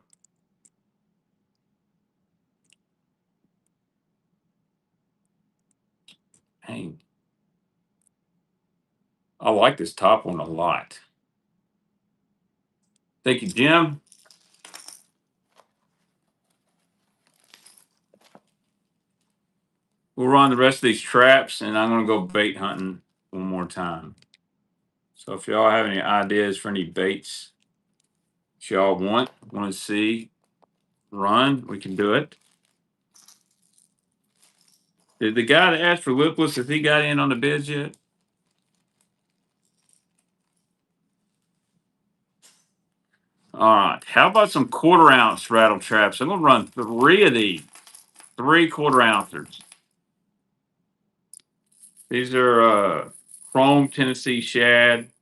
Dang. I like this top one a lot. Thank you, Jim. We'll run the rest of these traps, and I'm going to go bait hunting one more time. So if y'all have any ideas for any baits that y'all want to see run, we can do it. Did the guy that asked for Lipless, if he got in on the bids yet? All right. How about some 1/4 ounce rattle traps? I'm going to run 3 of these. 3/4 ounces. These are chrome Tennessee shad.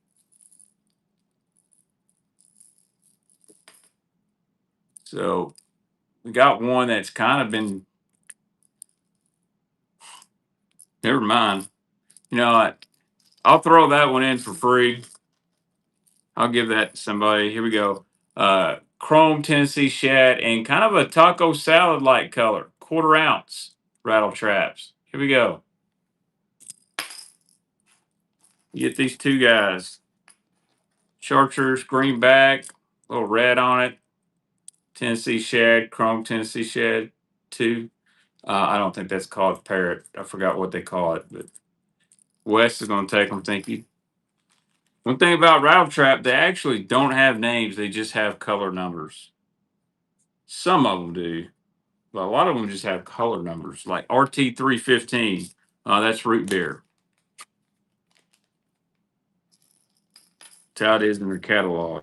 So we got one that's kind of been. Never mind. You know what? I'll throw that one in for free. I'll give that to somebody. Here we go. Chrome Tennessee shad and kind of a taco salad like color. 1/4 ounce rattle traps. Here we go. You get these two guys. Chartreuse, green back, little red on it. Tennessee shad, Chrome Tennessee shad 2. I don't think that's called parrot. I forgot what they call it, but Wes is going to take them. Thank you. One thing about Rattle Trap, they actually don't have names. They just have color numbers. Some of them do, but a lot of them just have color numbers. Like RT315, that's root beer. That's how it is in their catalog.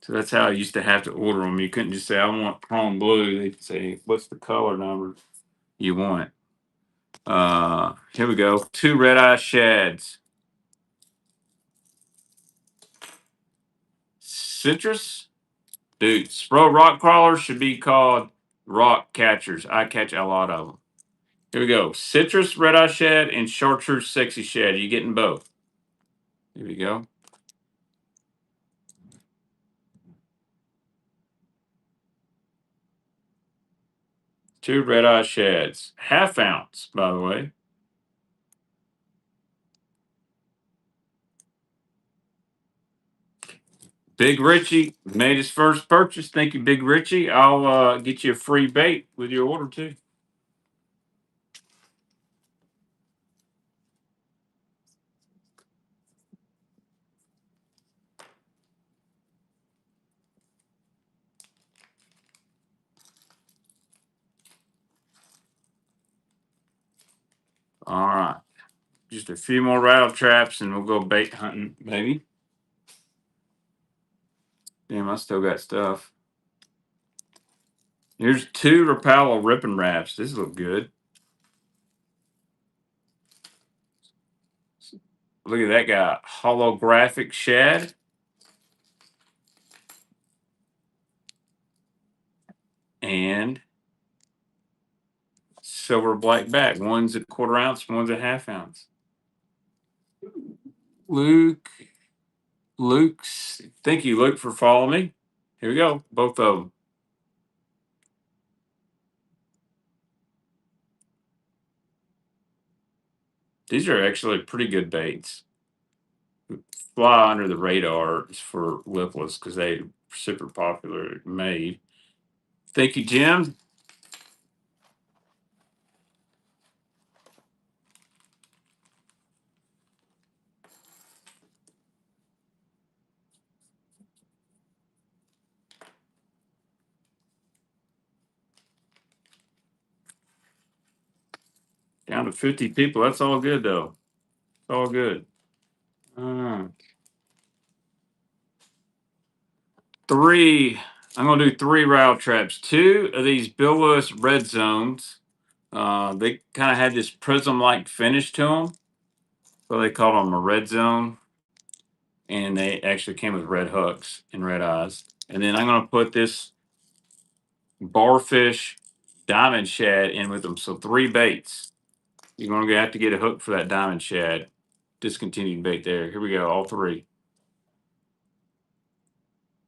So that's how I used to have to order them. You couldn't just say, I want chrome blue. They'd say, what's the color number you want? Here we go. 2 Redeye Shads. Citrus? Dude, SPRO rock crawlers should be called rock catchers. I catch a lot of them. Here we go. Citrus Redeye Shad and Chartreuse Sexy Shad. You getting both? Here we go. Two Redeye Shads. 1/2 ounce, by the way. Big Richie made his first purchase. Thank you, Big Richie. I'll get you a free bait with your order, too. All right. Just a few more rattle traps and we'll go bait hunting, maybe. Damn, I still got stuff. Here's 2 Rapala ripping wraps. This look good. Look at that guy. Holographic shad. And silver black back. One's a 1/4 ounce, one's a 1/2 ounce. Luke's. Thank you, Luke, for following me. Here we go. Both of them. These are actually pretty good baits. Fly under the radar for Lipless because they're super popular made. Thank you, Jim. Down to 50 people. That's all good, though. It's all good. 3. I'm going to do 3 rattle traps. 2 of these Bill Lewis red zones. They kind of had this prism-like finish to them. So they called them a red zone. And they actually came with red hooks and red eyes. And then I'm going to put this barfish diamond shad in with them. So 3 baits. You're going to have to get a hook for that diamond shad. Discontinued bait there. Here we go, all 3.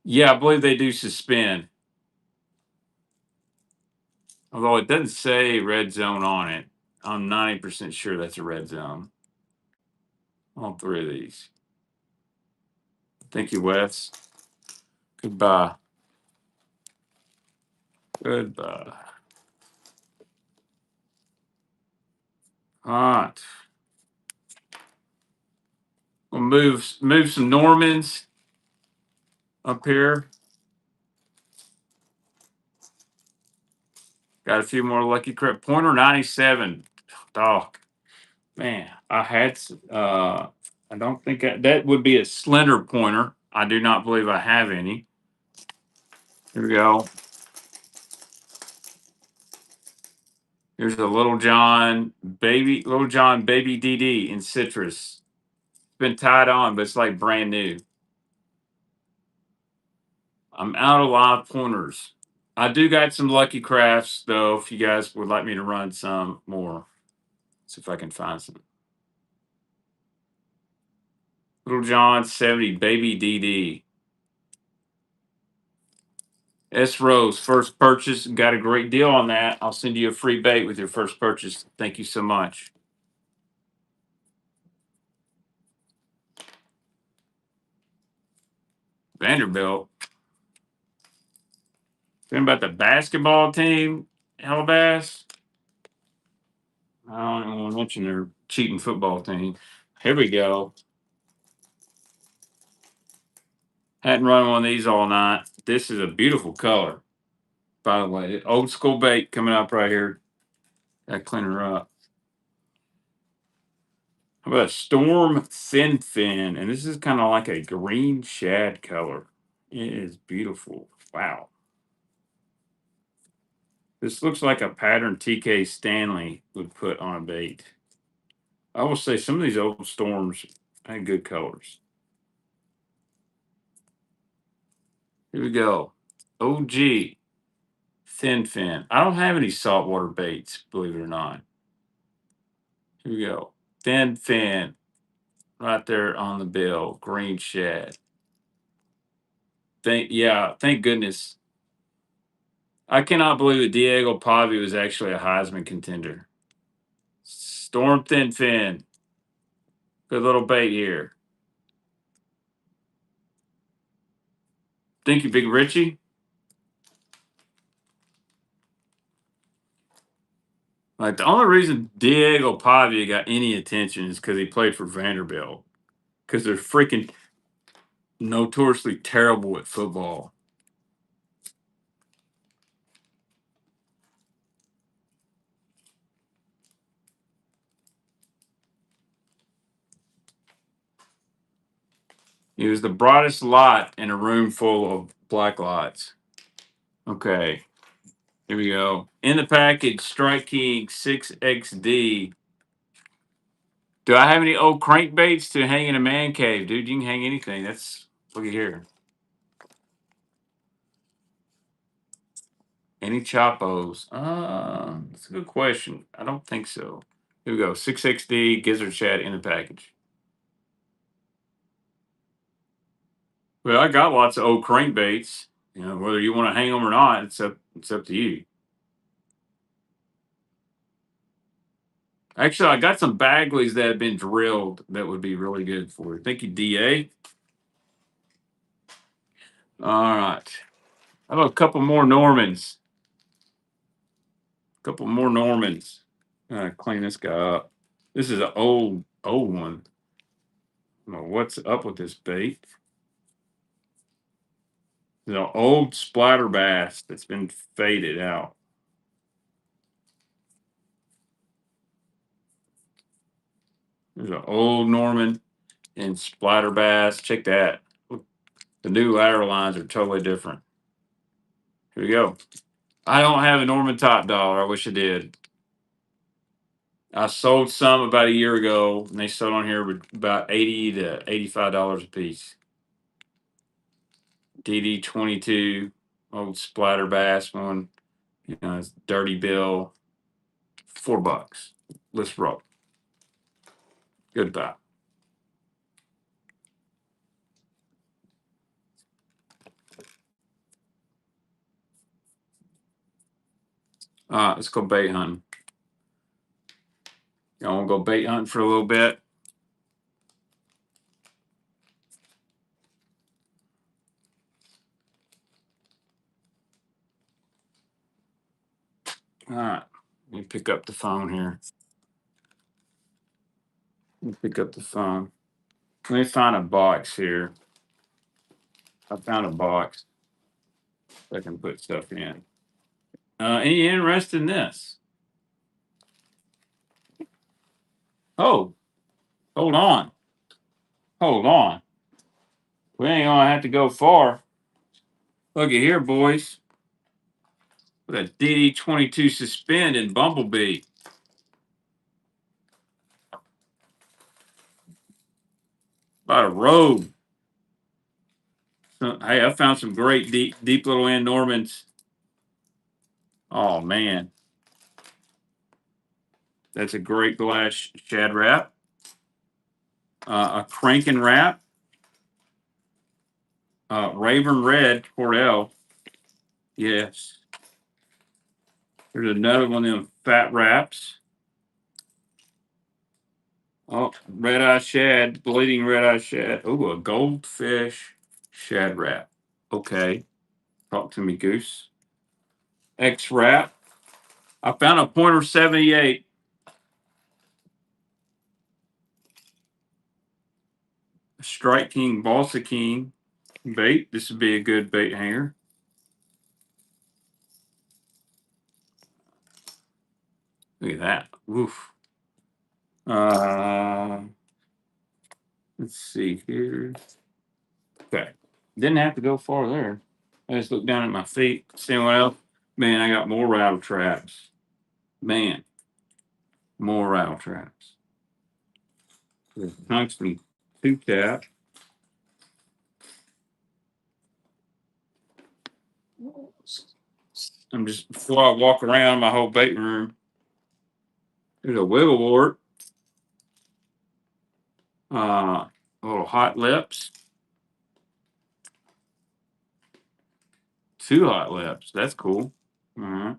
Yeah, I believe they do suspend. Although it doesn't say red zone on it. I'm 90% sure that's a red zone. All 3 of these. Thank you, Wes. Goodbye. Goodbye. All right. We'll move some Normans up here. Got a few more Lucky Crap. Pointer 97. Dog. Man, I don't think that would be a slender pointer. I do not believe I have any. Here we go. Here's a Little John baby DD in citrus. It's been tied on, but it's like brand new. I'm out of live pointers. I do got some Lucky Crafts though. If you guys would like me to run some more, see if I can find some. Little John 70 Baby DD. SPRO's first purchase. Got a great deal on that. I'll send you a free bait with your first purchase. Thank you so much. Vanderbilt. Think about the basketball team, Alabama. I don't even want to mention their cheating football team. Here we go. Hadn't run one of these all night. This is a beautiful color, by the way. Old school bait coming up right here. Gotta clean her up. How about a Storm Thin Fin? And this is kind of like a green shad color. It is beautiful. Wow. This looks like a pattern TK Stanley would put on a bait. I will say some of these old Storms had good colors. Here we go. OG Thin Fin. I don't have any saltwater baits, believe it or not. Here we go. Thin Fin. Right there on the bill. Green shad. Thank goodness. I cannot believe that Diego Pavi was actually a Heisman contender. Storm Thin Fin. Good little bait here. Thank you, Big Richie. Like the only reason Diego Pavia got any attention is because he played for Vanderbilt. Because they're freaking notoriously terrible at football. He was the brightest light in a room full of black lights. Okay, here we go. In the package, Strike King 6XD. Do I have any old crankbaits to hang in a man cave? Dude, you can hang anything. Look at here. Any Chopos? That's a good question. I don't think so. Here we go. 6XD Gizzard Shad in the package. Well, I got lots of old crankbaits. You know, whether you want to hang them or not, it's up to you. Actually, I got some Bagleys that have been drilled that would be really good for you. Thank you, DA. All right. How about a couple more Normans? A couple more Normans. Clean this guy up. This is an old one. I don't know what's up with this bait. It's an old splatter bass that's been faded out. There's an old Norman and splatter bass. Check that. Look, the new lateral lines are totally different. Here we go. I don't have a Norman top dollar. I wish I did. I sold some about a year ago, and they sold on here with about $80 to $85 a piece. DD22, old splatter bass one. You know, it's dirty bill. $4. Let's roll. Goodbye. All right, let's go bait hunting. Y'all want to go bait hunting for a little bit? All right, let me pick up the phone here. Let me pick up the phone. Let me find a box here. I found a box I can put stuff in. Any interest in this? Oh, hold on. Hold on. We ain't gonna have to go far. Look at here, boys. With a DD22 suspend in Bumblebee. By the road. Hey, I found some great deep little end Normans. Oh man, that's a great glass shad wrap. A cranking wrap. Raven red Cordell. Yes. There's another one of them fat wraps. Oh, Redeye Shad, bleeding Redeye Shad. Oh, a goldfish shad wrap. Okay. Talk to me, Goose. X wrap. I found a pointer 78. Strike King, Balsa King bait. This would be a good bait hanger. Look at that. Oof. Let's see here. Okay. Didn't have to go far there. I just looked down at my feet. See what else? Man, I got more rattle traps. Man, more rattle traps. Tungsten two tap. I'm just before I walk around my whole bait room. There's a wiggle wart. Little hot lips. Two hot lips. That's cool. All right.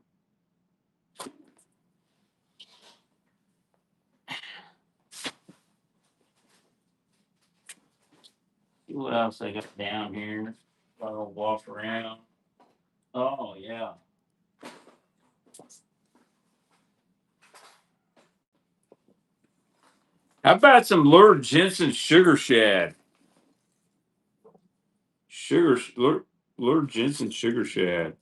See what else I got down here? I'll walk around. Oh yeah. How about some Lord Jensen sugar shad? Lord Jensen sugar shad.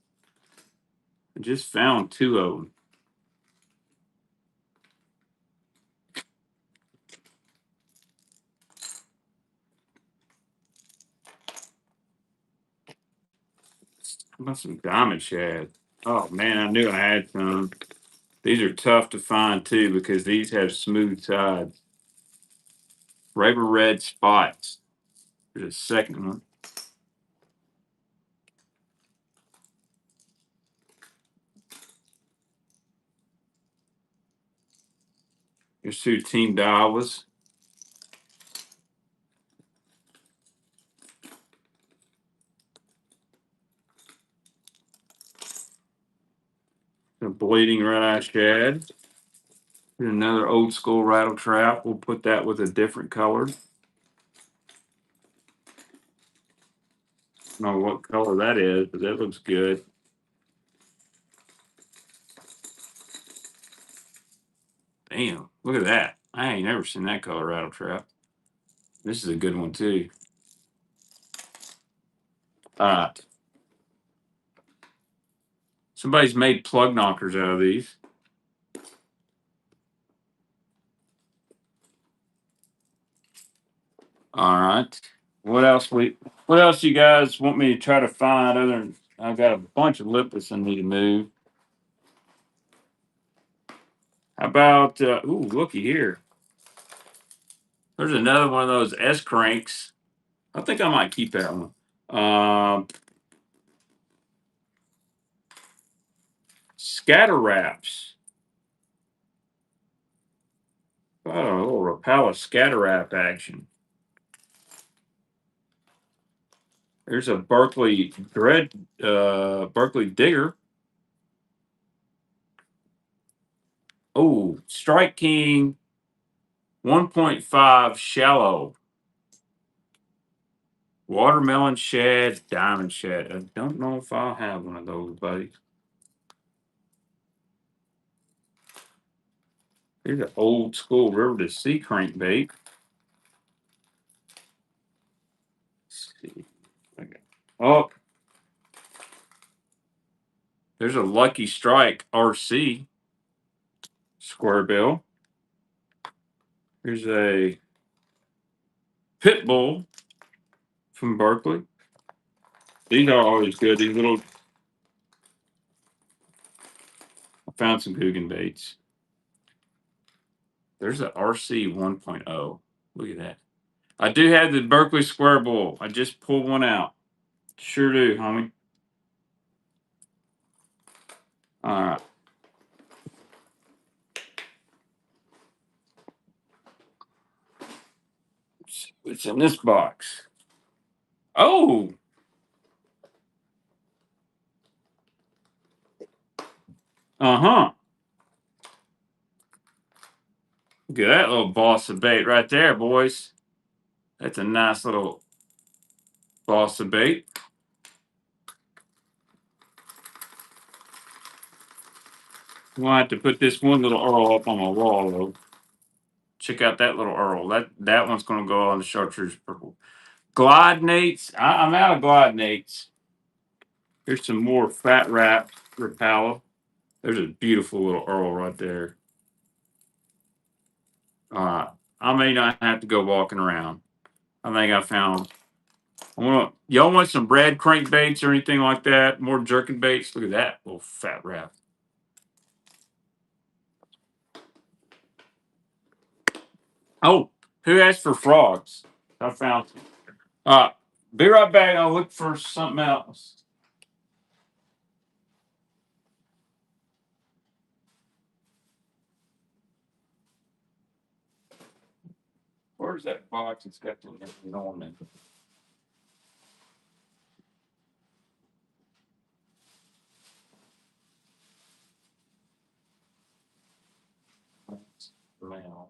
I just found two of them. How about some diamond shad? Oh man, I knew I had some. These are tough to find too because these have smooth sides. Raven red spots. There's a second one. Here's two Team Diowas. A bleeding Redeye Shad. Here's another old school rattle trap. We'll put that with a different color. I don't know what color that is, but that looks good. Damn, look at that. I ain't never seen that color rattle trap. This is a good one too. Uh, Somebody's made plug knockers out of these. All right. What else you guys want me to try to find other than I've got a bunch of lipless I need to move. How about ooh, looky here. There's another one of those S cranks. I think I might keep that one. Scatter wraps. Oh, a little Rapala scatter wrap action. There's a Berkeley Berkeley digger. Oh, Strike King 1.5 shallow. Watermelon shad, diamond shad. I don't know if I'll have one of those, buddy. Here's an old school river to sea crankbait. Let's see. Oh, there's a Lucky Strike RC square bill. Here's a Pitbull from Berkeley. These are always good. These little. I found some Guggen baits. There's an RC 1.0. Look at that. I do have the Berkeley Square Bull. I just pulled one out. Sure do, homie. All right. What's in this box? Oh, uh-huh. Look at that little Balsa bait right there, boys. That's a nice little Balsa bait. I'm gonna have to put this one little Earl up on my wall though. Check out that little Earl. That one's gonna go on the chartreuse purple. Glide Nates. I'm out of Glide Nates. Here's some more Fat Wrap Rapala. There's a beautiful little Earl right there. I may not have to go walking around. I think I found. Y'all want some bread crankbaits or anything like that? More jerking baits? Look at that little Fat Wrap. Oh, who asked for frogs? I found some. Be right back. I'll look for something else. Where's that box? It's got the ornament. Now.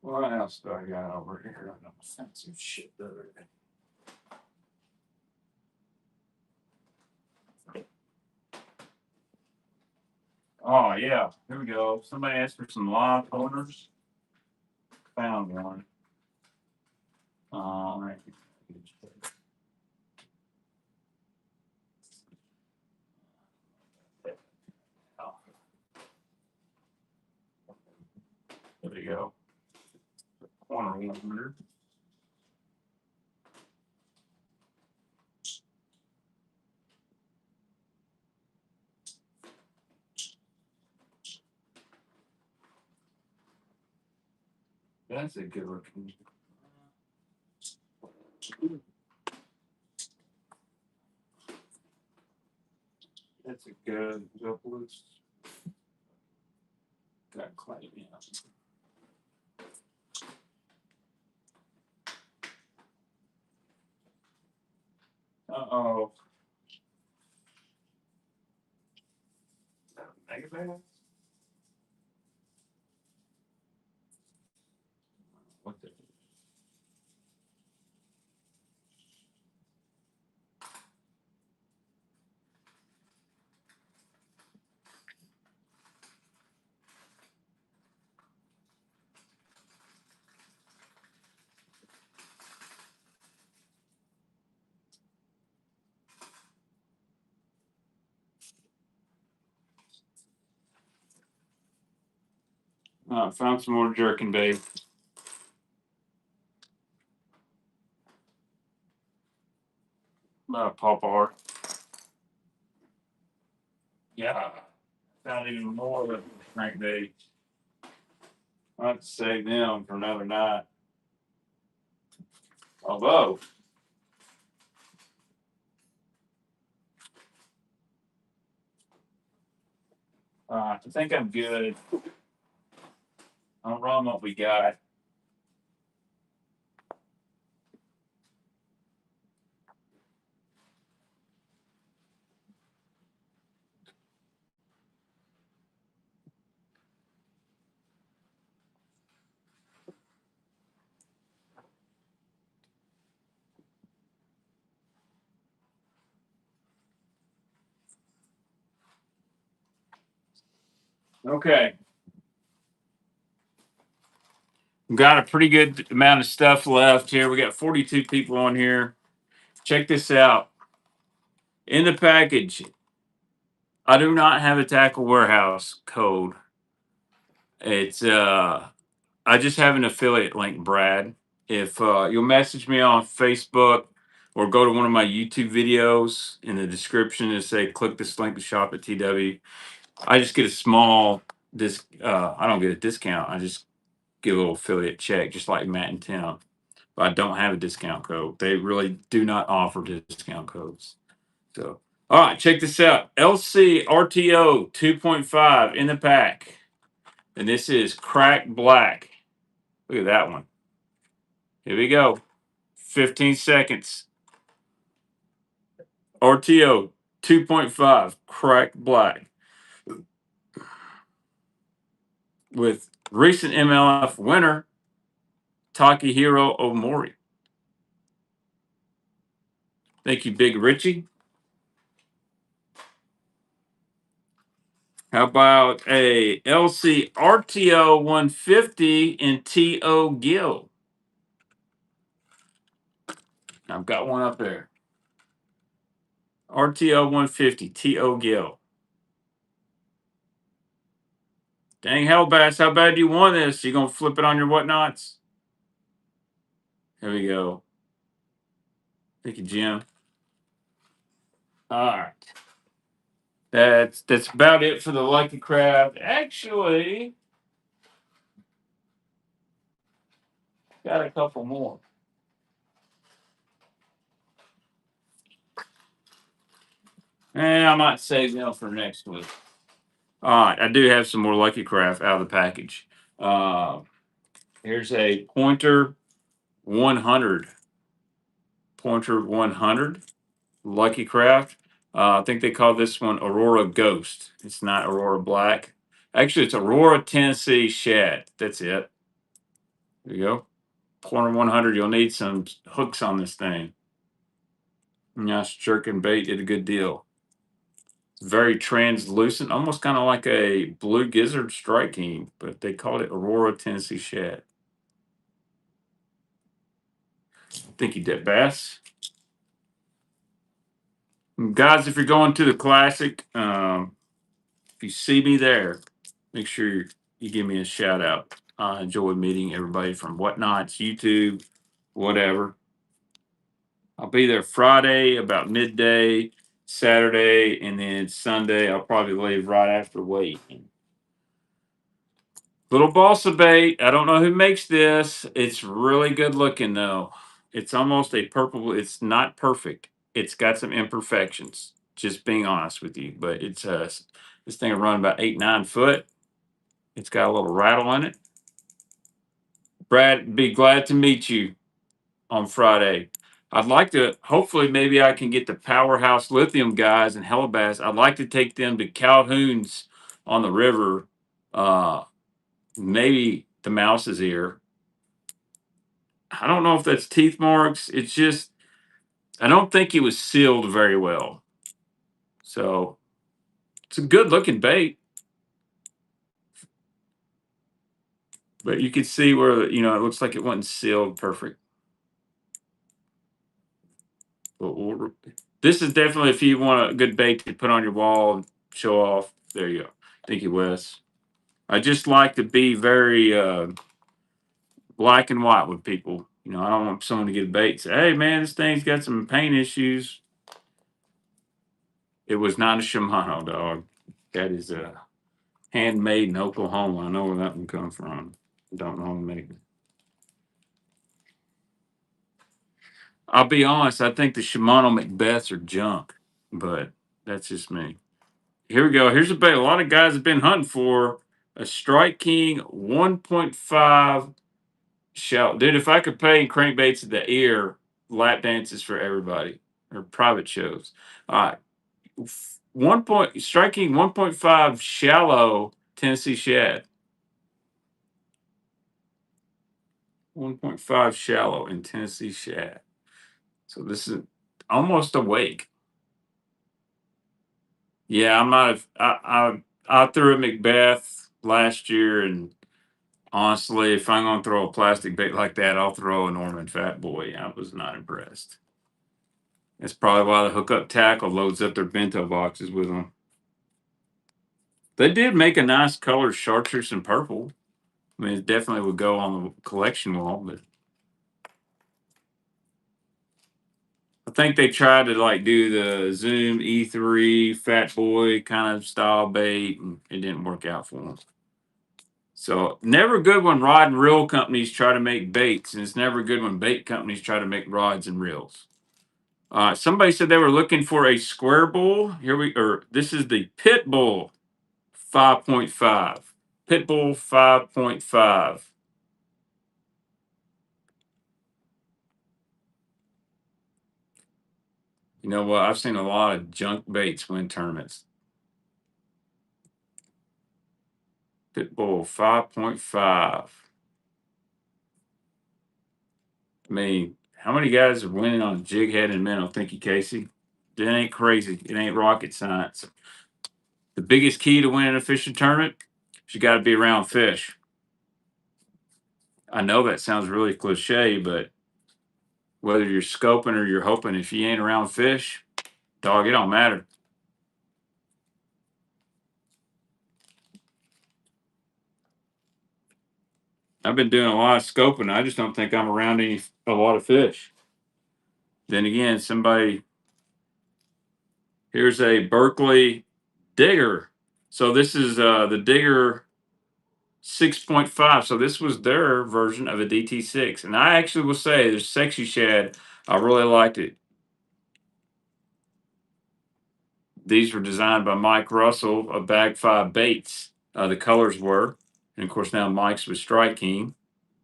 What else do I got over here? I don't fancy shit other than. Oh yeah, here we go. Somebody asked for some live owners. Found one. Right. There we go. Corner 100. That's a good looking. That's a good Lipless. Got clay. Uh-oh. Megabass? What the? Found some more jerking bait. Pop art. Yeah. Found even more of crankbait. I'll have to save them for another night. Although, I think I'm good. I'll run what we got. Okay. We've got a pretty good amount of stuff left here. We got 42 people on here. Check this out. In the package, I do not have a tackle warehouse code. It's I just have an affiliate link, Brad. If you'll message me on Facebook or go to one of my YouTube videos in the description and say click this link to shop at TW. I just get a small I don't get a discount. I just get a little affiliate check, just like Matt and Tim. But I don't have a discount code. They really do not offer discount codes. So, all right, check this out. LC RTO 2.5 in the pack. And this is crack black. Look at that one. Here we go. 15 seconds. RTO 2.5 crack black. With recent MLF winner, Takahiro Omori. Thank you, Big Richie. How about a LC RTO 150 in TO Gill? I've got one up there. RTO 150 TO Gill. Dang Hellbass, how bad do you want this? You gonna flip it on your whatnots? Here we go. Thank you, Jim. All right. That's about it for the Lucky Craft. Actually, got a couple more. I might save them for next week. All right, I do have some more Lucky Craft out of the package. Here's a Pointer 100. Pointer 100 Lucky Craft. I think they call this one Aurora Ghost. It's not Aurora Black. Actually, it's Aurora Tennessee Shad. That's it. There you go. Pointer 100. You'll need some hooks on this thing. Nice jerking bait did a good deal. Very translucent, almost kind of like a blue gizzard striking, but they called it Aurora Tennessee Shad. Thank you, Dip Bass. Guys, if you're going to the Classic, if you see me there, make sure you give me a shout out. I enjoy meeting everybody from Whatnots, YouTube, whatever. I'll be there Friday about midday, Saturday, and then Sunday I'll probably leave right after weighing. Little Balsa bait. I don't know who makes this. It's really good looking though. It's almost a purple. It's not perfect. It's got some imperfections. Just being honest with you, but it's this thing will run about 8-9 foot. It's got a little rattle in it. Brad, be glad to meet you on Friday. I'd like to, hopefully, maybe I can get the Powerhouse Lithium guys and Hellabass. I'd like to take them to Calhoun's on the river. Maybe the Mouse's Ear. I don't know if that's teeth marks. It's just, I don't think it was sealed very well. So it's a good looking bait. But you can see where, it looks like it wasn't sealed perfect. But this is definitely if you want a good bait to put on your wall and show off. There you go. Thank you, Wes. I just like to be very black and white with people. I don't want someone to get a bait and say, hey, man, this thing's got some paint issues. It was not a Shimano, dog. That is handmade in Oklahoma. I know where that one comes from. Don't know how to make it. I'll be honest, I think the Shimano Macbeths are junk, but that's just me. Here we go. Here's a bait a lot of guys have been hunting for. A Strike King 1.5 shell. Dude, if I could pay crankbaits at the ear, lap dances for everybody or private shows. All right. Strike King 1.5 shallow Tennessee Shad. 1.5 shallow in Tennessee Shad. So this is almost awake. Yeah, I'm not. I threw a Macbeth last year, and honestly, if I'm gonna throw a plastic bait like that, I'll throw a Norman Fat Boy. I was not impressed. That's probably why the hookup tackle loads up their bento boxes with them. They did make a nice color chartreuse and purple. I mean, it definitely would go on the collection wall, but I think they tried to like do the Zoom E3 Fat Boy kind of style bait, and it didn't work out for them. So never good when rod and reel companies try to make baits, and it's never good when bait companies try to make rods and reels. Somebody said they were looking for a square bull. This is the Pit Bull 5.5. Pit Bull 5.5. You know what? I've seen a lot of junk baits win tournaments. Pit Bull 5.5. I mean, how many guys are winning on jig head and minnow? Thank you, Casey. It ain't crazy. It ain't rocket science. The biggest key to winning a fishing tournament is you got to be around fish. I know that sounds really cliche, but whether you're scoping or you're hoping, if you ain't around fish, dog, it don't matter. I've been doing a lot of scoping. I just don't think I'm around a lot of fish. Then again, here's a Berkeley digger. So this is the digger 6.5. So this was their version of a DT6. And I actually will say the sexy shad, I really liked it. These were designed by Mike Russell of Bag 5 Baits. The colors were. And of course, now Mike's with Strike King.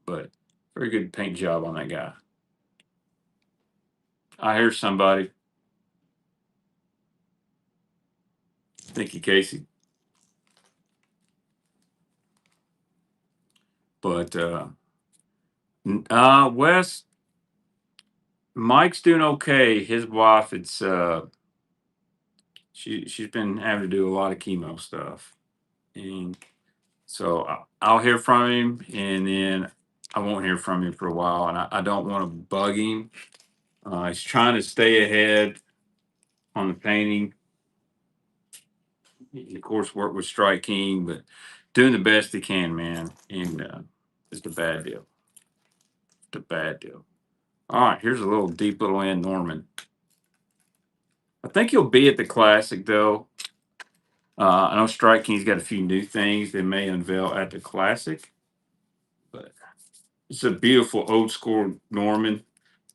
But very good paint job on that guy. I hear somebody. Thank you, Casey. But Wes, Mike's doing okay. His wife, she's been having to do a lot of chemo stuff, and so I'll hear from him, and then I won't hear from him for a while, and I don't want to bug him. He's trying to stay ahead on the painting. He, of course, work with Strike King, but doing the best he can, man. And it's a bad deal. It's a bad deal. All right, here's a little deep little end Norman. I think he'll be at the Classic, though. I know Strike King's got a few new things they may unveil at the Classic, but it's a beautiful old school Norman.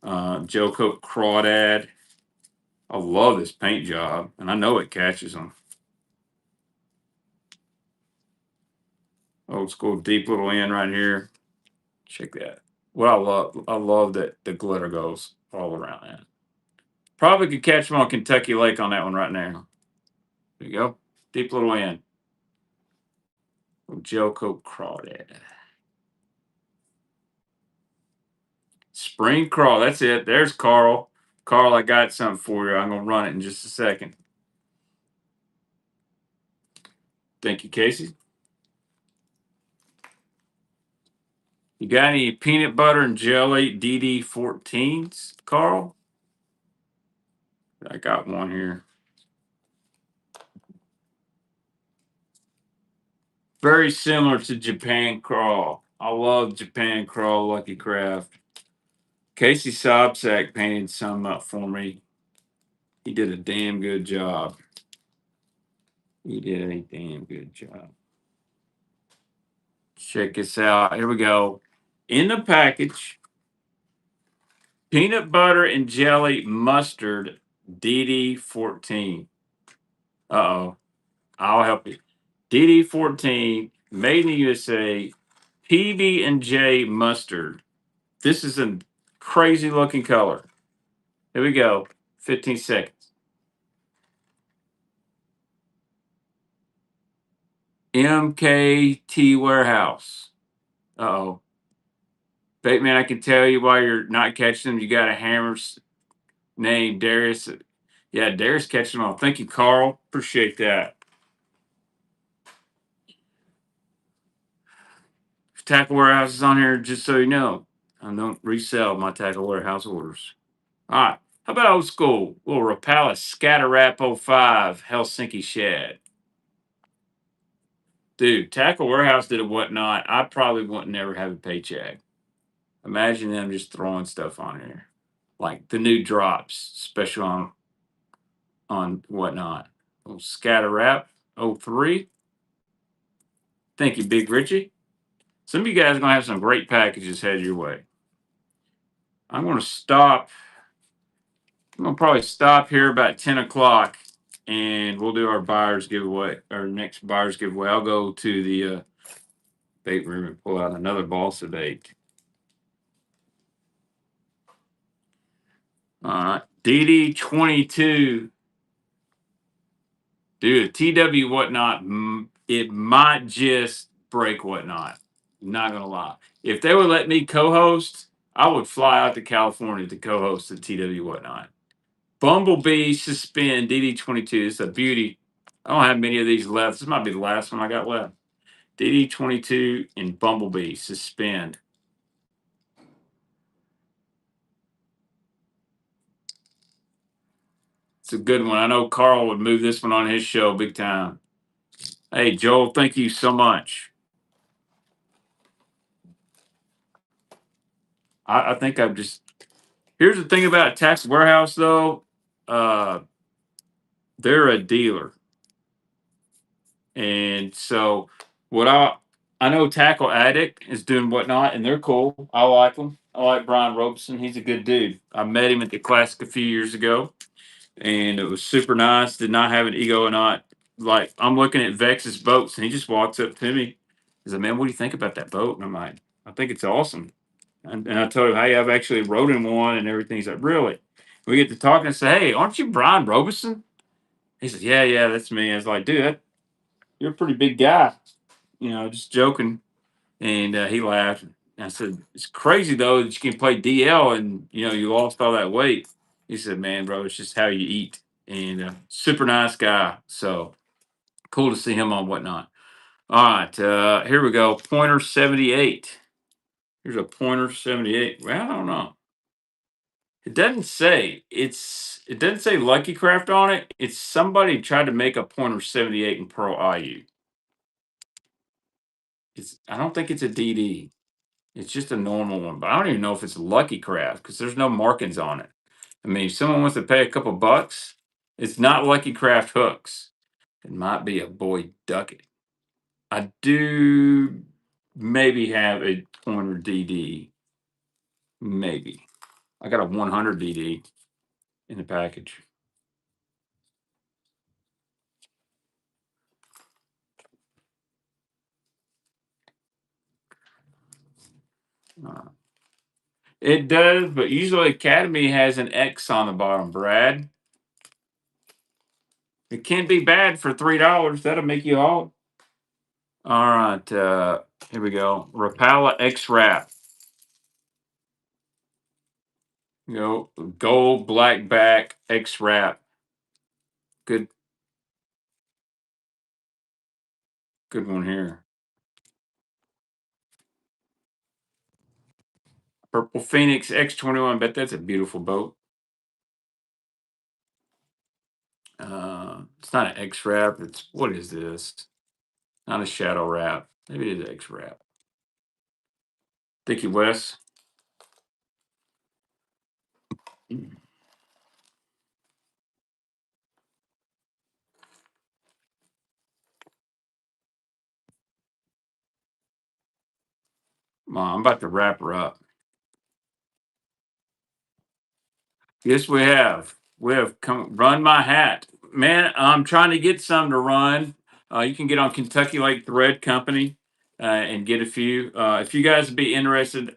Gel coat crawdad. I love this paint job, and I know it catches them. Old school deep little end right here. Check that. What I love that the glitter goes all around that. Probably could catch them on Kentucky Lake on that one right now. There you go. Deep little end. Gel coat crawdad. Spring crawl. That's it. There's Carl. Carl, I got something for you. I'm going to run it in just a second. Thank you, Casey. You got any peanut butter and jelly DD14s, Carl? I got one here. Very similar to Japan Crawl. I love Japan Crawl Lucky Craft. Casey Sobsack painted some up for me. He did a damn good job. He did a damn good job. Check this out. Here we go. In the package, peanut butter and jelly mustard DD14. Uh-oh. I'll help you. DD14, made in the USA, PB&J mustard. This is a crazy looking color. Here we go. 15 seconds. MKT Warehouse. Uh-oh. Bateman, I can tell you why you're not catching them. You got a hammer named Darius. Yeah, Darius catching them all. Thank you, Carl. Appreciate that. Tackle Warehouse is on here, just so you know. I don't resell my Tackle Warehouse orders. All right. How about old school? Little Rapala Scatter Rap 05 Helsinki Shad. Dude, Tackle Warehouse did a whatnot. I probably wouldn't never have a paycheck. Imagine them just throwing stuff on here. like the new drops, special on whatnot. Little scatter wrap 03. Thank you, Big Richie. Some of you guys are gonna have some great packages headed your way. I'm gonna stop. I'm gonna probably stop here about 10 o'clock, and we'll do our buyers giveaway. Our next buyers giveaway. I'll go to the bait room and pull out another balsa bait. All right, DD22. Dude, TW whatnot, it might just break whatnot. Not gonna lie. If they would let me co-host, I would fly out to California to co-host the TW whatnot. Bumblebee Suspend DD22. It's a beauty. I don't have many of these left. This might be the last one I got left. DD22 and Bumblebee Suspend. It's a good one. I know Carl would move this one on his show big time. Hey, Joel, thank you so much. I think I've just. Here's the thing about Tax Warehouse, though. Uh, they're a dealer. And so what I know Tackle Addict is doing whatnot, and they're cool. I like them. I like Brian Robeson. He's a good dude. I met him at the Classic a few years ago, and it was super nice. Did not have an ego or not. Like, I'm looking at Vex's boats, and he just walks up to me. He's like, "Man, what do you think about that boat?" And I'm like, "I think it's awesome." And I told him, "Hey, I've actually rode in one and everything." He's like, "Really?" We get to talking and say, "Hey, aren't you Brian Robeson?" He says, "Yeah, yeah, that's me." I was like, "Dude, you're a pretty big guy." Just joking. And he laughed. And I said, "It's crazy though that you can play DL and you lost all that weight." He said, "Man, bro, it's just how you eat." And super nice guy. So cool to see him on whatnot. All right, here we go. Pointer 78. Here's a pointer 78. Well, I don't know. It doesn't say. It doesn't say Lucky Craft on it. It's somebody tried to make a pointer 78 in Pearl IU. I don't think it's a DD. It's just a normal one, but I don't even know if it's Lucky Craft because there's no markings on it. I mean, if someone wants to pay a couple bucks, it's not Lucky Craft hooks. It might be a Boy Ducket. I do maybe have a pointer DD. Maybe. I got a 100 DD in the package. Uh, it does, but usually Academy has an X on the bottom, Brad. It can't be bad for $3. That'll make you all. All right, here we go. Rapala X Wrap. Gold black back X Wrap. Good one here. Purple Phoenix X21. Bet that's a beautiful boat. It's not an X Wrap. What is this? Not a shadow wrap. Maybe it is X Wrap. Dickie West. I'm about to wrap her up. Yes, we have. We have come run my hat. Man, I'm trying to get some to run. You can get on Kentucky Lake Thread Company and get a few. If you guys would be interested,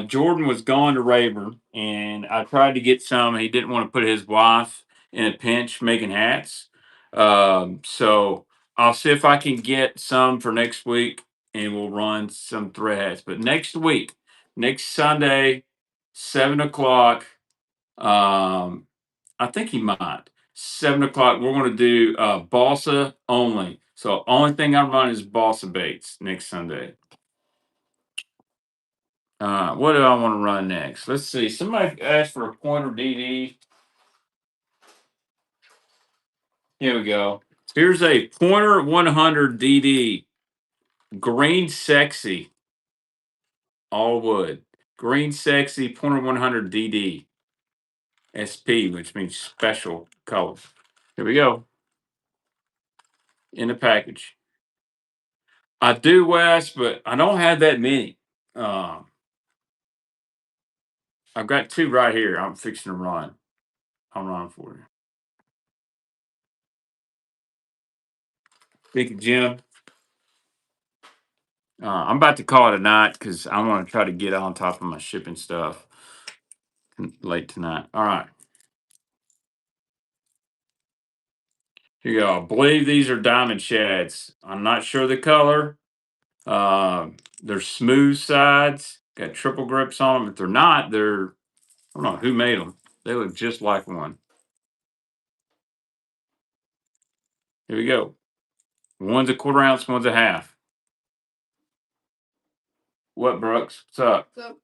Jordan was going to Rayburn, and I tried to get some. He didn't want to put his wife in a pinch making hats. So I'll see if I can get some for next week, and we'll run some thread hats. But next week, next Sunday, 7 o'clock. I think he might. 7 o'clock. We're going to do balsa only. So only thing I'm running is balsa baits next Sunday. What do I want to run next? Let's see. Somebody asked for a pointer DD. Here we go. Here's a pointer 100 DD. Green sexy. All wood. Green sexy pointer 100 DD. SP, which means special color. Here we go. In the package. I do, Wes, but I don't have that many. I've got 2 right here. I'm fixing to run. I'll run for you. Big Jim. I'm about to call it a night because I want to try to get on top of my shipping stuff late tonight. All right. Here you go. I believe these are diamond shads. I'm not sure the color. They're smooth sides. Got triple grips on them. If they're not, they're, I don't know who made them. They look just like one. Here we go. One's a 1/4 ounce, one's a half. What, Brooks? What's up? What's up?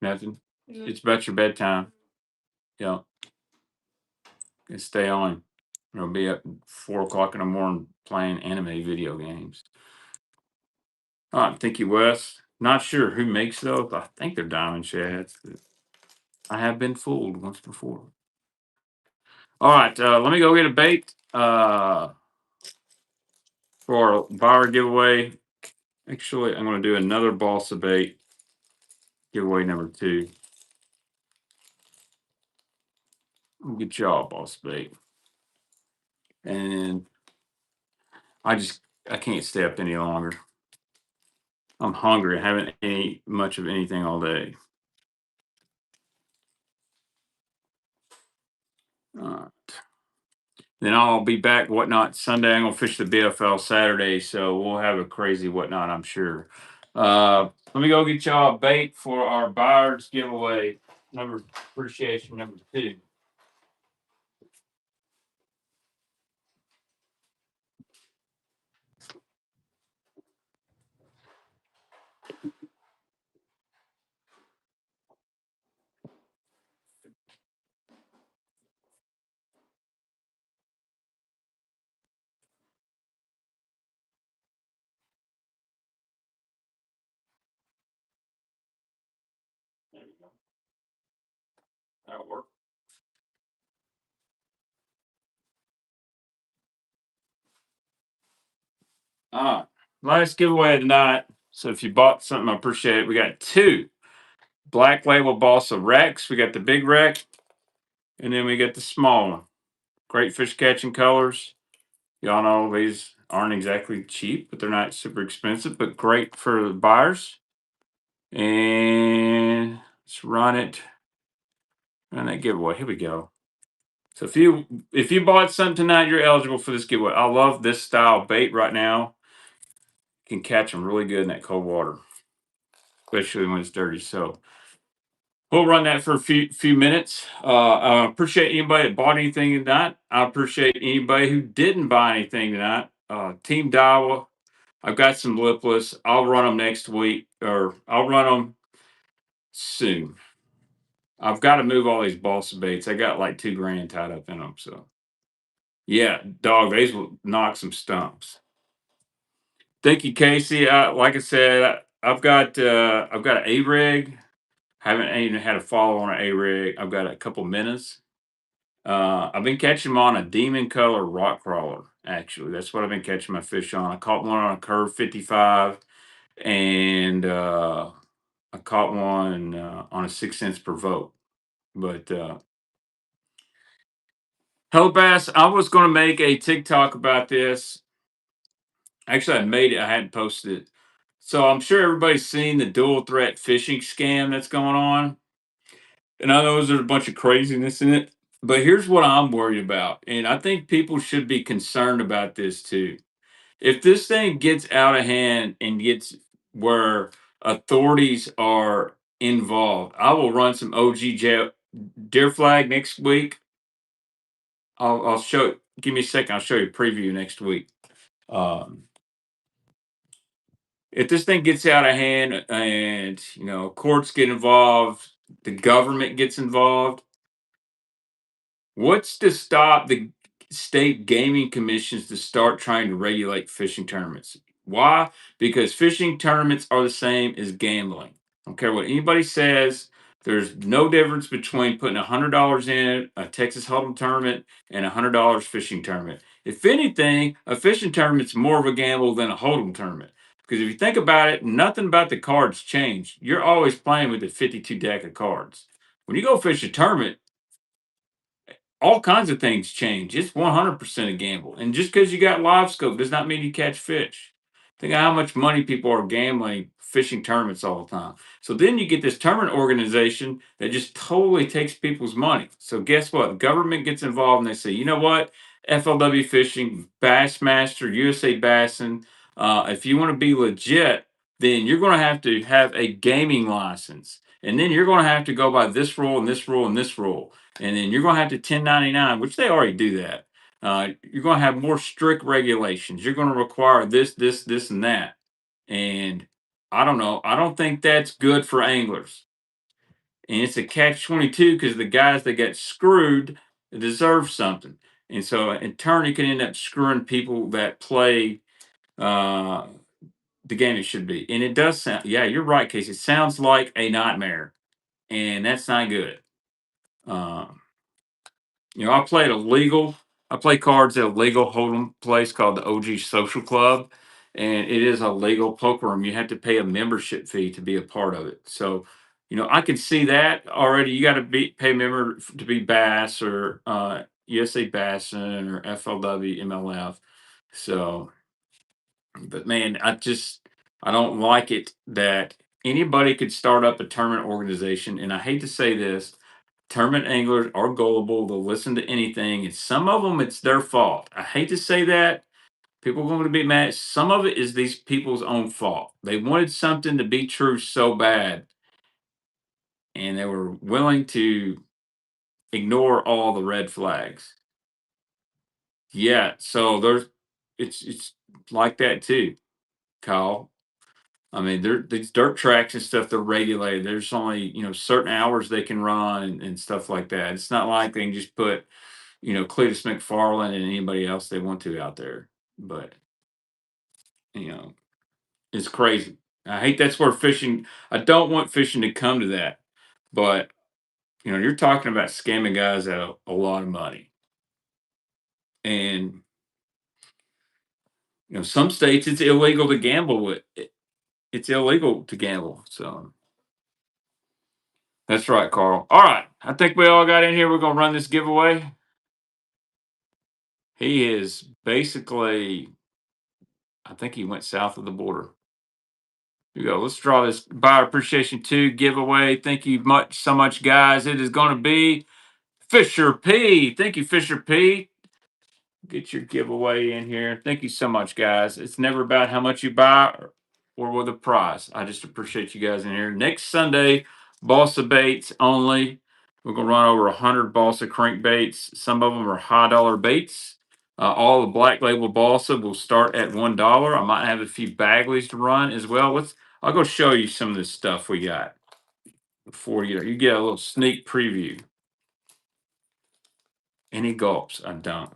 Nothing. It's about your bedtime. Yeah. And stay on. I'll be up at 4 o'clock in the morning playing anime video games. All right, thank you, Wes. Not sure who makes those. I think they're diamond shads. I have been fooled once before. All right, let me go get a bait for a buyer giveaway. Actually, I'm going to do another Balsa bait giveaway number 2. I'll get y'all Balsa bait. And I can't stay up any longer. I'm hungry. I haven't ate much of anything all day. All right. Then I'll be back whatnot Sunday. I'm gonna fish the BFL Saturday, so we'll have a crazy whatnot, I'm sure. Let me go get y'all a bait for our buyers giveaway. Appreciation number 2. There you go. That'll work. All right. Last giveaway of the night. So if you bought something, I appreciate it. We got 2 Black Label Balsa Rex. We got the big Rex, and then we got the small one. Great fish catching colors. Y'all know these aren't exactly cheap, but they're not super expensive, but great for the buyers. And let's run it. Run that giveaway. Here we go. So if you bought something tonight, you're eligible for this giveaway. I love this style bait right now. You can catch them really good in that cold water, especially when it's dirty. So we'll run that for a few minutes. I appreciate anybody that bought anything tonight. I appreciate anybody who didn't buy anything tonight. Team Daiwa, I've got some Lipless. I'll run them next week, or I'll run them soon. I've got to move all these balsa baits. I got like $2,000 tied up in them. So yeah, dog, these will knock some stumps. Thank you, Casey. Like I said, I've got an A rig. Haven't even had a follow on an A rig. I've got a couple minnows. I've been catching them on a demon color rock crawler. Actually, that's what I've been catching my fish on. I caught one on a curve 55, and I caught one on a 6 cents per vote. But Hello Bass, I was going to make a TikTok about this. Actually, I made it. I hadn't posted it. So I'm sure everybody's seen the dual threat fishing scam that's going on. And I know there's a bunch of craziness in it. But here's what I'm worried about. And I think people should be concerned about this too. If this thing gets out of hand and gets where authorities are involved, I will run some deer flag next week. I'll show. Give me a second. I'll show you a preview next week. If this thing gets out of hand and courts get involved, the government gets involved, what's to stop the state gaming commissions to start trying to regulate fishing tournaments? Why? Because fishing tournaments are the same as gambling. I don't care what anybody says. There's no difference between putting $100 in a Texas Hold'em tournament and $100 fishing tournament. If anything, a fishing tournament's more of a gamble than a Hold'em tournament. Because if you think about it, nothing about the cards change. You're always playing with the 52 deck of cards. When you go fish a tournament, all kinds of things change. It's 100% a gamble. And just because you got live scope does not mean you catch fish. Think of how much money people are gambling fishing tournaments all the time. So then you get this tournament organization that just totally takes people's money. So guess what? The government gets involved and they say, you know what? FLW Fishing, Bassmaster, USA Bassin, if you want to be legit, then you're going to have a gaming license. And then you're going to have to go by this rule and this rule and this rule. And then you're going to have to 1099, which they already do that. You're going to have more strict regulations. You're going to require this, this, this, and that. And I don't know. I don't think that's good for anglers. And it's a catch-22 because the guys that get screwed deserve something. And so in turn, you can end up screwing people that play uh, the game it should be. And it does sound, yeah, you're right, Casey. It sounds like a nightmare. And that's not good. Um, I play cards at a legal hold'em place called the OG Social Club, and it is a legal poker room. You have to pay a membership fee to be a part of it. So, I can see that already. You got to pay a member to be Bass or USA Bassin or FLW MLF. So, but man, I don't like it that anybody could start up a tournament organization, and I hate to say this, tournament anglers are gullible. They'll listen to anything. And some of them, it's their fault. I hate to say that. People are going to be mad. Some of it is these people's own fault. They wanted something to be true so bad, and they were willing to ignore all the red flags. Yeah, so it's like that too, Kyle. I mean, these dirt tracks and stuff, they're regulated. There's only, certain hours they can run and stuff like that. It's not like they can just put Cletus McFarland and anybody else they want to out there. But, you know, it's crazy. I hate that's where fishing, I don't want fishing to come to that. But, you're talking about scamming guys out of a lot of money. And, some states it's illegal to gamble with it. It's illegal to gamble. So that's right, Carl. All right. I think we all got in here. We're going to run this giveaway. He is basically, I think he went south of the border. Here we go. Let's draw this buyer appreciation 2 giveaway. Thank you so much, guys. It is going to be Fisher P. Thank you, Fisher P. Get your giveaway in here. Thank you so much, guys. It's never about how much you buy or with a price. I just appreciate you guys in here. Next Sunday, Balsa baits only. We're going to run over 100 Balsa crankbaits. Some of them are high dollar baits. All the black label Balsa will start at $1. I might have a few Bagleys to run as well. I'll go show you some of this stuff we got before you get a little sneak preview. Any gulps? I don't.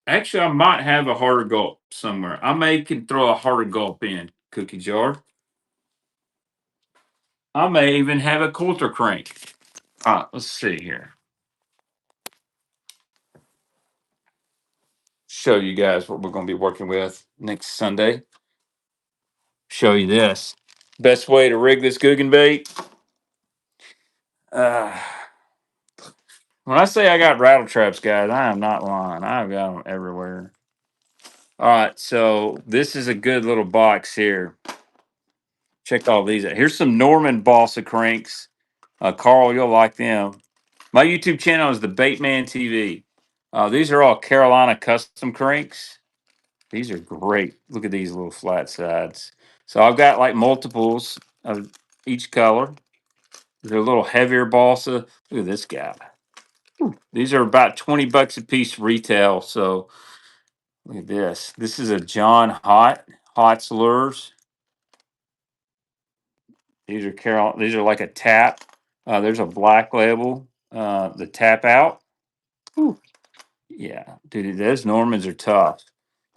Actually, I might have a harder gulp somewhere. I can throw a harder gulp in cookie jar. I may even have a coulter crank. All right, let's see here. Show you guys what we're going to be working with next Sunday. Show you this. Best way to rig this Guggen bait. When I say I got rattle traps, guys, I am not lying. I've got them everywhere. All right, so this is a good little box here. Check all these out. Here's some Norman Balsa cranks. Carl, you'll like them. My YouTube channel is the Baitman TV. These are all Carolina custom cranks. These are great. Look at these little flat sides. So I've got like multiples of each color. They're a little heavier balsa. Look at this guy. These are about 20 bucks a piece retail. So look at this. This is a John Hots lures. These are like a tap. There's a black label. The tap out. Whew. Yeah, dude, those Normans are tough.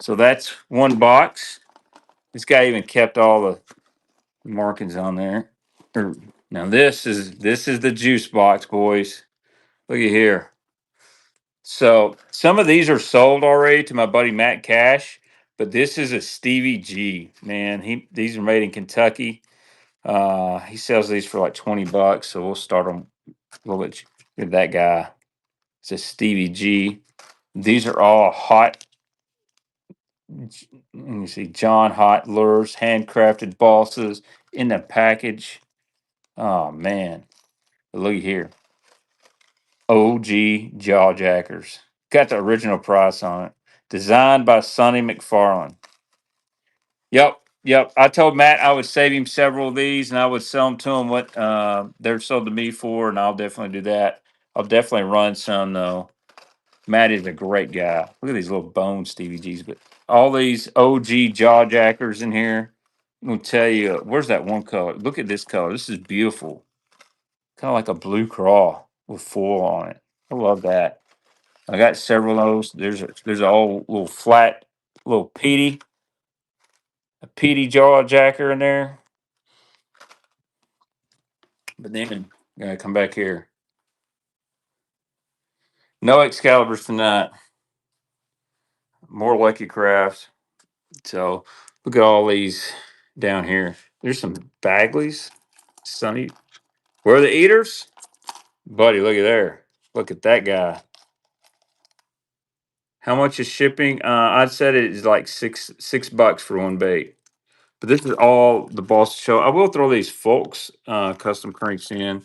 So that's one box. This guy even kept all the markings on there. Or Now this is the juice box, boys. Look at here. So some of these are sold already to my buddy Matt Cash, but this is a Stevie G, man. These are made in Kentucky. He sells these for like $20, so we'll start them a little bit with that guy. It's a Stevie G. These are all hot. Let me see, John Hot lures, handcrafted balsas in the package. Oh man, but look at here, OG Jawjackers. Got the original price on it. Designed by Sonny McFarlane. Yep. I told Matt I would save him several of these and I would sell them to him what they're sold to me for, and I'll definitely do that. I'll definitely run some though. Matt is a great guy. Look at these little bone Stevie G's, but all these OG Jawjackers in here. I'm gonna tell you, where's that one color? Look at this color. This is beautiful. Kind of like a blue craw with foil on it. I love that. I got several of those. There's a old little flat little a jaw jacker in there. But then gotta come back here. No Excaliburs tonight. More Lucky Crafts. So look at all these down here. There's some Bagleys. Sunny. Where are the eaters? Buddy, look at there. Look at that guy. How much is shipping? I'd said it is like $6 for one bait. But this is all the boss show. I will throw these folks custom cranks in.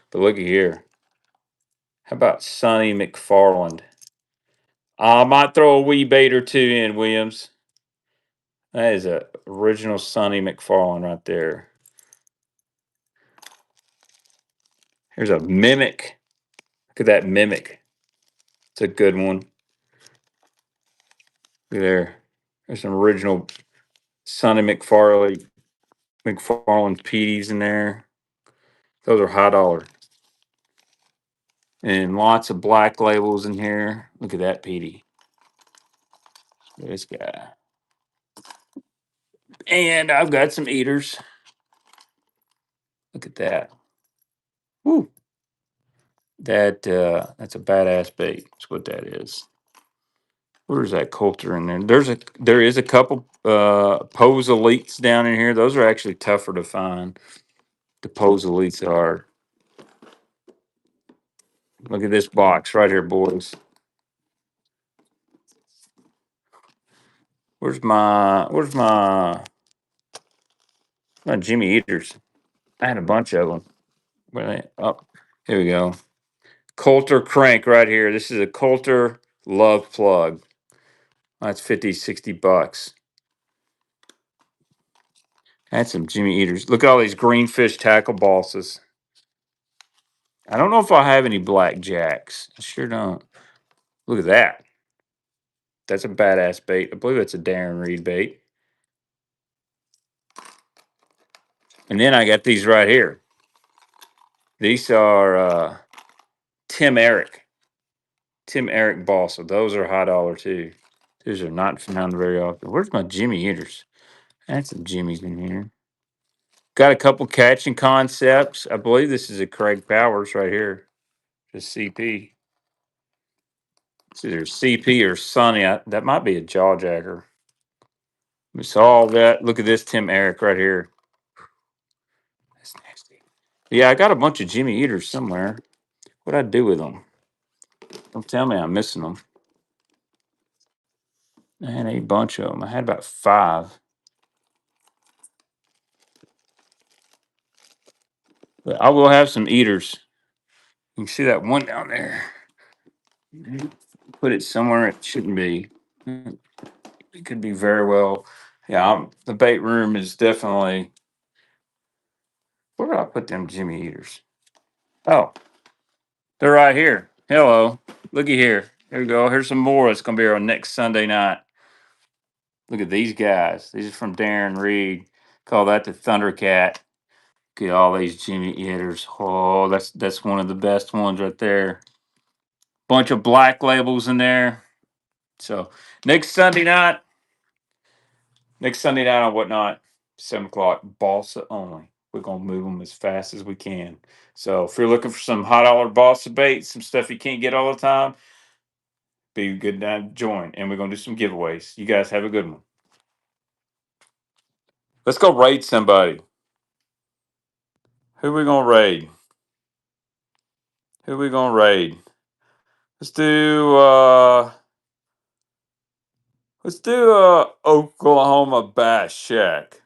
But look at here. How about Sonny McFarland? I might throw a wee bait or two in, Williams. That is a original Sonny McFarland right there. Here's a mimic. Look at that mimic. It's a good one. Look there. There's some original Sonny McFarland PDs in there. Those are high dollar. And lots of black labels in here. Look at that PD. This guy. And I've got some eaters. Look at that. Woo. That's a badass bait. That's what that is. Where's that coulter in there? There is a couple Pose Elites down in here. Those are actually tougher to find. The Pose Elites are. Look at this box right here, boys. Where's my Jimmy Eaters? I had a bunch of them. Where are they? Oh, here we go. Coulter crank right here. This is a Coulter Love Plug. That's $50-$60. That's some Jimmy Eaters. Look at all these greenfish tackle balsas. I don't know if I have any blackjacks. I sure don't. Look at that. That's a badass bait. I believe that's a Darren Reed bait. And then I got these right here. These are Tim Eric balsa. Those are high dollar too. These are not found very often. Where's my Jimmy Eaters? I had some Jimmys in here. Got a couple catching concepts. I believe this is a Craig Powers right here. Just CP. It's either CP or Sonny. That might be a jawjacker. We saw all that. Look at this Tim Eric right here. That's nasty. Yeah, I got a bunch of Jimmy Eaters somewhere. What'd I do with them? Don't tell me I'm missing them. I had a bunch of them. I had about 5. But I will have some eaters. You can see that one down there. Put it somewhere it shouldn't be. It could be very well. Yeah, the bait room is definitely. Where did I put them Jimmy Eaters? Oh, they're right here. Hello. Looky here. Here we go. Here's some more. It's going to be our next Sunday night. Look at these guys. These are from Darren Reed. Call that the Thundercat. Look at all these Jimmy Eaters. Oh, that's one of the best ones right there. Bunch of black labels in there. So next Sunday night on Whatnot, 7 o'clock, Balsa only. we're gonna move them as fast as we can. So if you're looking for some high dollar Balsa bait, some stuff you can't get all the time, be a good time to join. And we're gonna do some giveaways. You guys have a good one. Let's go raid somebody. Who we gonna raid? Who we gonna raid? Let's do Oklahoma Bass Shack.